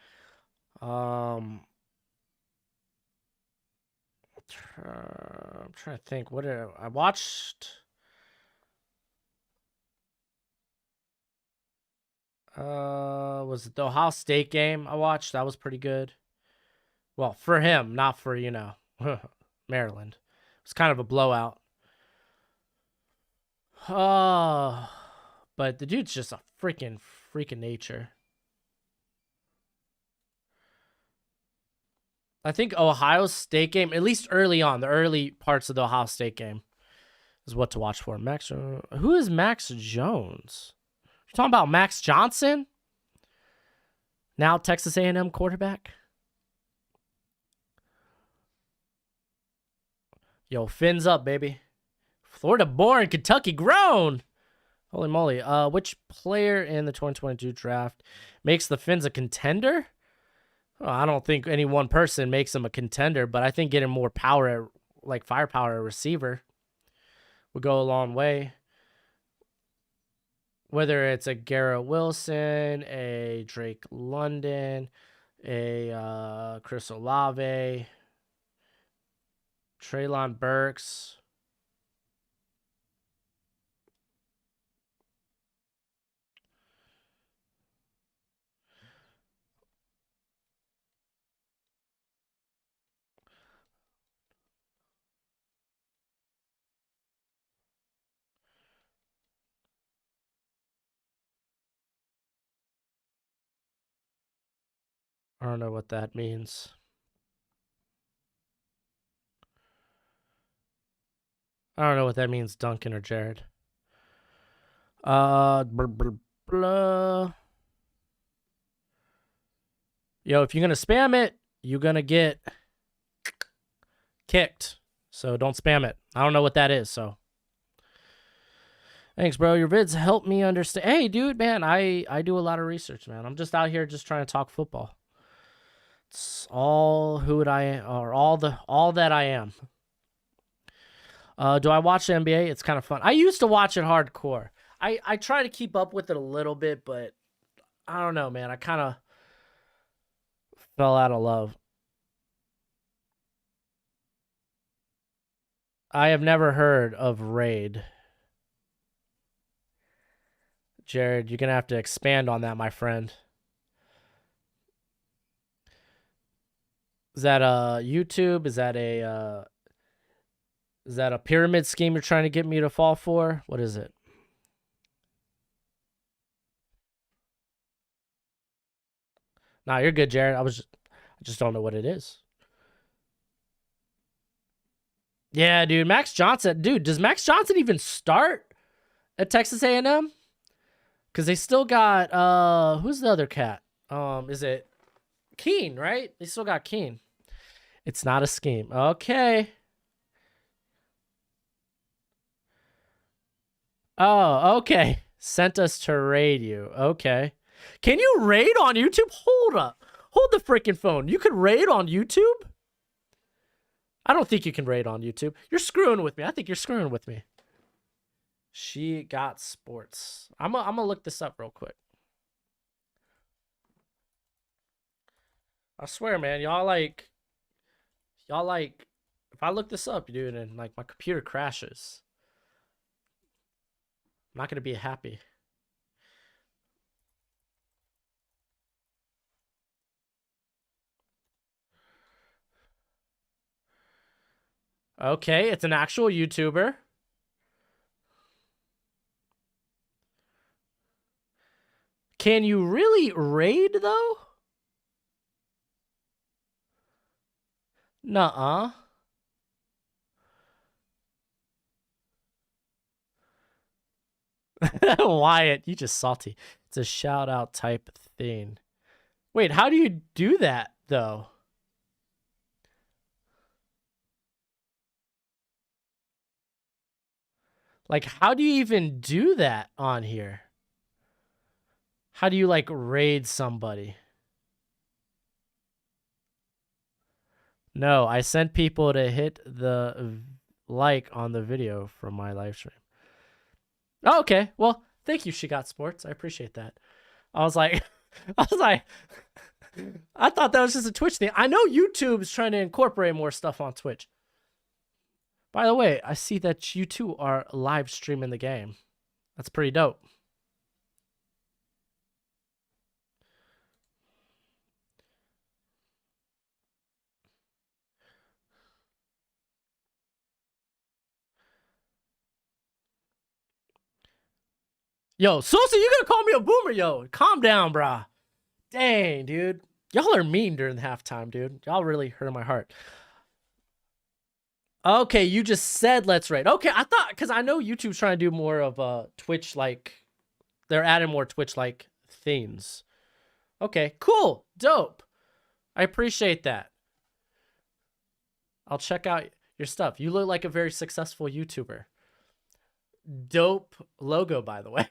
I'm trying to think. What did I watched? Was it the Ohio State game I watched? That was pretty good. Well, for him, not for, Maryland. It was kind of a blowout. But the dude's just a freaking nature. I think Ohio State game, at least early on, the early parts of the Ohio State game is what to watch for. Who is Max Jones? You talking about Max Johnson? Now Texas A&M quarterback? Yo, fins up, baby. Florida born, Kentucky grown. Holy moly. Which player in the 2022 draft makes the Fins a contender? Well, I don't think any one person makes them a contender, but I think getting more power, like firepower at receiver, would go a long way. Whether it's a Garrett Wilson, a Drake London, a Chris Olave, Treylon Burks. I don't know what that means. I don't know what that means, Duncan or Jared. Blah, blah, blah. Yo, if you're going to spam it, you're going to get kicked. So don't spam it. I don't know what that is, so. Thanks, bro. Your vids help me understand. Hey, dude, man, I do a lot of research, man. I'm just out here just trying to talk football. It's all who I am, or all that I am. Do I watch the NBA? It's kind of fun. I used to watch it hardcore. I try to keep up with it a little bit, but I don't know, man. I kind of fell out of love. I have never heard of Raid. Jared, you're going to have to expand on that, my friend. Is that a YouTube? Is that a pyramid scheme you're trying to get me to fall for? What is it? Nah, you're good, Jared. I just don't know what it is. Yeah, dude, Max Johnson. Dude, does Max Johnson even start at Texas A&M? Because they still got who's the other cat? Is it Keen, right? They still got Keen. It's not a scheme. Okay. Oh, okay. Sent us to raid you. Okay. Can you raid on YouTube? Hold up. Hold the freaking phone. You can raid on YouTube? I don't think you can raid on YouTube. You're screwing with me. I think you're screwing with me. She got sports. I'm gonna look this up real quick. I swear, man, y'all like, if I look this up, dude, and like my computer crashes, I'm not gonna be happy. Okay, it's an actual YouTuber. Can you really raid though? Nuh-uh. Wyatt, you just salty. It's a shout out type thing. Wait, how do you do that though? Like, how do you even do that on here? How do you like raid somebody? No, I sent people to hit the like on the video from my live stream. Oh, okay. Well, thank you, She Got Sports. I appreciate that. I was like, I thought that was just a Twitch thing. I know YouTube's trying to incorporate more stuff on Twitch. By the way, I see that you two are live streaming the game. That's pretty dope. Yo, Sosa, you gonna call me a boomer? Yo, calm down, brah. Dang, dude. Y'all are mean during the halftime, dude. Y'all really hurt my heart. Okay, you just said let's rate. Okay, I thought, because I know YouTube's trying to do more of Twitch, like, they're adding more Twitch like things. Okay, cool, dope. I appreciate that. I'll check out your stuff. You look like a very successful YouTuber. Dope logo, by the way.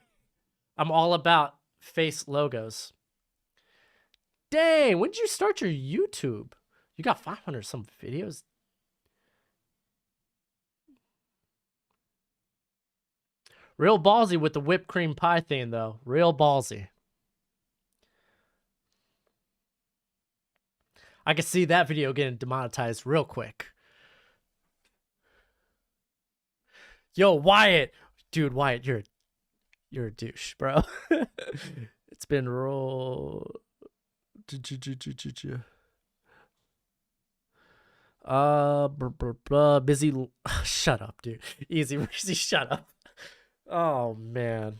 I'm all about face logos. Dang, when did you start your YouTube? You got 500 some videos. Real ballsy with the whipped cream pie thing, though. Real ballsy. I can see that video getting demonetized real quick. Yo, Wyatt. Dude, Wyatt, you're a douche, bro. It's been roll. Busy. Shut up, dude. Easy, easy. Shut up. Oh man.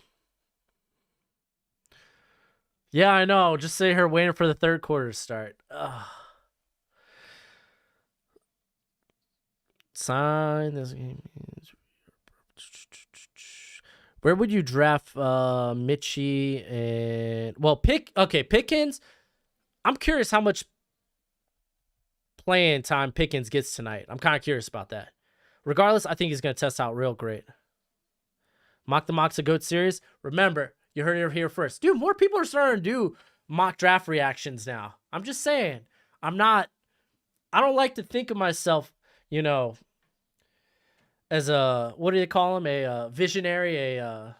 Yeah, I know. Just sit here waiting for the third quarter to start. Ugh. Sign this game. Where would you draft Mitchie and Pickens? I'm curious how much playing time Pickens gets tonight. I'm kind of curious about that. Regardless, I think he's going to test out real great. Mock the Mock's a GOAT series. Remember, you heard it here first. Dude, more people are starting to do mock draft reactions now. I'm just saying. I don't like to think of myself, you know, as a, what do they call him? A visionary, I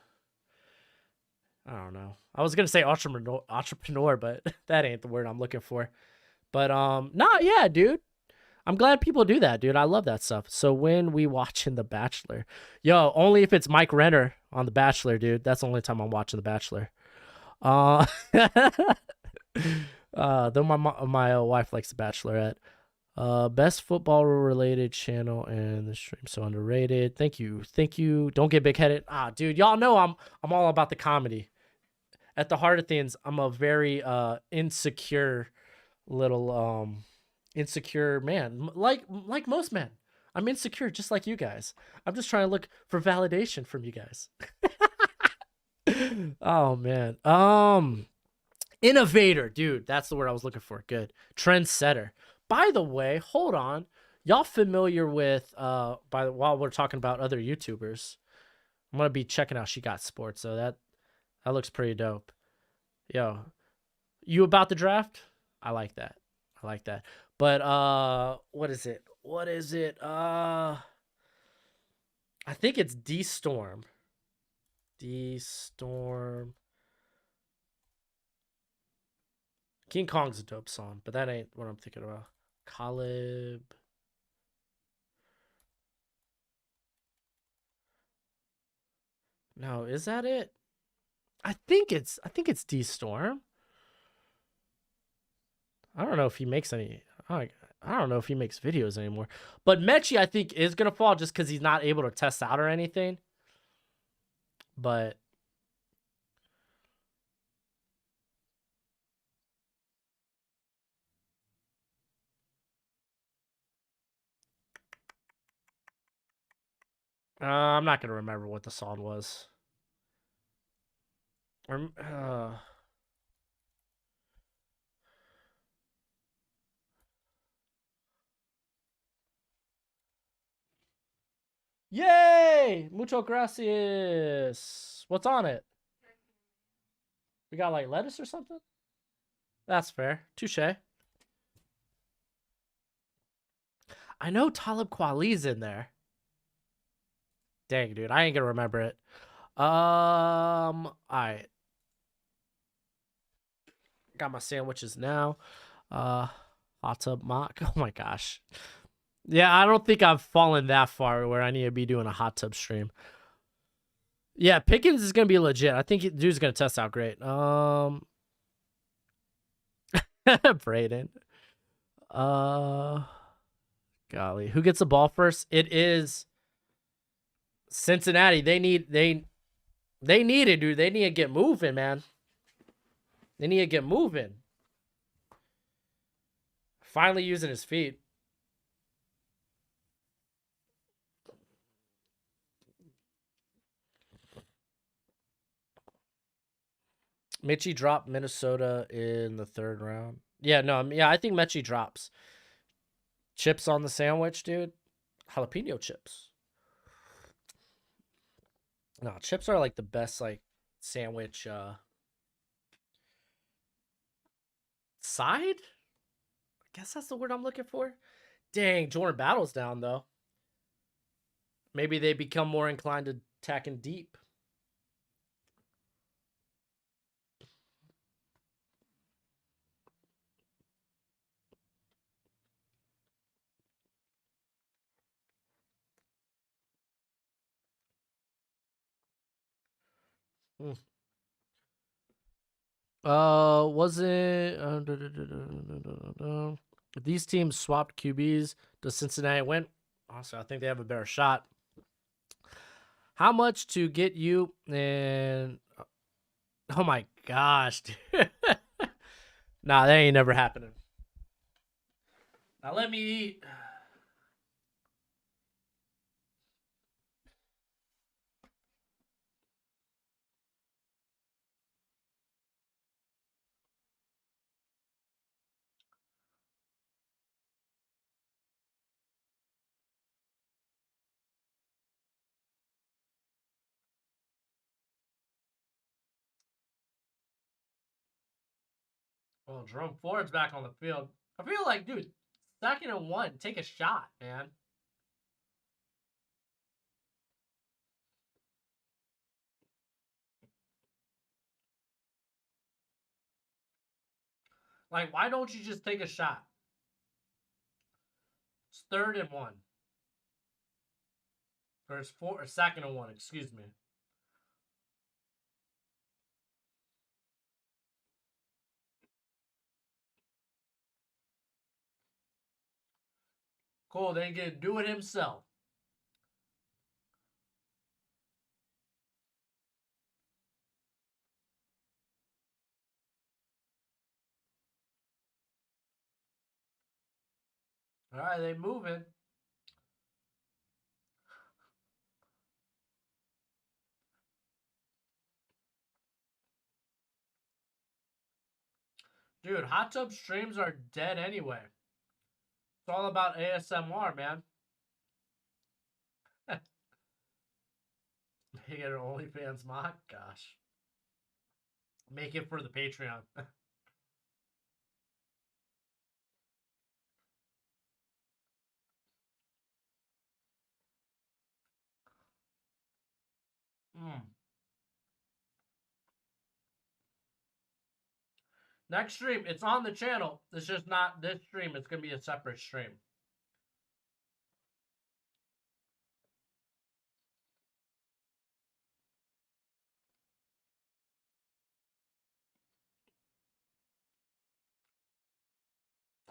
don't know. I was going to say entrepreneur, but that ain't the word I'm looking for. But, yeah, dude. I'm glad people do that, dude. I love that stuff. So when we watching The Bachelor, yo, only if it's Mike Renner on The Bachelor, dude. That's the only time I'm watching The Bachelor. Though my wife likes The Bachelorette. Best football related channel and the stream so underrated. Thank you. Don't get big headed. Dude, y'all know I'm all about the comedy. At the heart of things, I'm a very insecure little insecure man, like most men. I'm insecure just like you guys. I'm just trying to look for validation from you guys. Oh man. Innovator, dude, that's the word I was looking for. Good. Trendsetter. By the way, hold on. Y'all familiar with while we're talking about other YouTubers, I'm gonna be checking out She Got Sports, so that looks pretty dope. Yo, you about the draft? I like that. But what is it? I think it's D-Storm. King Kong's a dope song, but that ain't what I'm thinking about. Caleb. No, is that it? I think it's D-Storm. I don't know if he makes any. I don't know if he makes videos anymore. But Mechie, I think, is gonna fall just because he's not able to test out or anything. But I'm not gonna remember what the song was. Yay! Mucho gracias. What's on it? We got like lettuce or something? That's fair. Touche. I know Talib Kweli's in there. Dang, dude. I ain't gonna remember it. Alright. Got my sandwiches now. Hot tub mock. Oh my gosh. Yeah, I don't think I've fallen that far where I need to be doing a hot tub stream. Yeah, Pickens is gonna be legit. I think dude's gonna test out great. Braden. Golly, who gets the ball first? It is Cincinnati. They need it, dude. They need to get moving, man. They need to get moving. Finally using his feet. Mitchie dropped Minnesota in the 3rd round. Yeah, no, I think Mitchie drops. Chips on the sandwich, dude. Jalapeno chips. No, chips are like the best like sandwich side? I guess that's the word I'm looking for. Dang, Jordan Battle's down though. Maybe they become more inclined to attacking deep. Hmm. Was it these teams swapped QBs? Does Cincinnati win? Also, I think they have a better shot. How much to get you and oh my gosh, dude. Nah, that ain't never happening. Now let me eat. Well, Jerome Ford's back on the field. I feel like, dude, 2nd and 1, take a shot, man. Like, why don't you just take a shot? It's 3rd and 1. Or it's 2nd and 1, excuse me. Cool, then he can do it himself. All right, they moving. Dude, hot tub streams are dead anyway. It's all about ASMR, man. Make it an OnlyFans mock? Gosh. Make it for the Patreon. Mm. Next stream, it's on the channel. It's just not this stream. It's going to be a separate stream.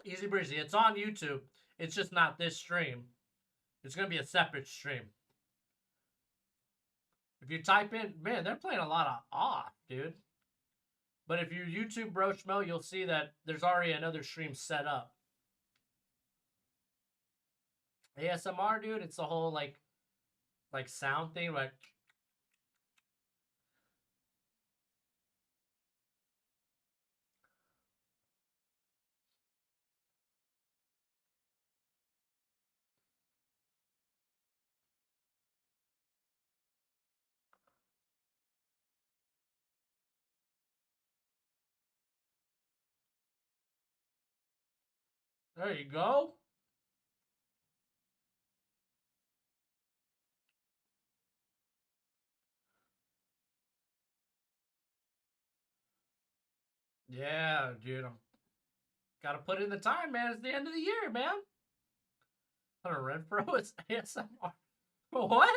Easy breezy. It's on YouTube. It's just not this stream. It's going to be a separate stream. If you type in, man, they're playing a lot of off, dude. But if you YouTube Broshmo, you'll see that there's already another stream set up. ASMR, dude, it's a whole like sound thing, like there you go. Yeah, dude, I'm gotta put in the time, man. It's the end of the year, man. Hunter Renfro is ASMR. What?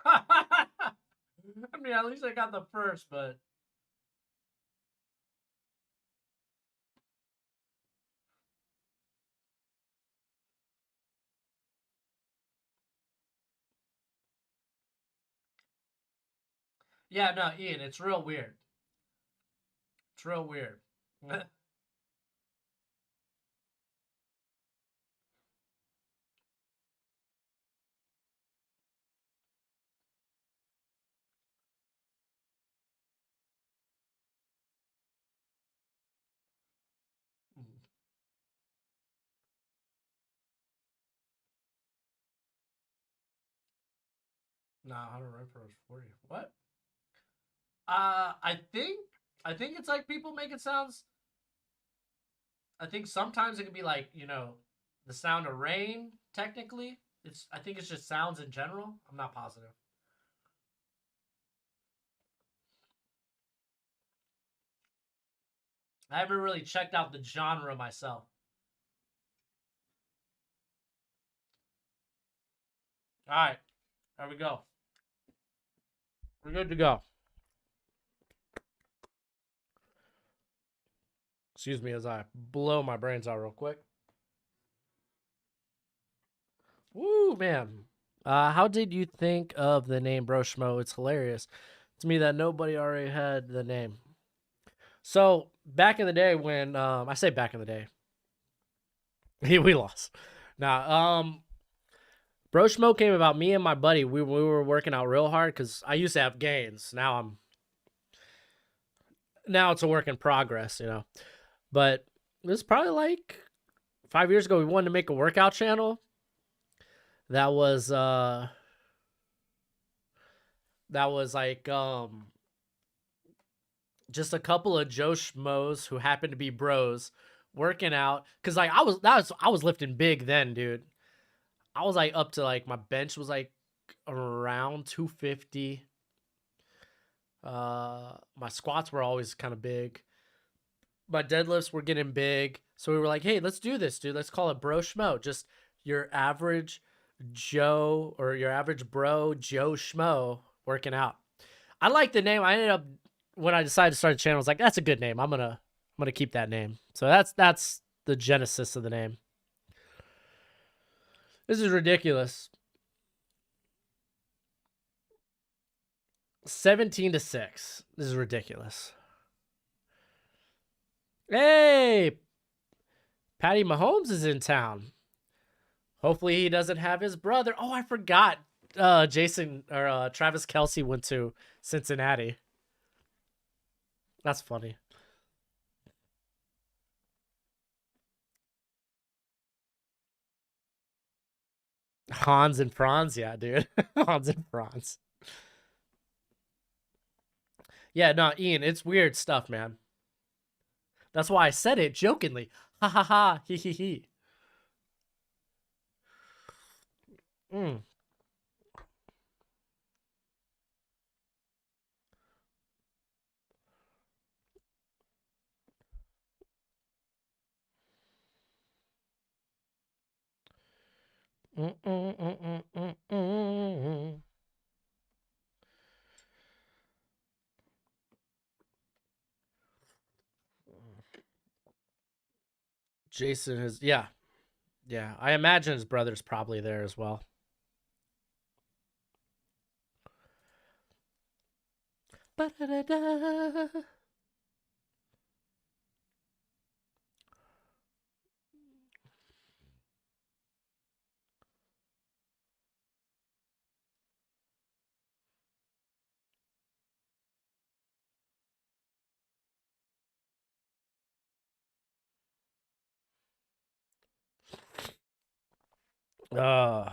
I mean, at least I got the first, but Yeah, no, Ian, it's real weird. It's real weird. Nah, how to write for us 40. What? I think it's like people make it sounds. I think sometimes it can be like the sound of rain. Technically, I think it's just sounds in general. I'm not positive. I haven't really checked out the genre myself. All right, there we go. We're good to go. Excuse me as I blow my brains out real quick. Woo, man. How did you think of the name Broshmo? It's hilarious to me that nobody already had the name. So back in the day when I say back in the day, we lost. Now, Broshmo came about me and my buddy. We were working out real hard because I used to have gains. Now it's a work in progress, But it was probably like 5 years ago. We wanted to make a workout channel that was like just a couple of Joe Schmoes who happened to be bros working out. Cause like I was lifting big then, dude. I was like up to like my bench was like around 250. My squats were always kind of big. My deadlifts were getting big. So we were like, hey, let's do this, dude. Let's call it Bro Schmo. Just your average Joe or your average bro Joe Schmo working out. I like the name. I ended up when I decided to start the channel, I was like, that's a good name. I'm gonna keep that name. So that's the genesis of the name. This is ridiculous. 17-6. This is ridiculous. Hey, Patty Mahomes is in town. Hopefully he doesn't have his brother. Oh, I forgot. Jason or Travis Kelce went to Cincinnati. That's funny. Hans and Franz, yeah, dude. Hans and Franz. Yeah, no, Ian, it's weird stuff, man. That's why I said it jokingly. Ha ha ha, he he he. Mm. Mm, mm, mm, mm, mm, mm. Jason is, yeah. Yeah, I imagine his brother's probably there as well. Ba-da-da-da. Uh,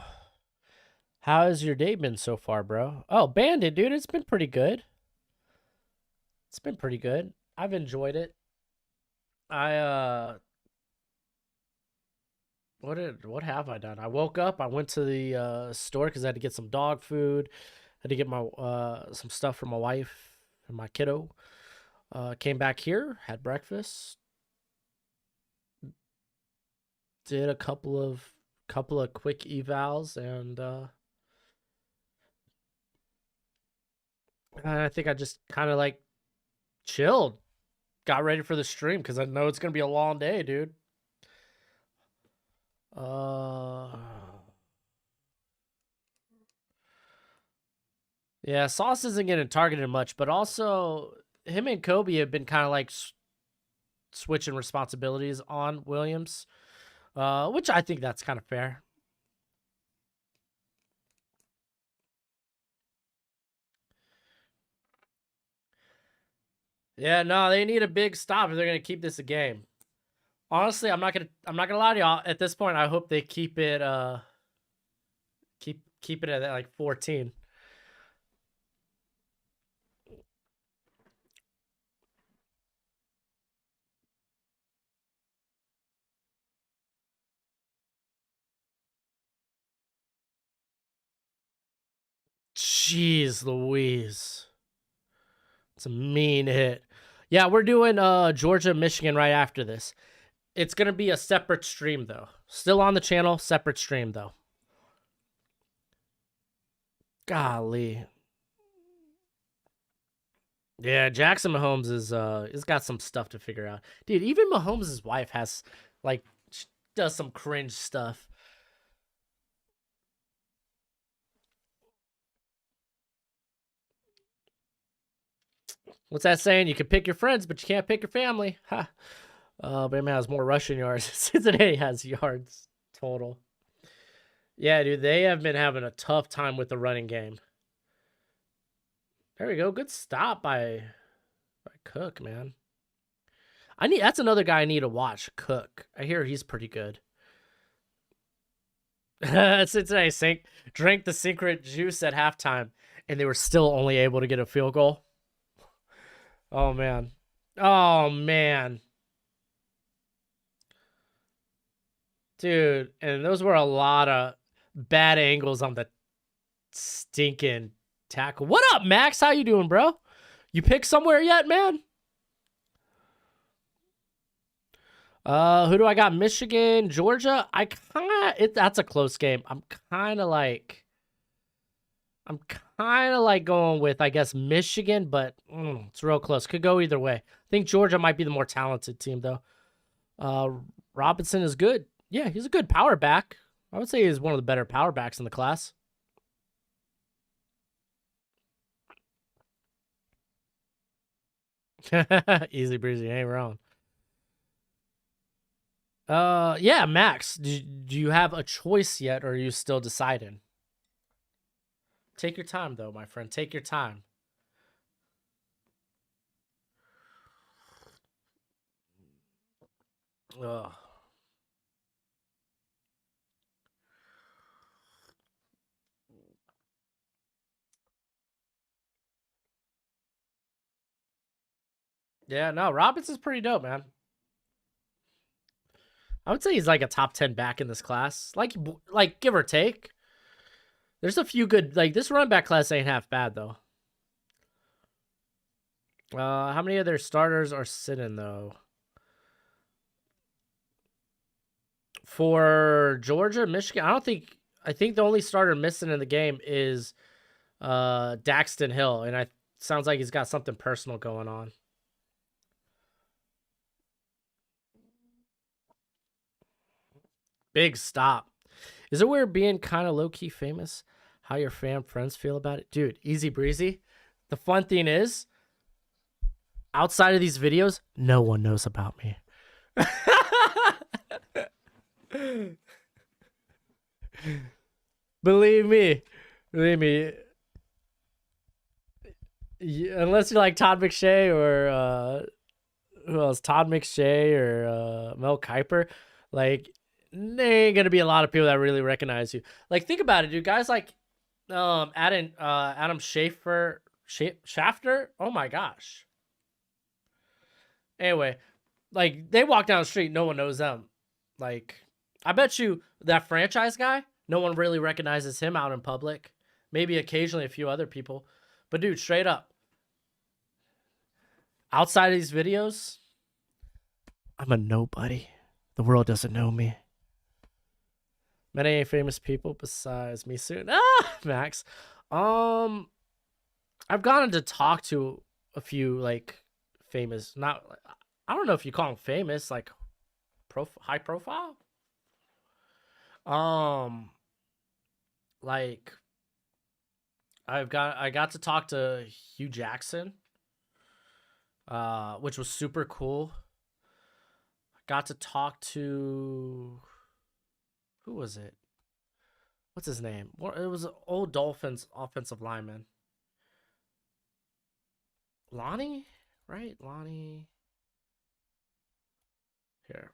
how has your day been so far, bro? Oh, Bandit, dude, it's been pretty good. It's been pretty good. I've enjoyed it. I what have I done? I woke up, I went to the store because I had to get some dog food. I had to get my some stuff for my wife and my kiddo. Came back here, had breakfast, did a couple of quick evals, and I think I just kind of like chilled, got ready for the stream because I know it's gonna be a long day, dude. Uh, Yeah, Sauce isn't getting targeted much, but also him and Kobe have been kind of like switching responsibilities on Williams, which I think that's kind of fair. Yeah, no, they need a big stop if they're gonna keep this a game. Honestly, I'm not gonna lie to y'all. At this point, I hope they keep it keep it at like 14. Jeez Louise. It's a mean hit. Yeah, we're doing Georgia, Michigan right after this. It's gonna be a separate stream though. Still on the channel, separate stream though. Golly. Yeah, Jackson Mahomes is got some stuff to figure out. Dude, even Mahomes' wife has like does some cringe stuff. What's that saying? You can pick your friends, but you can't pick your family. Ha. Bama has more rushing yards. Cincinnati has yards total. Yeah, dude, they have been having a tough time with the running game. There we go. Good stop by Cook, man. That's another guy I need to watch. Cook. I hear he's pretty good. Cincinnati drank the secret juice at halftime, and they were still only able to get a field goal. Oh man. Oh man. Dude, and those were a lot of bad angles on the stinking tackle. What up, Max? How you doing, bro? You picked somewhere yet, man? Who do I got? Michigan, Georgia. That's a close game. I'm kind of like going with, I guess, Michigan, but it's real close. Could go either way. I think Georgia might be the more talented team, though. Robinson is good. Yeah, he's a good power back. I would say he's one of the better power backs in the class. Easy breezy, ain't wrong. Yeah, Max, do you have a choice yet, or are you still deciding? Take your time, though, my friend. Take your time. Ugh. Yeah, no, Robinson's pretty dope, man. I would say he's like a top 10 back in this class. Like give or take. There's a few good, like, this running back class ain't half bad, though. How many of their starters are sitting, though? For Georgia, Michigan, I think the only starter missing in the game is Daxton Hill, and sounds like he's got something personal going on. Big stop. Is it weird being kind of low-key famous? How your friends feel about it? Dude, easy breezy. The fun thing is, outside of these videos, no one knows about me. Believe me. Unless you're like Todd McShay or who else? Todd McShay or Mel Kiper, like, there ain't gonna be a lot of people that really recognize you. Like, think about it, dude. Guys like Adam Schafter. Oh my gosh. Anyway, like, they walk down the street, no one knows them. Like, I bet you that franchise guy, no one really recognizes him out in public. Maybe occasionally a few other people. But dude, straight up, outside of these videos, I'm a nobody. The world doesn't know me. Many famous people besides me soon. Max. I've gotten to talk to a few, like, famous, not, I don't know if you call them famous, like high profile. Like I got to talk to Hugh Jackson, which was super cool. Got to talk to, who was it? What's his name? It was old Dolphins offensive lineman. Lonnie, right? Lonnie. Here,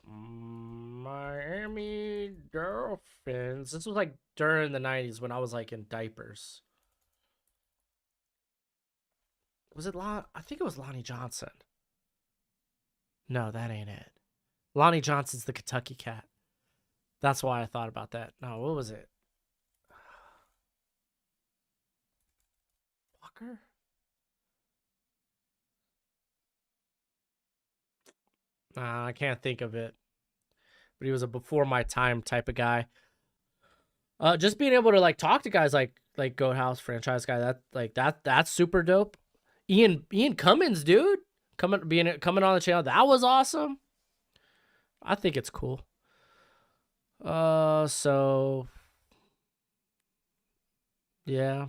Miami Dolphins. This was like during the 90s when I was like in diapers. Was it I think it was Lonnie Johnson. No, that ain't it. Lonnie Johnson's the Kentucky cat. That's why I thought about that. No, what was it? Walker? I can't think of it. But he was a before my time type of guy. Just being able to like talk to guys like Goat House franchise guy, that's super dope. Ian Cummins, dude, coming on the channel, that was awesome. I think it's cool. So yeah,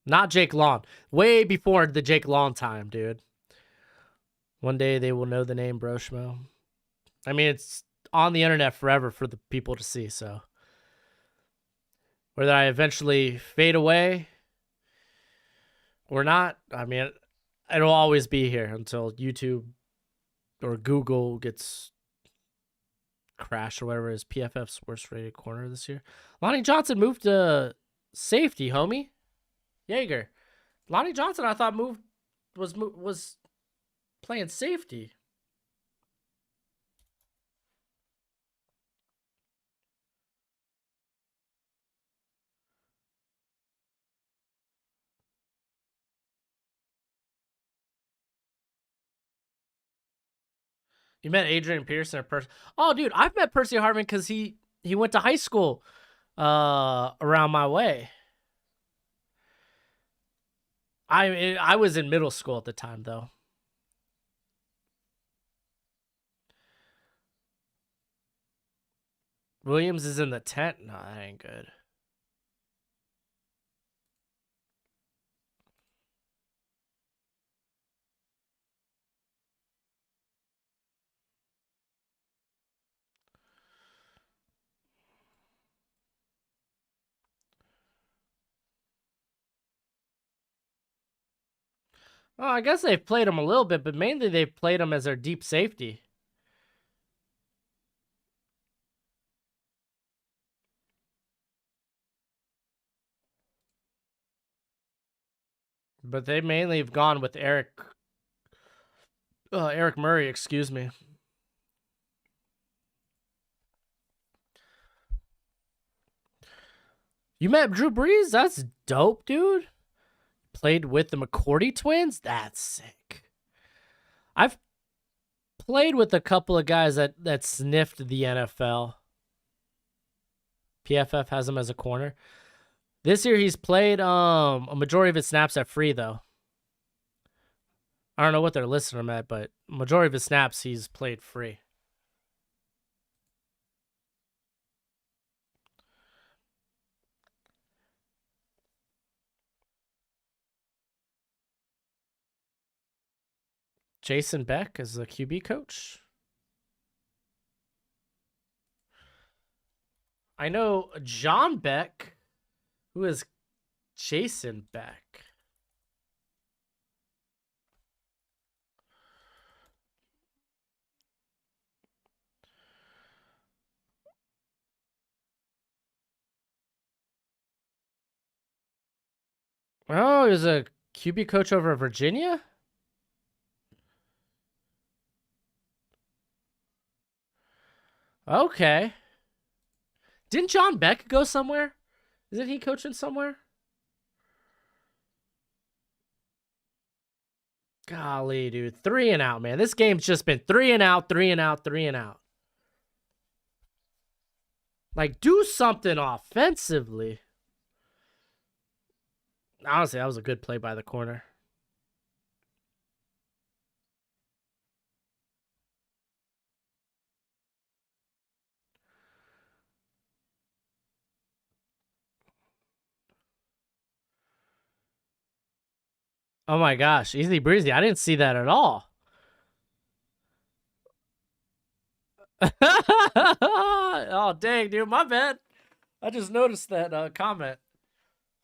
not Jake Long. Way before the Jake Long time, dude. One day they will know the name Broshmo. I mean, it's on the internet forever for the people to see. So whether I eventually fade away or not, I mean, it'll always be here until YouTube or Google gets crashed or whatever is PFF's worst rated corner this year. Lonnie Johnson moved to safety, homie. Jaeger. Lonnie Johnson, I thought was playing safety. You met Adrian Pearson in person. Oh, dude, I've met Percy Harvin because he went to high school around my way. I was in middle school at the time though. Williams is in the tent. No, that ain't good. Well, I guess they've played him a little bit, but mainly they've played him as their deep safety. But they mainly have gone with Eric Murray, excuse me. You met Drew Brees? That's dope, dude. Played with the McCourty twins? That's sick. I've played with a couple of guys that sniffed the NFL. PFF has him as a corner. This year he's played a majority of his snaps at free though. I don't know what they're listing him at, but majority of his snaps he's played free. Jason Beck is the QB coach. I know John Beck. Who is Jason Beck? Oh, he was a QB coach over at Virginia? Okay. Didn't John Beck go somewhere? Isn't he coaching somewhere? Golly, dude. 3 and out, man. This game's just been 3 and out, 3 and out, 3 and out. Like, do something offensively. Honestly, that was a good play by the corner. Oh my gosh, easy breezy. I didn't see that at all. Oh dang, dude, my bad. I just noticed that comment.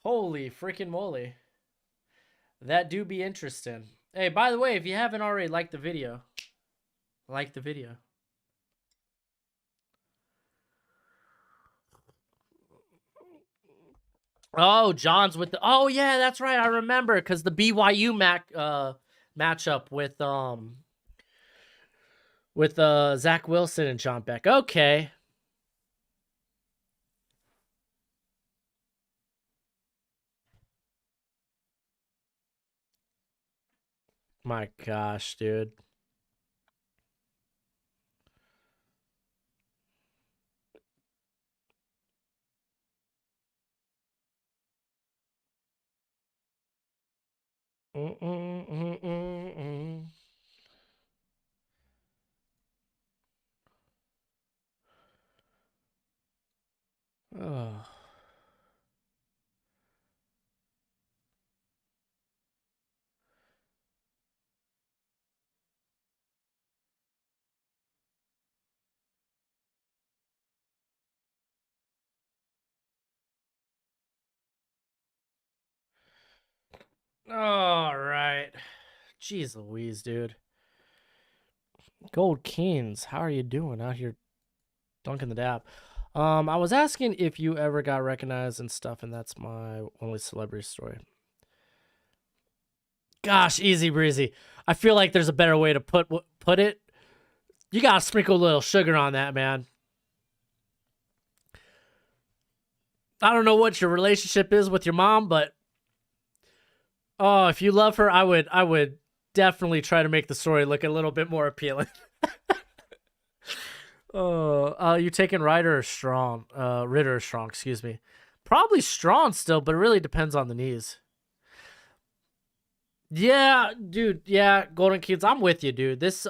Holy freaking moly. That do be interesting. Hey, by the way, if you haven't already liked the video, like the video. Oh, John's with the. Oh yeah, that's right. I remember because the BYU matchup with Zach Wilson and John Beck. Okay. My gosh, dude. Oh. All right. Jeez Louise, dude. Gold Kings, how are you doing out here dunking the dab? I was asking if you ever got recognized and stuff, and that's my only celebrity story. Gosh, easy breezy. I feel like there's a better way to put it. You gotta sprinkle a little sugar on that, man. I don't know what your relationship is with your mom, but oh, if you love her, I would definitely try to make the story look a little bit more appealing. Oh, you taking Ryder or Strong? Ritter or Strong, excuse me. Probably Strong still, but it really depends on the knees. Yeah, dude. Yeah, Golden Kids. I'm with you, dude. This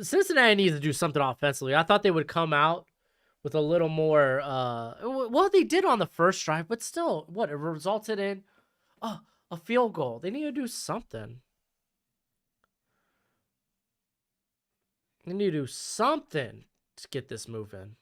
Cincinnati needs to do something offensively. I thought they would come out with a little more. Well, they did on the first drive, but still, what it resulted in? Oh, a field goal. They need to do something. They need to do something to get this moving.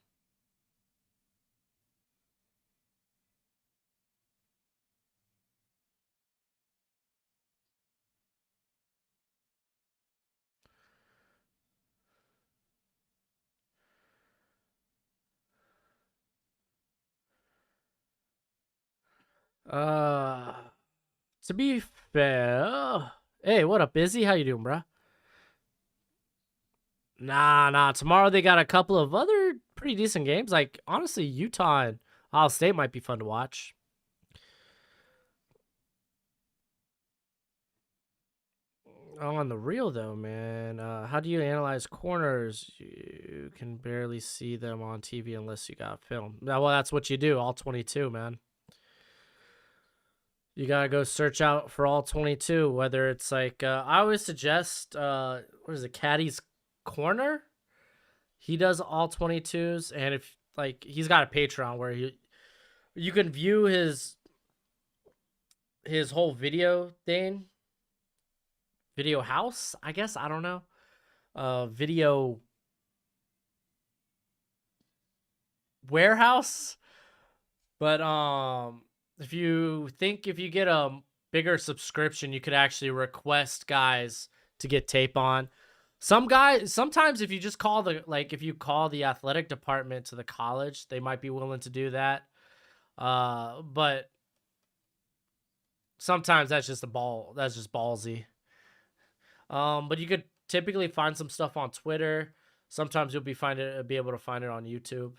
Uh, to be fair, hey, what up, Busy? How you doing, bruh? Nah. Tomorrow they got a couple of other pretty decent games. Like honestly, Utah and Ohio State might be fun to watch. On the real though, man, how do you analyze corners? You can barely see them on TV unless you got film. Well, that's what you do. All 22, man. You gotta go search out for all 22. Whether it's like, I always suggest, what is it, Caddy's Corner? He does all 22s, and if like he's got a Patreon where you can view his whole video thing, video house. I guess I don't know. Video warehouse. But if you get a bigger subscription, you could actually request guys to get tape on. Some guys sometimes if you just call if you call the athletic department to the college, they might be willing to do that. But sometimes that's just ballsy. But you could typically find some stuff on Twitter. Sometimes you'll be able to find it on YouTube.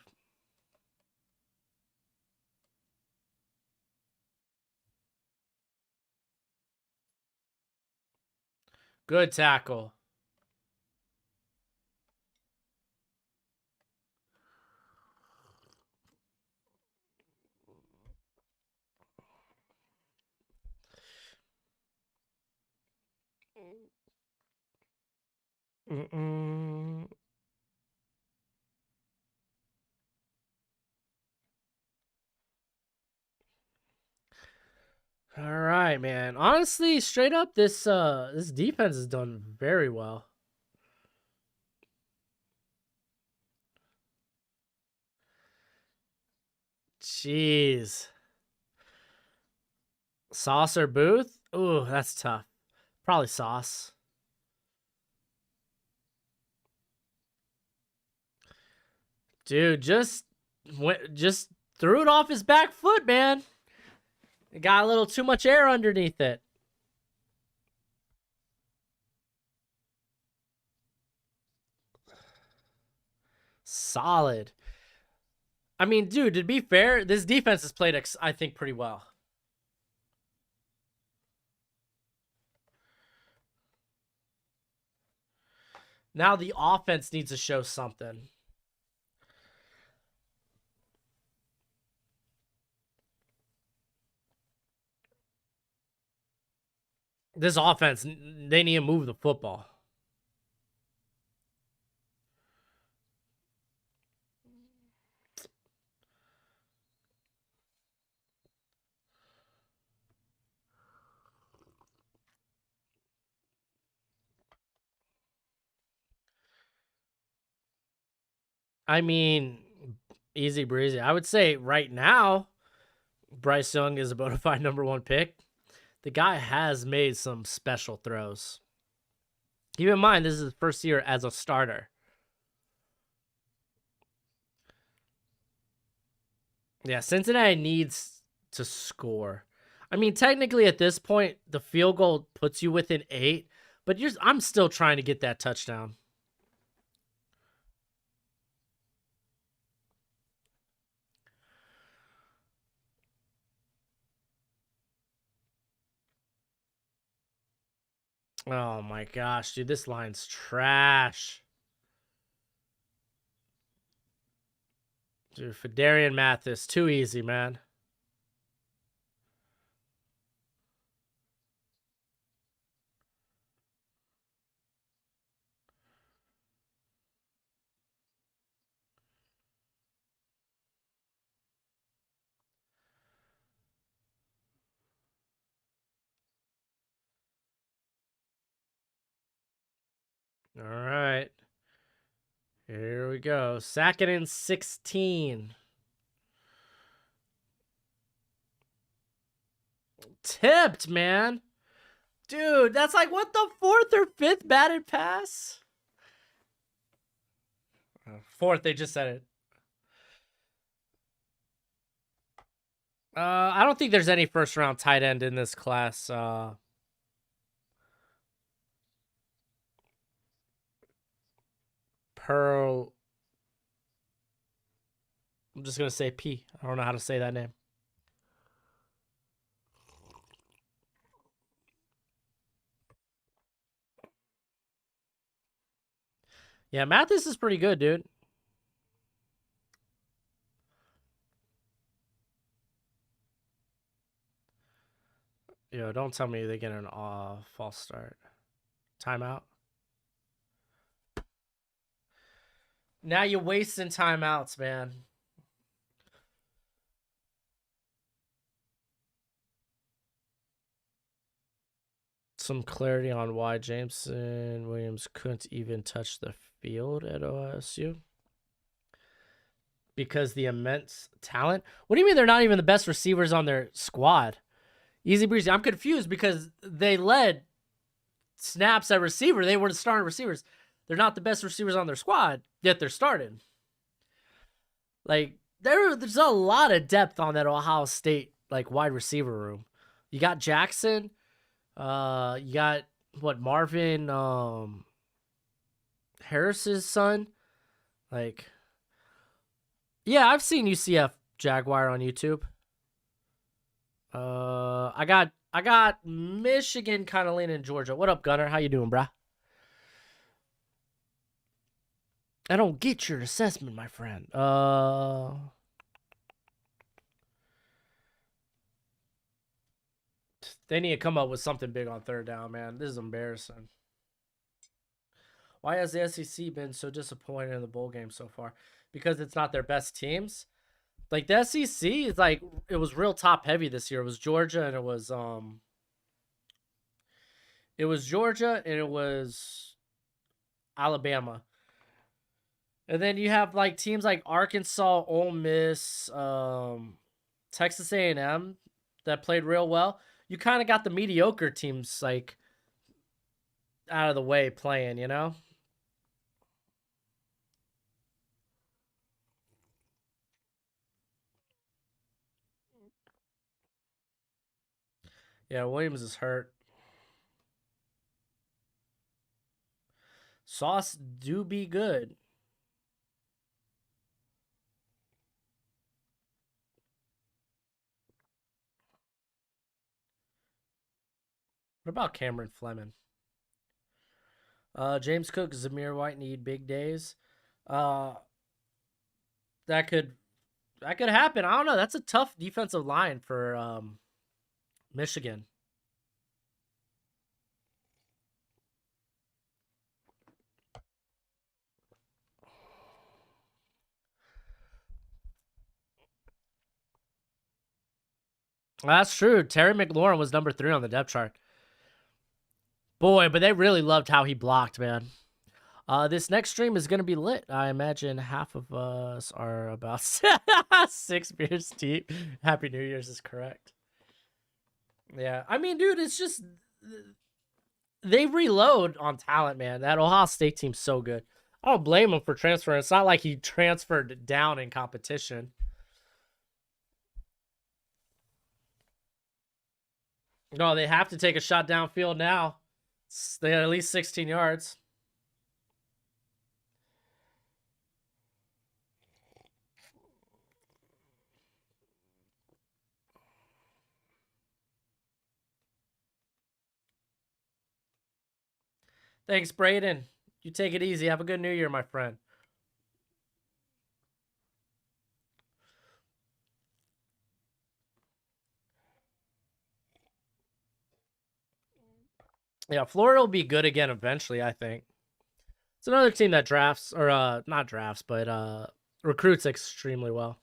Good tackle. Mm-mm. All right, man. Honestly, straight up, this defense has done very well. Jeez. Sauce or Booth? Ooh, that's tough. Probably Sauce. Dude, just threw it off his back foot, man. It got a little too much air underneath it. Solid. I mean, dude, to be fair, this defense has played, I think, pretty well. Now the offense needs to show something. This offense, they need to move the football. I mean, easy breezy. I would say right now, Bryce Young is a bona fide #1 pick. The guy has made some special throws. Keep in mind, this is his first year as a starter. Yeah, Cincinnati needs to score. I mean, technically at this point, the field goal puts you within 8, but I'm still trying to get that touchdown. Oh my gosh, dude, this line's trash. Dude, Fedarian Mathis, too easy, man. All right. Here we go. 2nd and 16. Tipped, man. Dude, that's like what, the 4th or 5th batted pass? 4th, they just said it. I don't think there's any first round tight end in this class. Pearl. I'm just gonna say P. I don't know how to say that name. Yeah, Mathis is pretty good, dude. Yo, don't tell me they get an false start. Timeout. Now you're wasting timeouts, man. Some clarity on why Jameson Williams couldn't even touch the field at OSU. Because the immense talent. What do you mean they're not even the best receivers on their squad? Easy breezy. I'm confused because they led snaps at receiver. They were the starting receivers. They're not the best receivers on their squad, yet they're starting. Like, there's a lot of depth on that Ohio State like wide receiver room. You got Jackson. You got what, Marvin Harris's son. Like, yeah, I've seen UCF Jaguar on YouTube. I got Michigan kind of leaning Georgia. What up, Gunner? How you doing, brah? I don't get your assessment, my friend. They need to come up with something big on 3rd down, man. This is embarrassing. Why has the SEC been so disappointed in the bowl game so far? Because it's not their best teams. Like the SEC is like it was real top heavy this year. It was Georgia and it was Georgia and it was Alabama. And then you have like teams like Arkansas, Ole Miss, Texas A&M that played real well. You kind of got the mediocre teams like out of the way playing, you know? Yeah, Williams is hurt. Sauce do be good. What about Cameron Fleming? James Cook, Zamir White need big days. Uh, that could happen. I don't know. That's a tough defensive line for Michigan. That's true. Terry McLaurin was number 3 on the depth chart. Boy, but they really loved how he blocked, man. This next stream is gonna be lit. I imagine half of us are about 6 beers deep. Happy New Year's is correct. Yeah, I mean, dude, it's just they reload on talent, man. That Ohio State team's so good. I don't blame him for transferring. It's not like he transferred down in competition. No, they have to take a shot downfield now. They got at least 16 yards. Thanks, Braden. You take it easy. Have a good New Year, my friend. Yeah, Florida will be good again eventually, I think. It's another team that drafts, or not drafts, but recruits extremely well.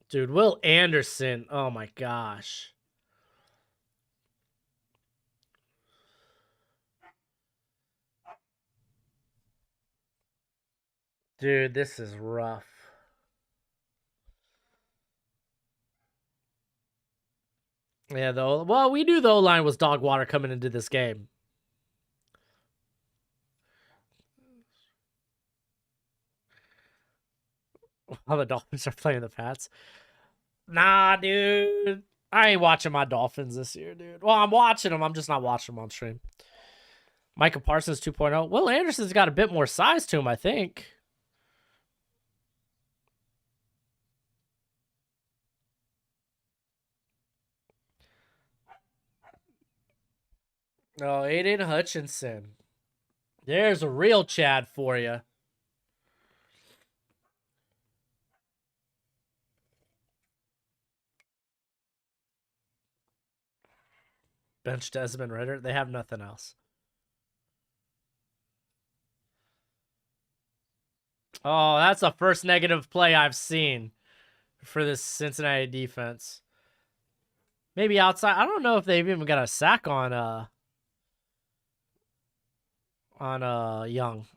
Dude, Will Anderson. Oh my gosh. Dude, this is rough. Yeah, though. Well, we knew the O-line was dog water coming into this game. While the Dolphins are playing the Pats. Nah, dude. I ain't watching my Dolphins this year, dude. Well, I'm watching them. I'm just not watching them on stream. Micah Parsons 2.0. Will Anderson's got a bit more size to him, I think. Oh, Aiden Hutchinson. There's a real Chad for you. Bench Desmond Ritter. They have nothing else. Oh, that's the first negative play I've seen for this Cincinnati defense. Maybe outside. I don't know if they've even got a sack on Young.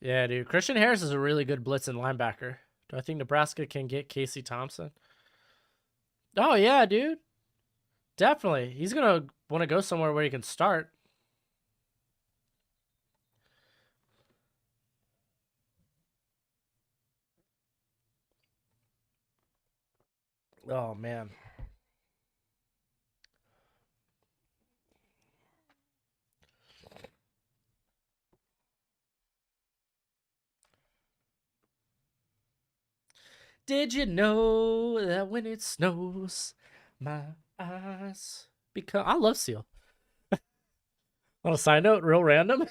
Yeah, dude. Christian Harris is a really good blitzing linebacker. Do I think Nebraska can get Casey Thompson? Oh, yeah, dude. Definitely. He's going to want to go somewhere where he can start. Oh, man. Did you know that when it snows, my eyes become... I love Seal. On a side note, real random.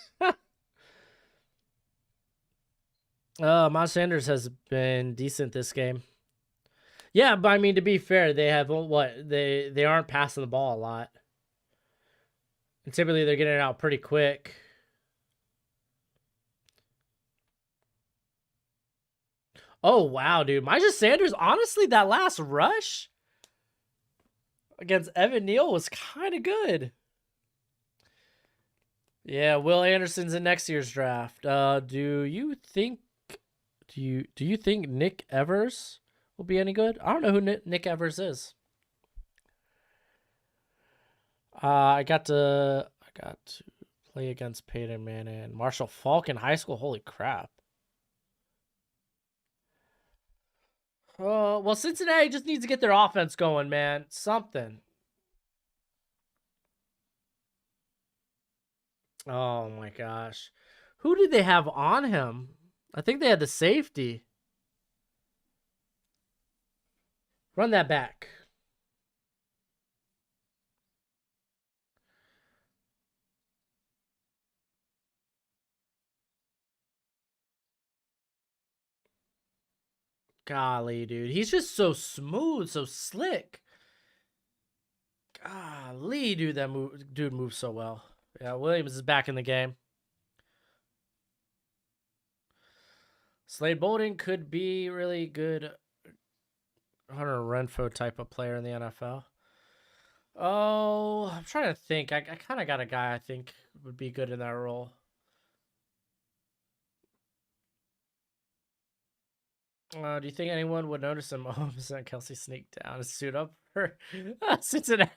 Miles Sanders has been decent this game. Yeah, but I mean, to be fair, they have what they aren't passing the ball a lot, and typically they're getting it out pretty quick. Oh wow, dude, Myjah Sanders. Honestly, that last rush against Evan Neal was kind of good. Yeah, Will Anderson's in next year's draft. Do you think Nick Evers will be any good? I don't know who Nick Evers is. I got to play against Peyton Manning, Marshall Falk in high school. Holy crap! Well, Cincinnati just needs to get their offense going, man. Something. Oh my gosh, who did they have on him? I think they had the safety. Run that back. Golly, dude. He's just so smooth, so slick. Golly, dude, dude moves so well. Yeah, Williams is back in the game. Slade Bolden could be really good Hunter Renfro type of player in the NFL. Oh, I'm trying to think. I kind of got a guy I think would be good in that role. Do you think anyone would notice him? Oh, Kelsey sneaked down and suit up for Cincinnati?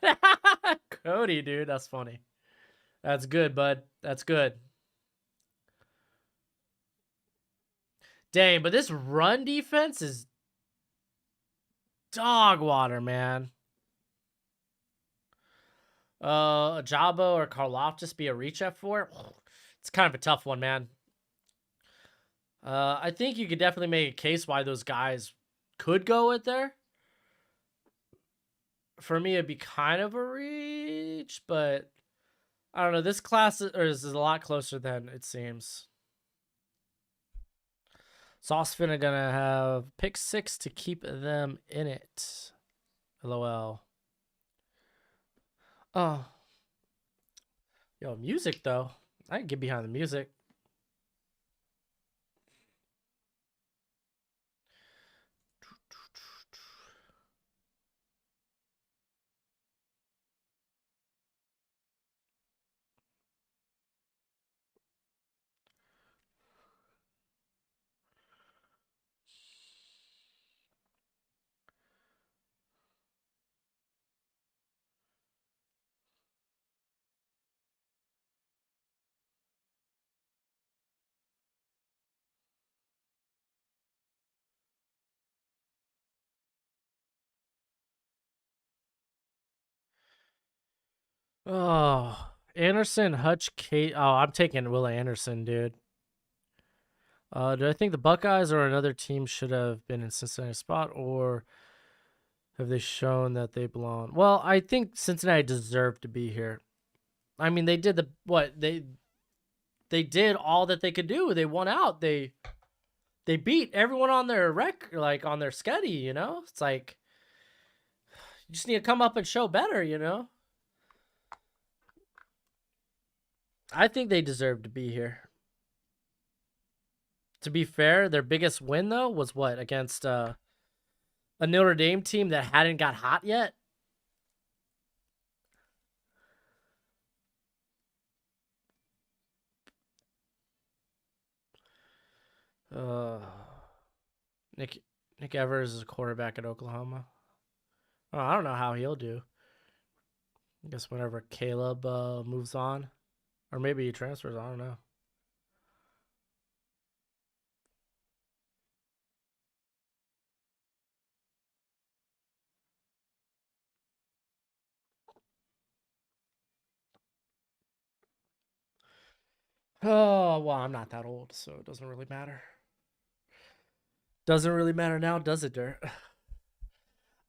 Cody, dude, that's funny. That's good, bud. That's good. Dang, but this run defense is dog water, man. Jabo or Karloftis be a reach up for? It's kind of a tough one, man. I think you could definitely make a case why those guys could go with there. For me, it'd be kind of a reach, but I don't know. This class is a lot closer than it seems. Sauce Finna gonna have pick 6 to keep them in it. LOL. Oh. Yo, music though. I can get behind the music. Oh, Anderson, Hutch, Kate. Oh, I'm taking Will Anderson, dude. Do I think the Buckeyes or another team should have been in Cincinnati's spot, or have they shown that they belong? Well, I think Cincinnati deserved to be here. I mean, they did they did all that they could do. They won out. They beat everyone on their like on their schedule. You know, it's like you just need to come up and show better. You know, I think they deserve to be here. To be fair, their biggest win though was what against a Notre Dame team that hadn't got hot yet. Uh, Nick Evers is a quarterback at Oklahoma. Oh, I don't know how he'll do. I guess whenever Caleb moves on, or maybe he transfers. I don't know. Oh well, I'm not that old, so it doesn't really matter. Doesn't really matter now, does it, Dirt?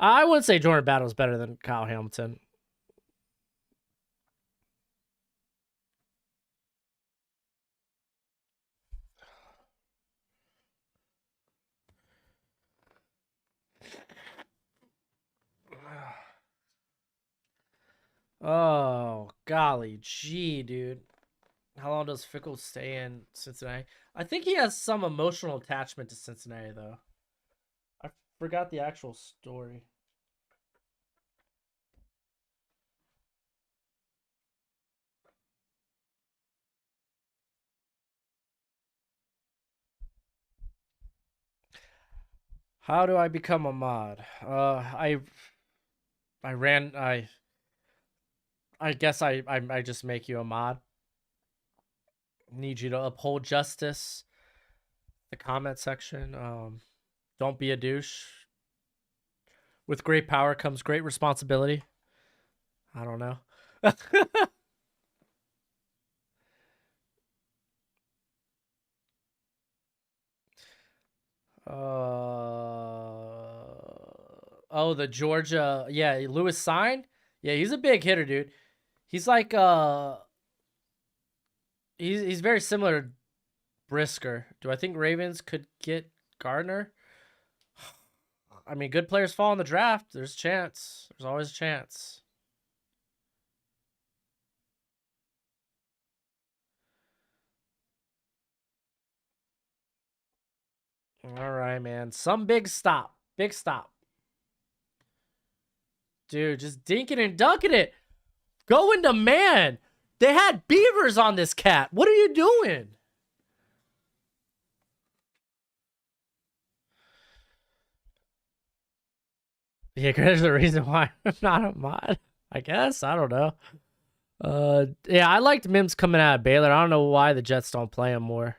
I wouldn't say Jordan Battle's better than Kyle Hamilton. Oh, golly gee, dude. How long does Fickle stay in Cincinnati? I think he has some emotional attachment to Cincinnati, though. I forgot the actual story. How do I become a mod? I guess I just make you a mod. Need you to uphold justice. The comment section. Don't be a douche. With great power comes great responsibility. I don't know. Oh, the Georgia, yeah, Lewis Sign. Yeah, he's a big hitter, dude. He's like he's very similar to Brisker. Do I think Ravens could get Gardner? I mean, good players fall in the draft. There's a chance. There's always a chance. All right, man. Some big stop. Big stop. Dude, just dinking and dunking it. Go into man. They had beavers on this cat. What are you doing? Yeah, there's the reason why I'm not a mod. I guess. I don't know. Yeah, I liked Mims coming out of Baylor. I don't know why the Jets don't play him more.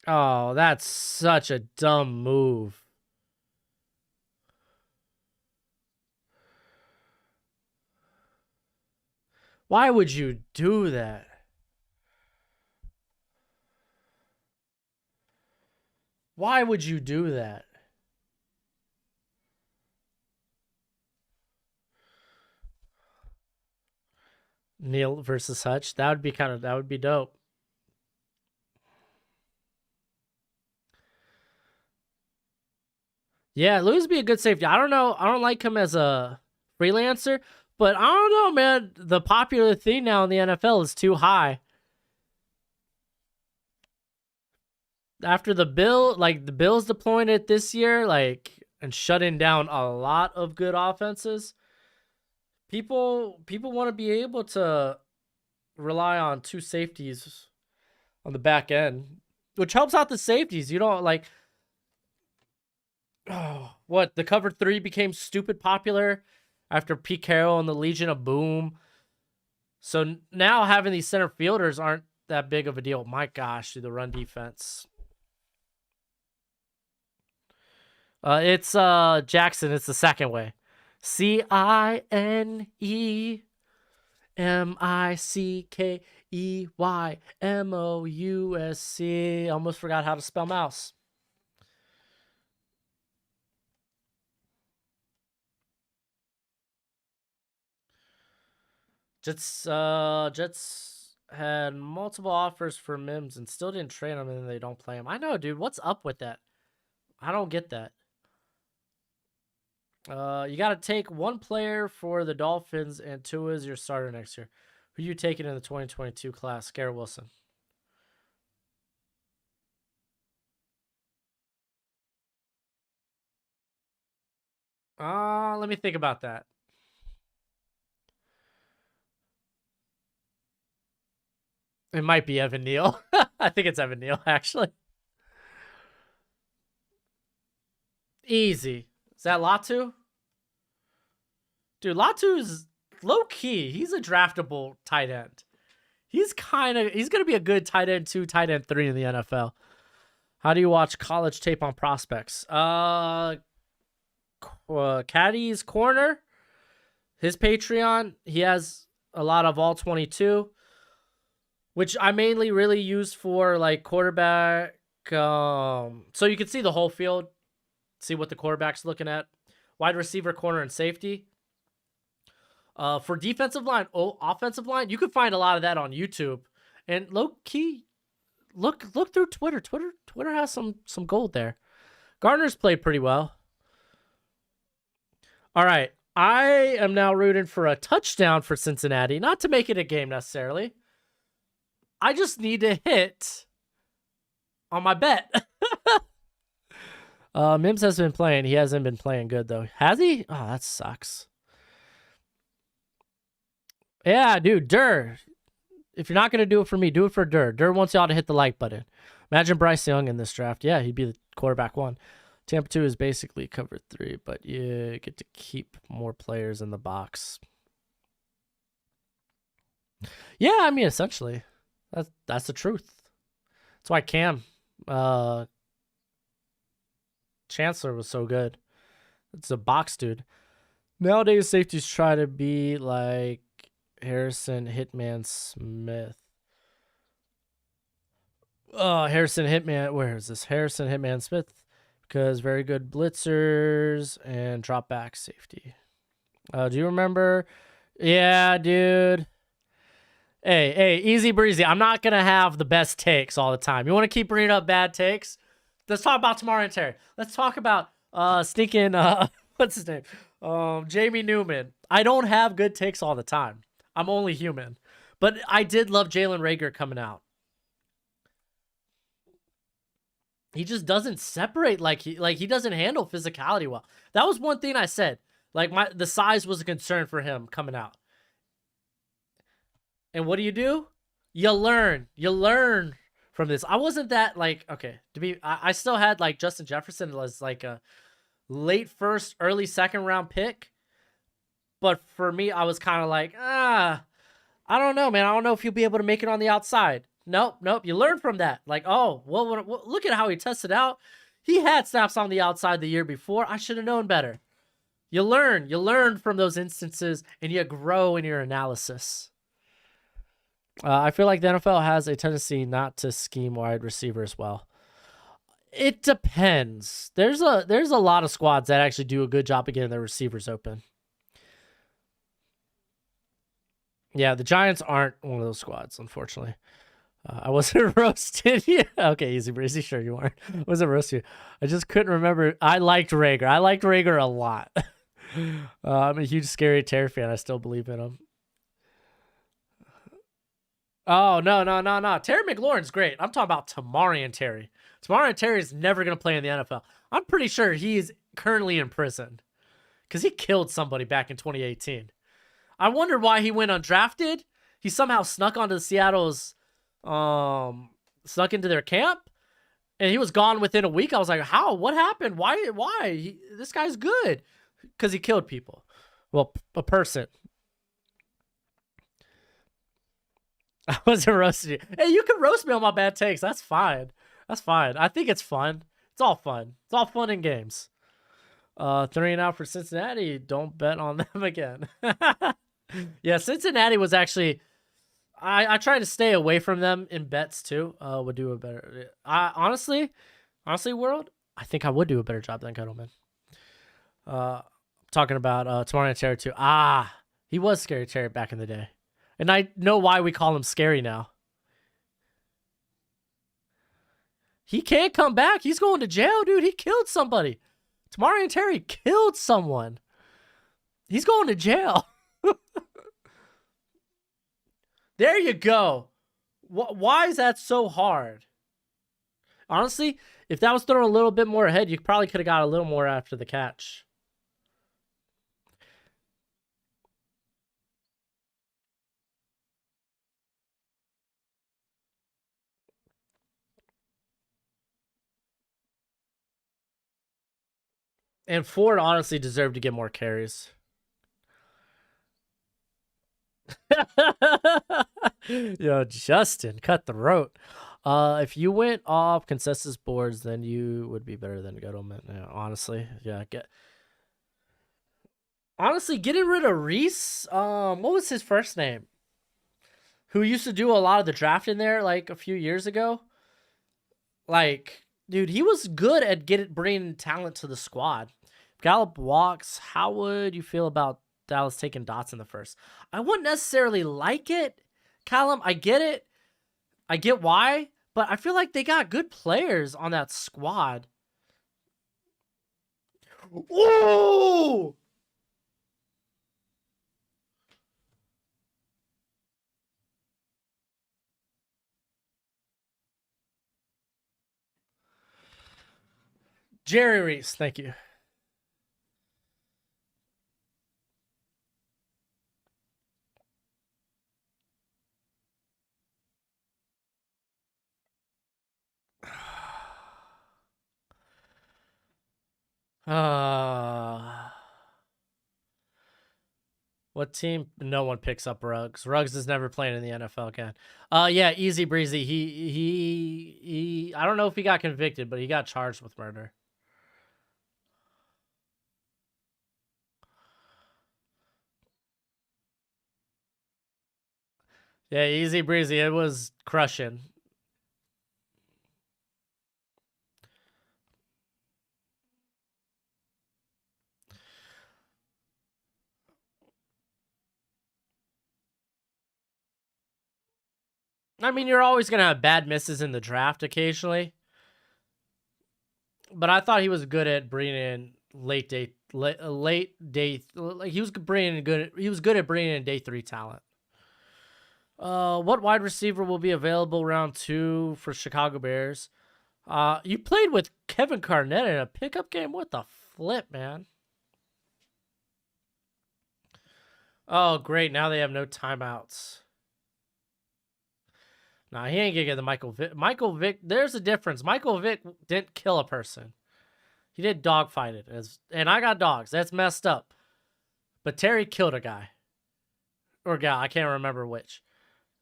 Oh, that's such a dumb move. Why would you do that? Why would you do that? Neil versus Hutch. That would be dope. Yeah, Lewis would be a good safety. I don't know. I don't like him as a freelancer, but I don't know, man. The popular thing now in the NFL is too high. After the Bills deploying it this year, and shutting down a lot of good offenses, people want to be able to rely on two safeties on the back end, which helps out the safeties. You don't like, oh, what, the cover three became stupid popular after Pete Carroll and the Legion of Boom. So now having these center fielders aren't that big of a deal. My gosh, dude, the run defense. It's Jackson. It's the second way. CINEMICKEYMOUSC. Almost forgot how to spell mouse. Jets had multiple offers for Mims and still didn't trade him, and they don't play him. I know, dude. What's up with that? I don't get that. You got to take one player for the Dolphins, and two is your starter next year. Who you taking in the 2022 class? Garrett Wilson. Let me think about that. It might be Evan Neal. I think it's Evan Neal, actually. Easy. Is that Latu? Dude, Latu's low key. He's a draftable tight end. He's going to be a good tight end 2, tight end 3 in the NFL. How do you watch college tape on prospects? Caddy's Corner, his Patreon, he has a lot of all 22, which I mainly really use for like quarterback. So you can see the whole field, see what the quarterback's looking at, wide receiver, corner, and safety. For defensive line, offensive line, you can find a lot of that on YouTube. And low key, look through Twitter. Twitter has some gold there. Gardner's played pretty well. All right. I am now rooting for a touchdown for Cincinnati. Not to make it a game necessarily. I just need to hit on my bet. Mims has been playing. He hasn't been playing good, though. Has he? Oh, that sucks. Yeah, dude. Durr. If you're not going to do it for me, do it for Durr. Durr wants y'all to hit the like button. Imagine Bryce Young in this draft. Yeah, he'd be the quarterback 1. Tampa 2 is basically cover 3, but you get to keep more players in the box. Yeah, I mean, essentially. That's the truth. That's why Cam Chancellor was so good. It's a box dude. Nowadays, safeties try to be like Harrison Hitman Smith. Oh, Harrison Hitman. Where is this? Harrison Hitman Smith. Because very good blitzers and drop back safety. Do you remember? Yeah, dude. Hey, easy breezy. I'm not going to have the best takes all the time. You want to keep bringing up bad takes? Let's talk about Tamari and Terry. Let's talk about stinking, what's his name? Jamie Newman. I don't have good takes all the time. I'm only human. But I did love Jalen Reagor coming out. He just doesn't separate like he doesn't handle physicality well. That was one thing I said. Like the size was a concern for him coming out. And what do? You learn. You learn from this. I wasn't that like, okay, I still had like Justin Jefferson as like a late first, early second round pick. But for me, I was kind of like, I don't know, man. I don't know if he'll be able to make it on the outside. Nope. You learn from that. Like, oh, well, look at how he tested out. He had snaps on the outside the year before. I should have known better. You learn from those instances, and you grow in your analysis. I feel like the NFL has a tendency not to scheme wide receivers well. It depends. There's a lot of squads that actually do a good job of getting their receivers open. Yeah, the Giants aren't one of those squads, unfortunately. I wasn't roasted. Yeah, okay, easy breezy. Sure you weren't. I wasn't roasted. I just couldn't remember. I liked Reagor. I liked Reagor a lot. I'm a huge Scary Terry fan. I still believe in him. Oh, no. Terry McLaurin's great. I'm talking about Tamari Terry. Tamari Terry is never going to play in the NFL. I'm pretty sure he's currently in prison because he killed somebody back in 2018. I wonder why he went undrafted. He somehow snuck onto Seattle's, snuck into their camp, and he was gone within a week. I was like, how? What happened? Why? This guy's good. Because he killed people. Well, a person. I wasn't roasting you. Hey, you can roast me on my bad takes. That's fine. I think it's fun. It's all fun. It's all fun in games. 3-0 for Cincinnati. Don't bet on them again. Yeah, Cincinnati was actually... I try to stay away from them in bets too. Would do a better... honestly, world, I think I would do a better job than Gettleman. Talking about Tamari Terry too. He was Scary Terry back in the day. And I know why we call him Scary now. He can't come back. He's going to jail, dude. He killed somebody. Tamari Terry killed someone. He's going to jail. There you go. Why is that so hard? Honestly, if that was thrown a little bit more ahead, you probably could have got a little more after the catch. And Ford honestly deserved to get more carries. Yo, Justin, cut the throat. If you went off consensus boards, then you would be better than Gettleman. Yeah, honestly, yeah. Honestly, getting rid of Reese. What was his first name? Who used to do a lot of the drafting there, like a few years ago. Like, dude, he was good at bringing talent to the squad. If Gallup walks, how would you feel about Dallas taking Dots in the first? I wouldn't necessarily like it, Callum. I get it. I get why, But I feel like they got good players on that squad. Whoa! Jerry Reese, thank you. What team? No one picks up Ruggs. Ruggs is never playing in the NFL again. Yeah, easy breezy. He. I don't know if he got convicted, but he got charged with murder. Yeah, easy breezy. It was crushing. I mean, you're always gonna have bad misses in the draft occasionally, but I thought he was good at bringing in late day. Like he was bringing good. He was good at bringing in day 3 talent. What wide receiver will be available round 2 for Chicago Bears? You played with Kevin Garnett in a pickup game. What the flip, man? Oh, great! Now they have no timeouts. Nah, he ain't gonna get the Michael Vick. Michael Vick, there's a difference. Michael Vick didn't kill a person. He did dogfight it. And I got dogs. That's messed up. But Terry killed a guy. Or gal, I can't remember which.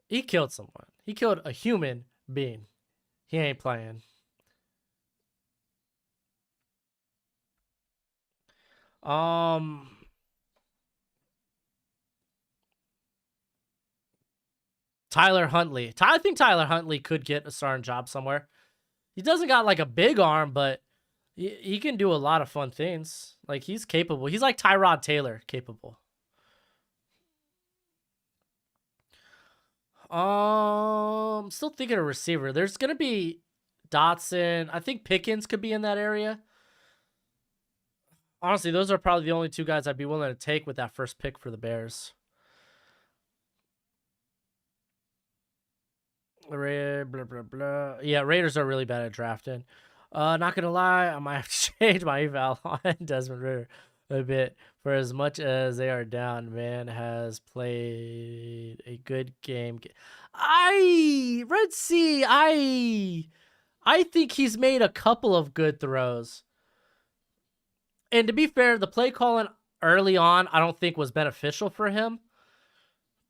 He killed someone. He killed a human being. He ain't playing. Tyler Huntley. I think Tyler Huntley could get a starting job somewhere. He doesn't got like a big arm, but he can do a lot of fun things. Like he's capable. He's like Tyrod Taylor capable. Still thinking of receiver. There's gonna be Dotson. I think Pickens could be in that area. Honestly, those are probably the only 2 guys I'd be willing to take with that first pick for the Bears. Blah, blah, blah. Yeah, Raiders are really bad at drafting. Not gonna lie, I might have to change my eval on Desmond Ridder a bit. For as much as they are down, man has played a good game. Red Sea, I think he's made a couple of good throws. And to be fair, the play calling early on, I don't think was beneficial for him.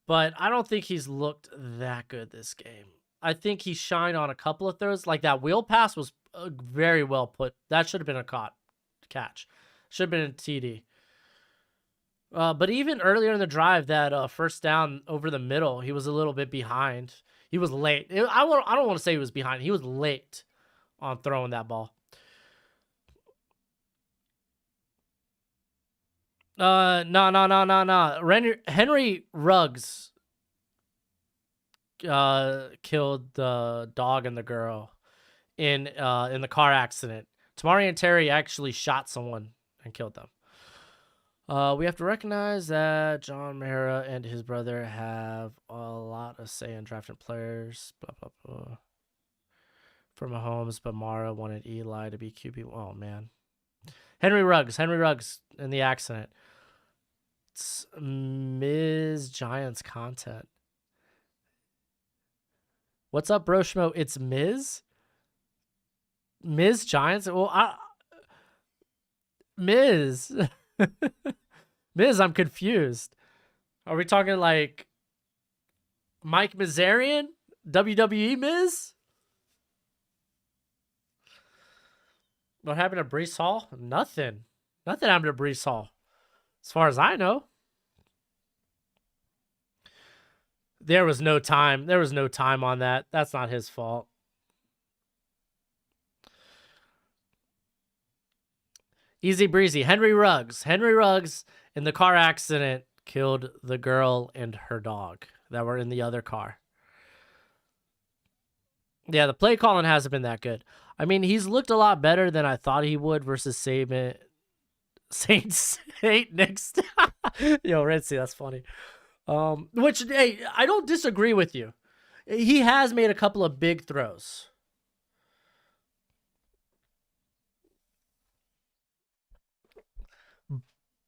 But I don't think he's looked that good this game. I think he shined on a couple of throws. Like that wheel pass was very well put. That should have been a catch. Should have been a TD. But even earlier in the drive, that first down over the middle, he was a little bit behind. He was late. I don't want to say he was behind. He was late on throwing that ball. No. Henry Ruggs killed the dog and the girl in the car accident. Tamari and Terry actually shot someone and killed them. We have to recognize that John Mara and his brother have a lot of say in drafting players. Blah blah blah. For Mahomes, but Mara wanted Eli to be QB. Oh man, Henry Ruggs in the accident. It's Ms. Giants content. What's up, Broshmo? It's Ms. Giants. Well, Ms. Miz, I'm confused. Are we talking like Mike Mizarian? WWE Miz? What happened to Brees Hall? Nothing. Nothing happened to Brees Hall. As far as I know. There was no time. There was no time on that. That's not his fault. Easy breezy. Henry Ruggs in the car accident killed the girl and her dog that were in the other car. Yeah, the play calling hasn't been that good. I mean, he's looked a lot better than I thought he would versus Saban. Saints next. Yo, Red Sea, that's funny. Which, hey, I don't disagree with you. He has made a couple of big throws.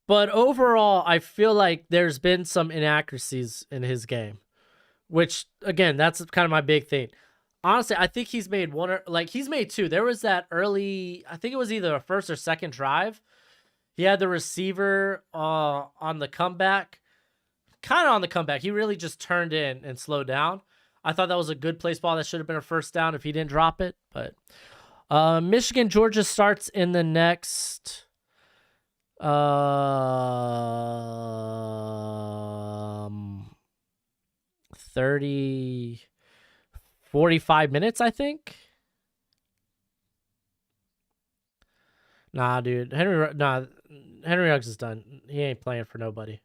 But overall, I feel like there's been some inaccuracies in his game, which, again, that's kind of my big thing. Honestly, I think he's made one, or like he's made two. There was that early, I think it was either a first or second drive. He had the receiver on the comeback, kind of on the comeback. He really just turned in and slowed down. I thought that was a good place ball. That should have been a first down if he didn't drop it. But Michigan, Georgia starts in the next 30, 45 minutes, I think. Nah, dude. Henry Ruggs is done. He ain't playing for nobody.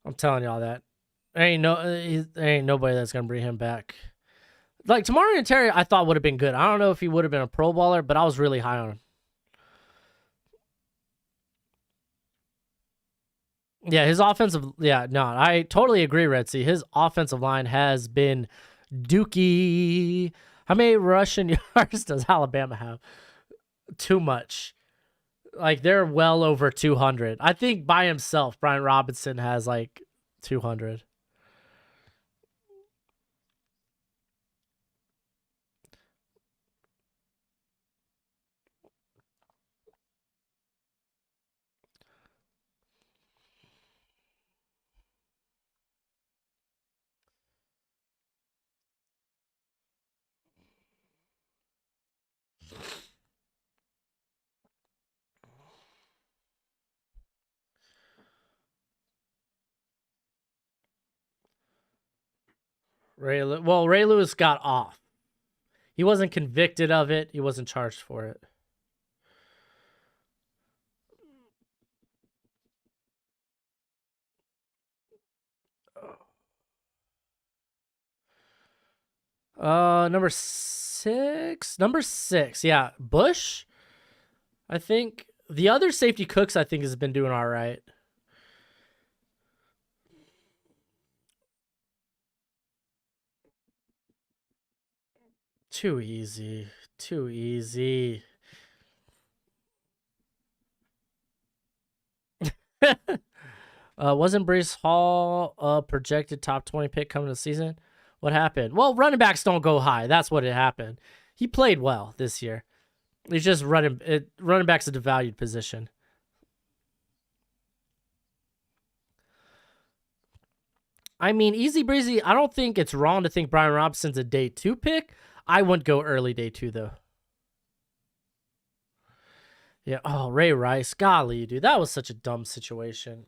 I'm telling y'all that. There ain't nobody that's gonna bring him back. Like Tamari Terry, I thought would have been good. I don't know if he would have been a Pro Bowler, but I was really high on him. Yeah, his offensive. Yeah, no, I totally agree, Red Sea. His offensive line has been dookie. How many rushing yards does Alabama have? Too much. Like they're well over 200. I think by himself, Brian Robinson has like 200. Ray Lewis got off. He wasn't convicted of it. He wasn't charged for it. Number six. Yeah, Bush. I think the other safety Cooks, I think, has been doing all right. Too easy. Wasn't Brees Hall a projected top 20 pick coming to the season? What happened? Well, running backs don't go high. That's what it happened. He played well this year. He's just running back's a devalued position. I mean, easy breezy. I don't think it's wrong to think Brian Robinson's a day 2 pick. I wouldn't go early day 2 though. Yeah. Oh, Ray Rice. Golly, dude, that was such a dumb situation.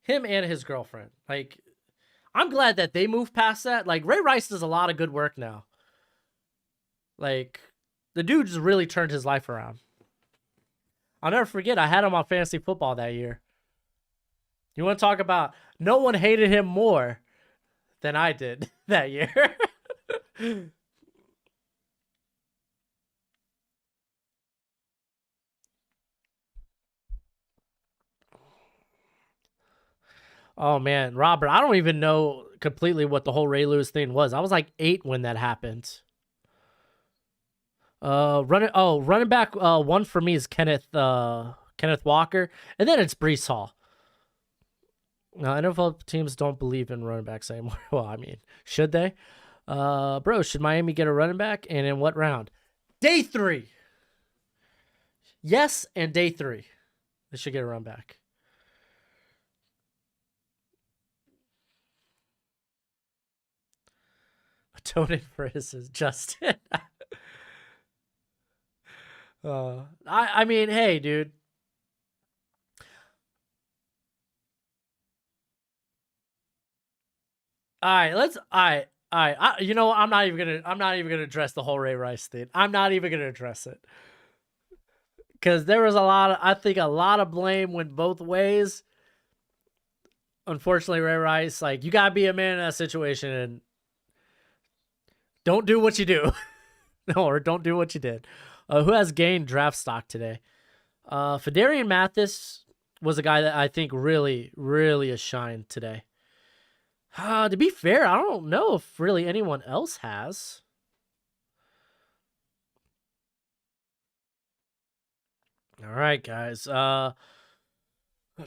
Him and his girlfriend. Like, I'm glad that they moved past that. Like, Ray Rice does a lot of good work now. Like, the dude just really turned his life around. I'll never forget, I had him on fantasy football that year. You want to talk about no one hated him more than I did that year. Oh man, Robert, I don't even know completely what the whole Ray Lewis thing was. I was like 8 when that happened. Running back one for me is Kenneth Walker, and then it's Brees Hall. Now, NFL teams don't believe in running backs anymore. Well, I mean, should they? Bro, should Miami get a running back, and in what round? Day 3. Yes, and day 3. They should get a run back. Tony Friz is Justin. I mean, hey, dude. All right. You know, I'm not even gonna address the whole Ray Rice thing. I'm not even gonna address it because there was a lot of blame went both ways. Unfortunately, Ray Rice, like, you gotta be a man in that situation, and Don't do what you do. No, or don't do what you did. Who has gained draft stock today? Fedarian Mathis was a guy that I think really, really has shined today. To be fair, I don't know if really anyone else has. All right, guys.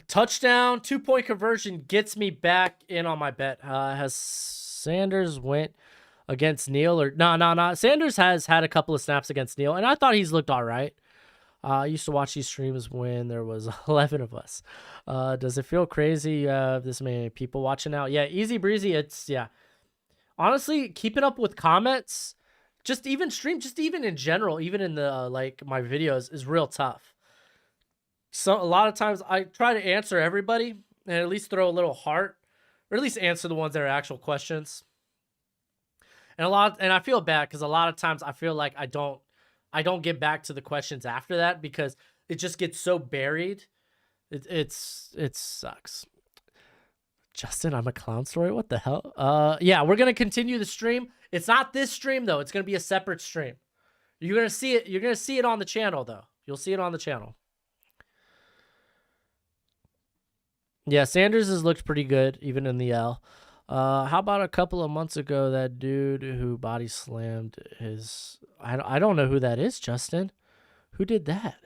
Touchdown, 2-point conversion gets me back in on my bet. Has Sanders went against Neal or no? Sanders has had a couple of snaps against Neal, and I thought he's looked all right. I used to watch these streams when there was 11 of us. Does it feel crazy this many people watching now? Yeah, easy breezy. It's, yeah. Honestly, keeping up with comments, just even in general, even in the like my videos is real tough. So a lot of times I try to answer everybody and at least throw a little heart, or at least answer the ones that are actual questions. And I feel bad because a lot of times I feel like I don't get back to the questions after that because it just gets so buried. It sucks. Justin, I'm a clown story. What the hell? Yeah, we're gonna continue the stream. It's not this stream though. It's gonna be a separate stream. You're gonna see it. You're gonna see it on the channel though. You'll see it on the channel. Yeah, Sanders has looked pretty good even in the L. How about a couple of months ago, that dude who body slammed his... I don't know who that is, Justin. Who did that?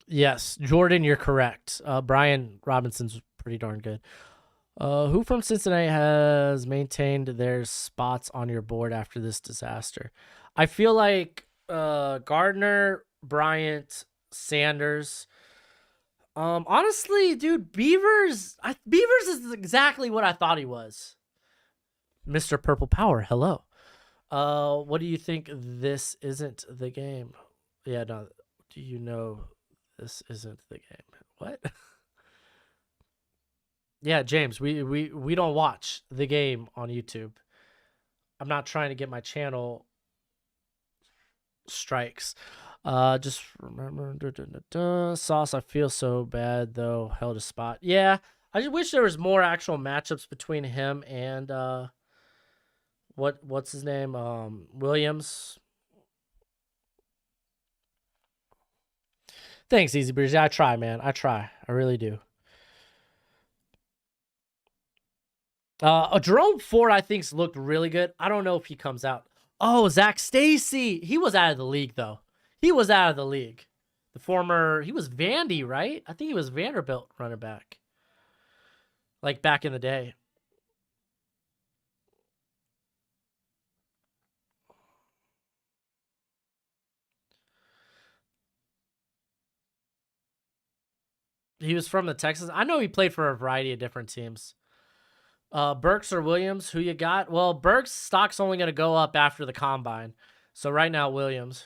Yes, Jordan, you're correct. Brian Robinson's pretty darn good. Who from Cincinnati has maintained their spots on your board after this disaster? I feel like Gardner, Bryant, Sanders... honestly, dude, Beavers is exactly what I thought he was. Mr. Purple Power, hello. What do you think? This isn't the game. Yeah, no. Do you know this isn't the game? What? Yeah, James, we don't watch the game on YouTube. I'm not trying to get my channel strikes. Just remember, Sauce. I feel so bad though. Held a spot. Yeah, I just wish there was more actual matchups between him and what's his name? Williams. Thanks, Easy Breezy. I try, man. I try. I really do. Jerome Ford, I think's looked really good. I don't know if he comes out. Oh, Zach Stacy. He was out of the league though. He was out of the league. The former, he was Vandy, right? I think he was Vanderbilt running back. Like back in the day. He was from the Texans. I know he played for a variety of different teams. Burks or Williams, who you got? Well, Burks' stock's only going to go up after the combine. So right now, Williams.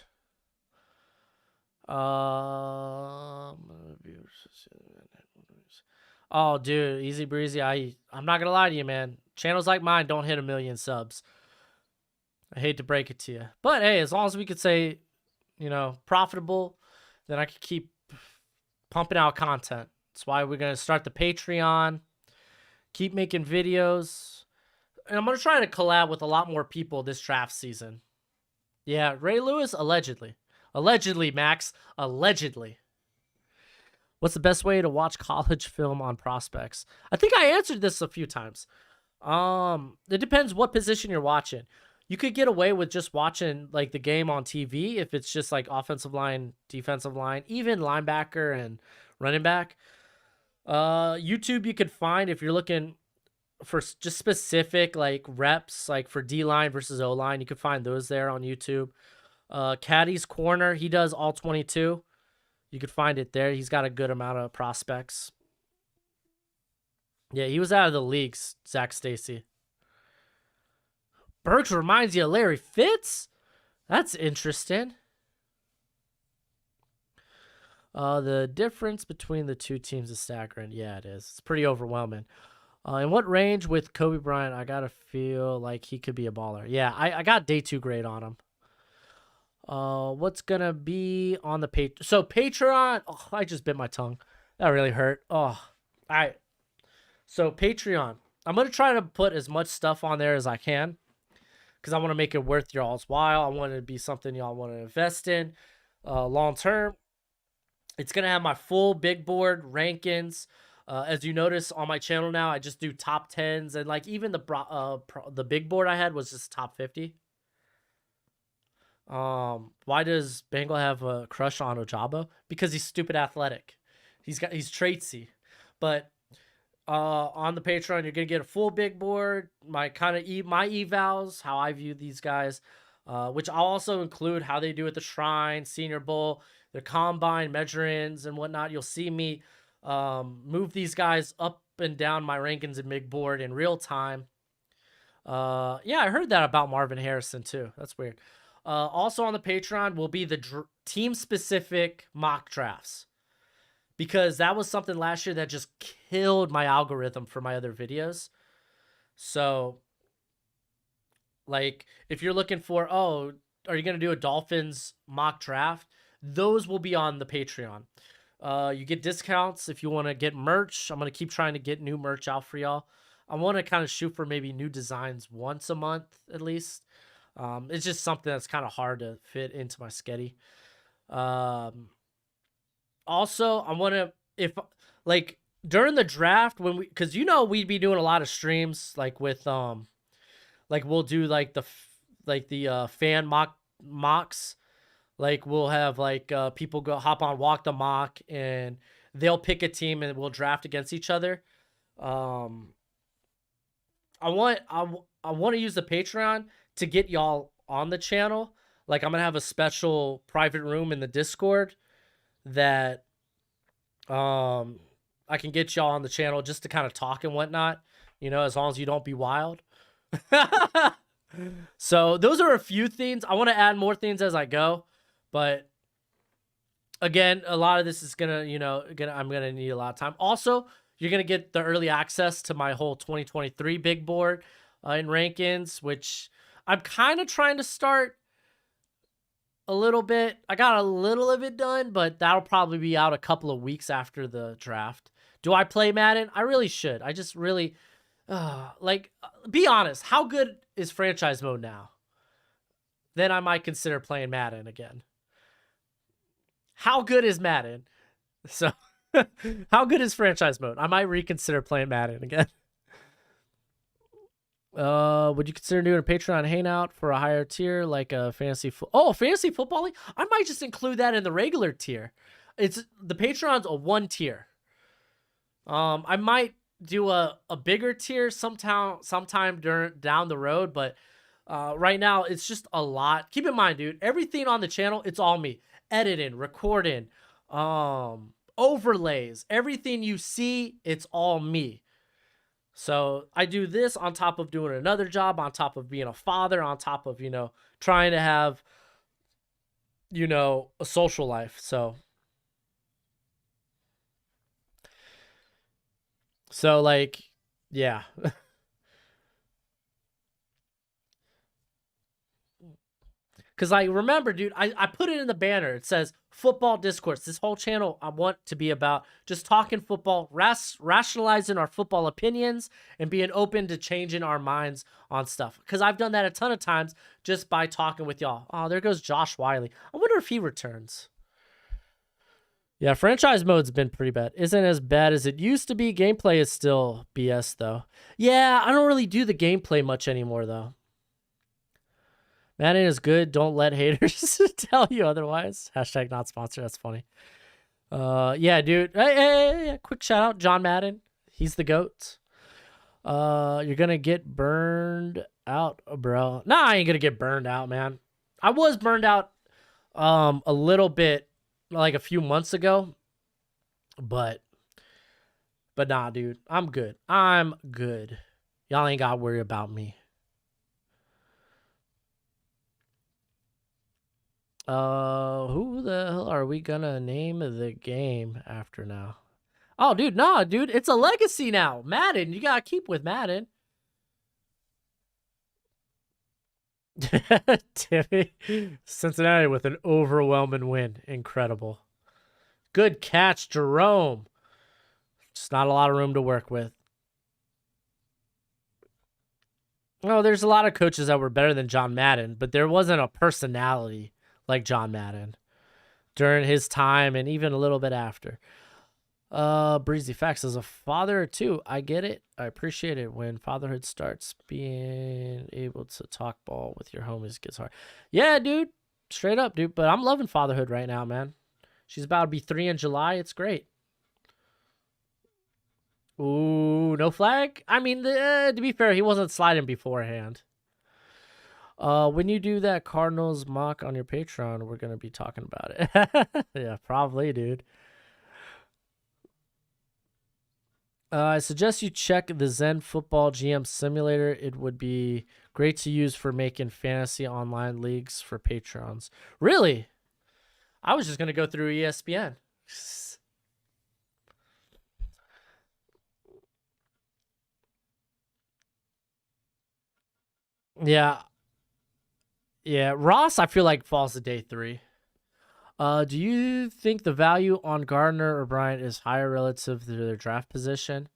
Oh, dude, easy breezy. I'm not gonna lie to you, man. Channels like mine don't hit 1 million subs. I hate to break it to you, but hey, as long as we could say, profitable, then I could keep pumping out content. That's why we're gonna start the Patreon, keep making videos, and I'm gonna try to collab with a lot more people this draft season. Yeah, Ray Lewis, allegedly. Allegedly, Max. Allegedly. What's the best way to watch college film on prospects? I think I answered this a few times. It depends what position you're watching. You could get away with just watching like the game on TV if it's just like offensive line, defensive line, even linebacker and running back. YouTube you could find if you're looking for just specific like reps, like for D-line versus O-line. You could find those there on YouTube. Caddy's Corner, he does all 22. You could find it there. He's got a good amount of prospects. Yeah, he was out of the league, Zach Stacy. Burks reminds you of Larry Fitz? That's interesting. The difference between the two teams is staggering. Yeah, it is. It's pretty overwhelming. In what range with Kobe Bryant, I got to feel like he could be a baller. Yeah, I got day 2 grade on him. What's gonna be on the Patreon? Oh, I just bit my tongue. That really hurt. Oh, So Patreon, I'm going to try to put as much stuff on there as I can because I want to make it worth y'all's while. I want it to be something y'all want to invest in long term. It's going to have my full big board rankings. As you notice on my channel now, I just do top 10s, and like even the big board I had was just top 50. Why does Bengal have a crush on Ojabo? Because he's stupid athletic. He's traitsy. But on the Patreon, you're gonna get a full big board, my kind of my evals, how I view these guys, which I'll also include how they do at the Shrine, Senior Bowl, the Combine, measure-ins, and whatnot. You'll see me move these guys up and down my rankings and big board in real time. Yeah, I heard that about Marvin Harrison too. That's weird. Also on the Patreon will be the team-specific mock drafts, because that was something last year that just killed my algorithm for my other videos. So, like, if you're looking for, oh, are you going to do a Dolphins mock draft? Those will be on the Patreon. You get discounts if you want to get merch. I'm going to keep trying to get new merch out for y'all. I want to kind of shoot for maybe new designs once a month at least. It's just something that's kind of hard to fit into my schedule. Also, I want to, if like during the draft, when because we'd be doing a lot of streams like with like we'll do like the fan mocks. Like we'll have like people go hop on Walk the Mock, and they'll pick a team and we'll draft against each other. I want to use the Patreon to get y'all on the channel. Like I'm gonna have a special private room in the Discord that I can get y'all on the channel just to kind of talk and whatnot, as long as you don't be wild. So those are a few things. I want to add more things as I go, but again, a lot of this is gonna, I'm gonna need a lot of time. Also, you're gonna get the early access to my whole 2023 big board in rankings, which I'm kind of trying to start a little bit. I got a little of it done, but that'll probably be out a couple of weeks after the draft. Do I play Madden? I really should. I just really, be honest. How good is franchise mode now? Then I might consider playing Madden again. How good is Madden? So, how good is franchise mode? I might reconsider playing Madden again. Would you consider doing a Patreon hangout for a higher tier, like a fantasy football league? I might just include that in the regular tier. It's the Patreon's a 1 tier. I might do a bigger tier sometime down the road, but right now it's just a lot. Keep in mind, dude, everything on the channel, it's all me. Editing, recording, overlays, everything you see, it's all me. So I do this on top of doing another job, on top of being a father, on top of, trying to have, a social life. So like, yeah. Because remember, dude, I put it in the banner. It says football discourse. This whole channel I want to be about just talking football, rationalizing our football opinions, and being open to changing our minds on stuff. Because I've done that a ton of times just by talking with y'all. Oh, there goes Josh Wiley. I wonder if he returns. Yeah, franchise mode's been pretty bad. Isn't as bad as it used to be. Gameplay is still BS, though. Yeah, I don't really do the gameplay much anymore, though. Madden is good. Don't let haters tell you otherwise. Hashtag not sponsored. That's funny. Yeah, dude. Hey, quick shout out. John Madden. He's the GOAT. You're going to get burned out, bro. Nah, I ain't going to get burned out, man. I was burned out a little bit like a few months ago. But nah, dude. I'm good. I'm good. Y'all ain't got to worry about me. Who the hell are we gonna name the game after now? Oh, dude, nah, dude, it's a legacy now. Madden, you gotta keep with Madden. Timmy, Cincinnati with an overwhelming win. Incredible. Good catch, Jerome. Just not a lot of room to work with. Oh, there's a lot of coaches that were better than John Madden, but there wasn't a personality like John Madden during his time and even a little bit after. Breezy Facts, as a father too, I get it. I appreciate it when fatherhood starts. Being able to talk ball with your homies gets hard. Yeah, dude. Straight up, dude. But I'm loving fatherhood right now, man. She's about to be 3 in July. It's great. Ooh, no flag? I mean, to be fair, he wasn't sliding beforehand. When you do that Cardinals mock on your Patreon, we're going to be talking about it. Yeah, probably, dude. I suggest you check the Zen Football GM Simulator. It would be great to use for making fantasy online leagues for patrons. Really? I was just going to go through ESPN. Yeah. Yeah. Ross, I feel like falls to day 3. Do you think the value on Gardner or Bryant is higher relative to their draft position?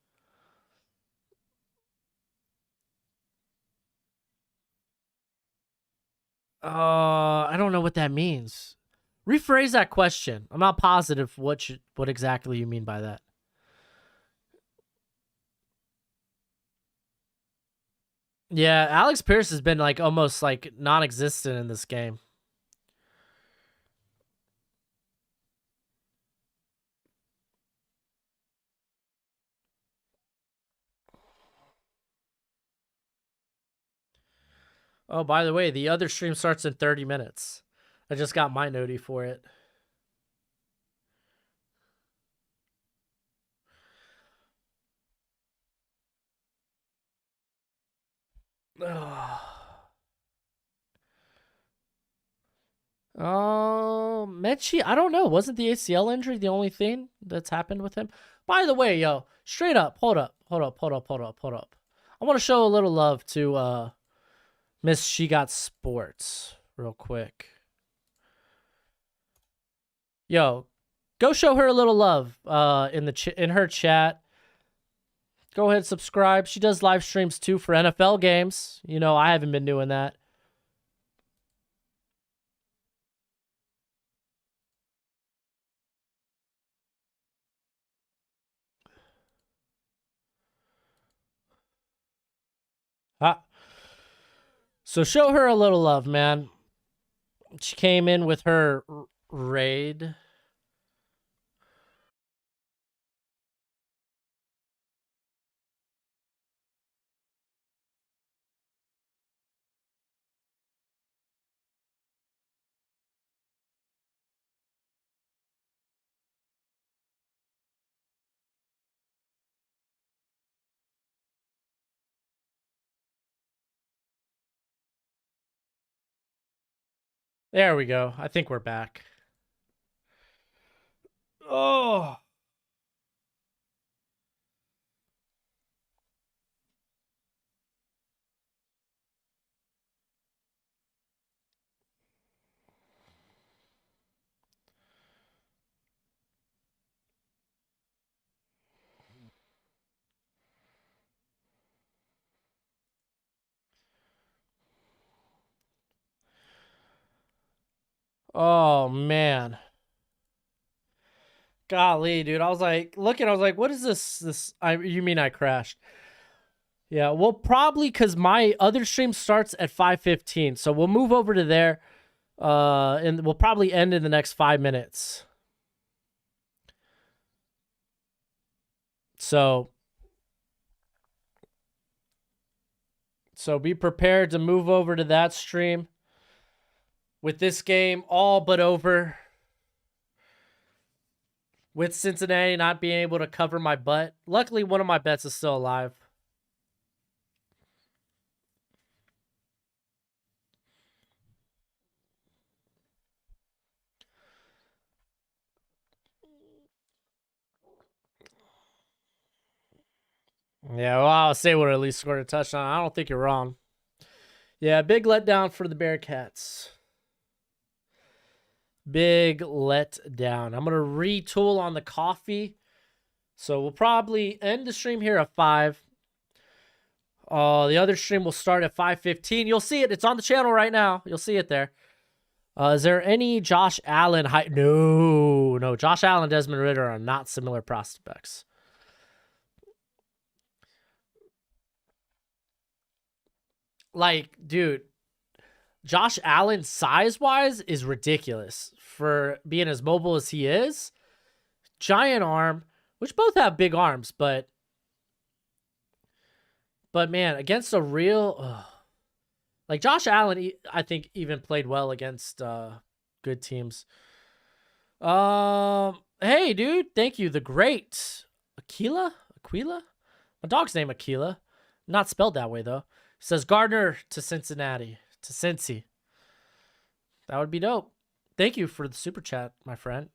I don't know what that means. Rephrase that question. I'm not positive what exactly you mean by that. Yeah, Alex Pierce has been like almost like non-existent in this game. Oh, by the way, the other stream starts in 30 minutes. I just got my noti for it. Oh, Mechie, I don't know. Wasn't the ACL injury the only thing that's happened with him? By the way, yo, straight up, hold up. I want to show a little love to Miss She Got Sports real quick. Yo, go show her a little love in her chat. Go ahead, subscribe. She does live streams too for NFL games. You know, I haven't been doing that. Ah. So show her a little love, man. She came in with her raid. There we go. I think we're back. Oh. Oh man. Golly, dude. I was like, what is this? You mean I crashed? Yeah, well, probably because my other stream starts at 5:15, so we'll move over to there, and we'll probably end in the next 5 minutes. So be prepared to move over to that stream with this game all but over. With Cincinnati not being able to cover my butt. Luckily, one of my bets is still alive. Yeah, well, I'll say would at least scored a touchdown. I don't think you're wrong. Yeah, big letdown for the Bearcats. Big letdown. I'm going to retool on the coffee. So we'll probably end the stream here at 5. The other stream will start at 5:15. You'll see it. It's on the channel right now. You'll see it there. Is there any Josh Allen hype? No. Josh Allen, Desmond Ridder are not similar prospects. Like, dude, Josh Allen size-wise is ridiculous for being as mobile as he is. Giant arm, which both have big arms, but man, against a real like Josh Allen, I think even played well against good teams. Hey, dude, thank you. The great Aquila? My dog's name Aquila. Not spelled that way though. He says Gardner to Cincinnati, to Cincy. That would be dope. Thank you for the super chat, my friend.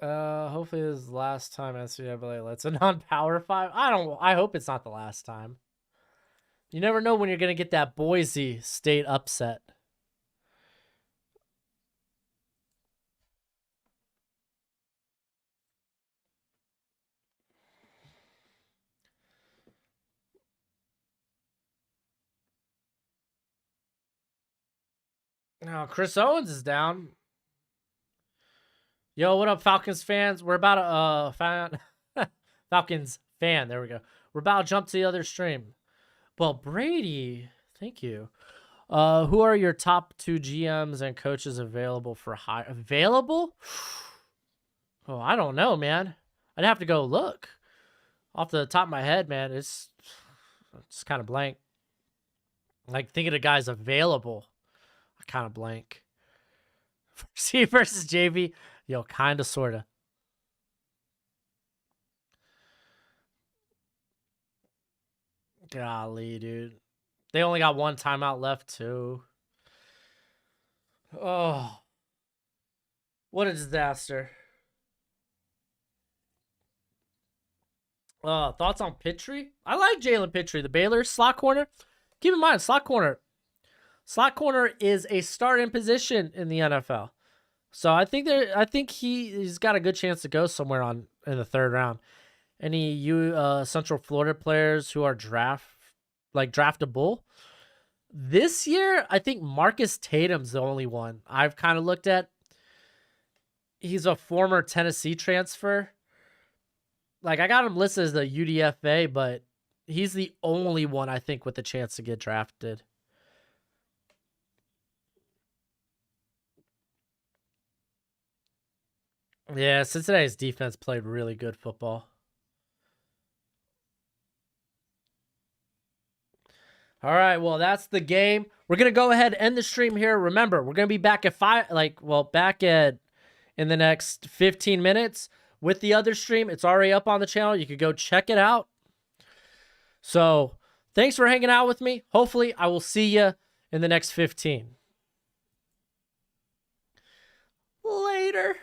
Hopefully this is the last time NCAA lets a non-power 5. I hope it's not the last time. You never know when you're gonna get that Boise State upset. Now Chris Owens is down. Yo, what up, Falcons fans? We're about Falcons fan. There we go. We're about to jump to the other stream. Well, Brady, thank you. Who are your top 2 GMs and coaches available for hire? Available? Oh, I don't know, man. I'd have to go look. Off the top of my head, man, it's kind of blank. Like, thinking of guys available, I kind of blank. C versus JV. Yo, kind of, sort of. Golly, dude. They only got 1 timeout left, too. Oh. What a disaster. Thoughts on Pittry? I like Jalen Pittry, the Baylor slot corner. Keep in mind, slot corner is a starting position in the NFL. So I think he's got a good chance to go somewhere in the 3rd round. Any Central Florida players who are draftable this year? I think Marcus Tatum's the only one I've kind of looked at. He's a former Tennessee transfer. Like, I got him listed as the UDFA, but he's the only one I think with a chance to get drafted. Yeah, Cincinnati's defense played really good football. All right, well, that's the game. We're going to go ahead and end the stream here. Remember, we're going to be back at in the next 15 minutes with the other stream. It's already up on the channel. You could go check it out. So, thanks for hanging out with me. Hopefully, I will see you in the next 15. Later.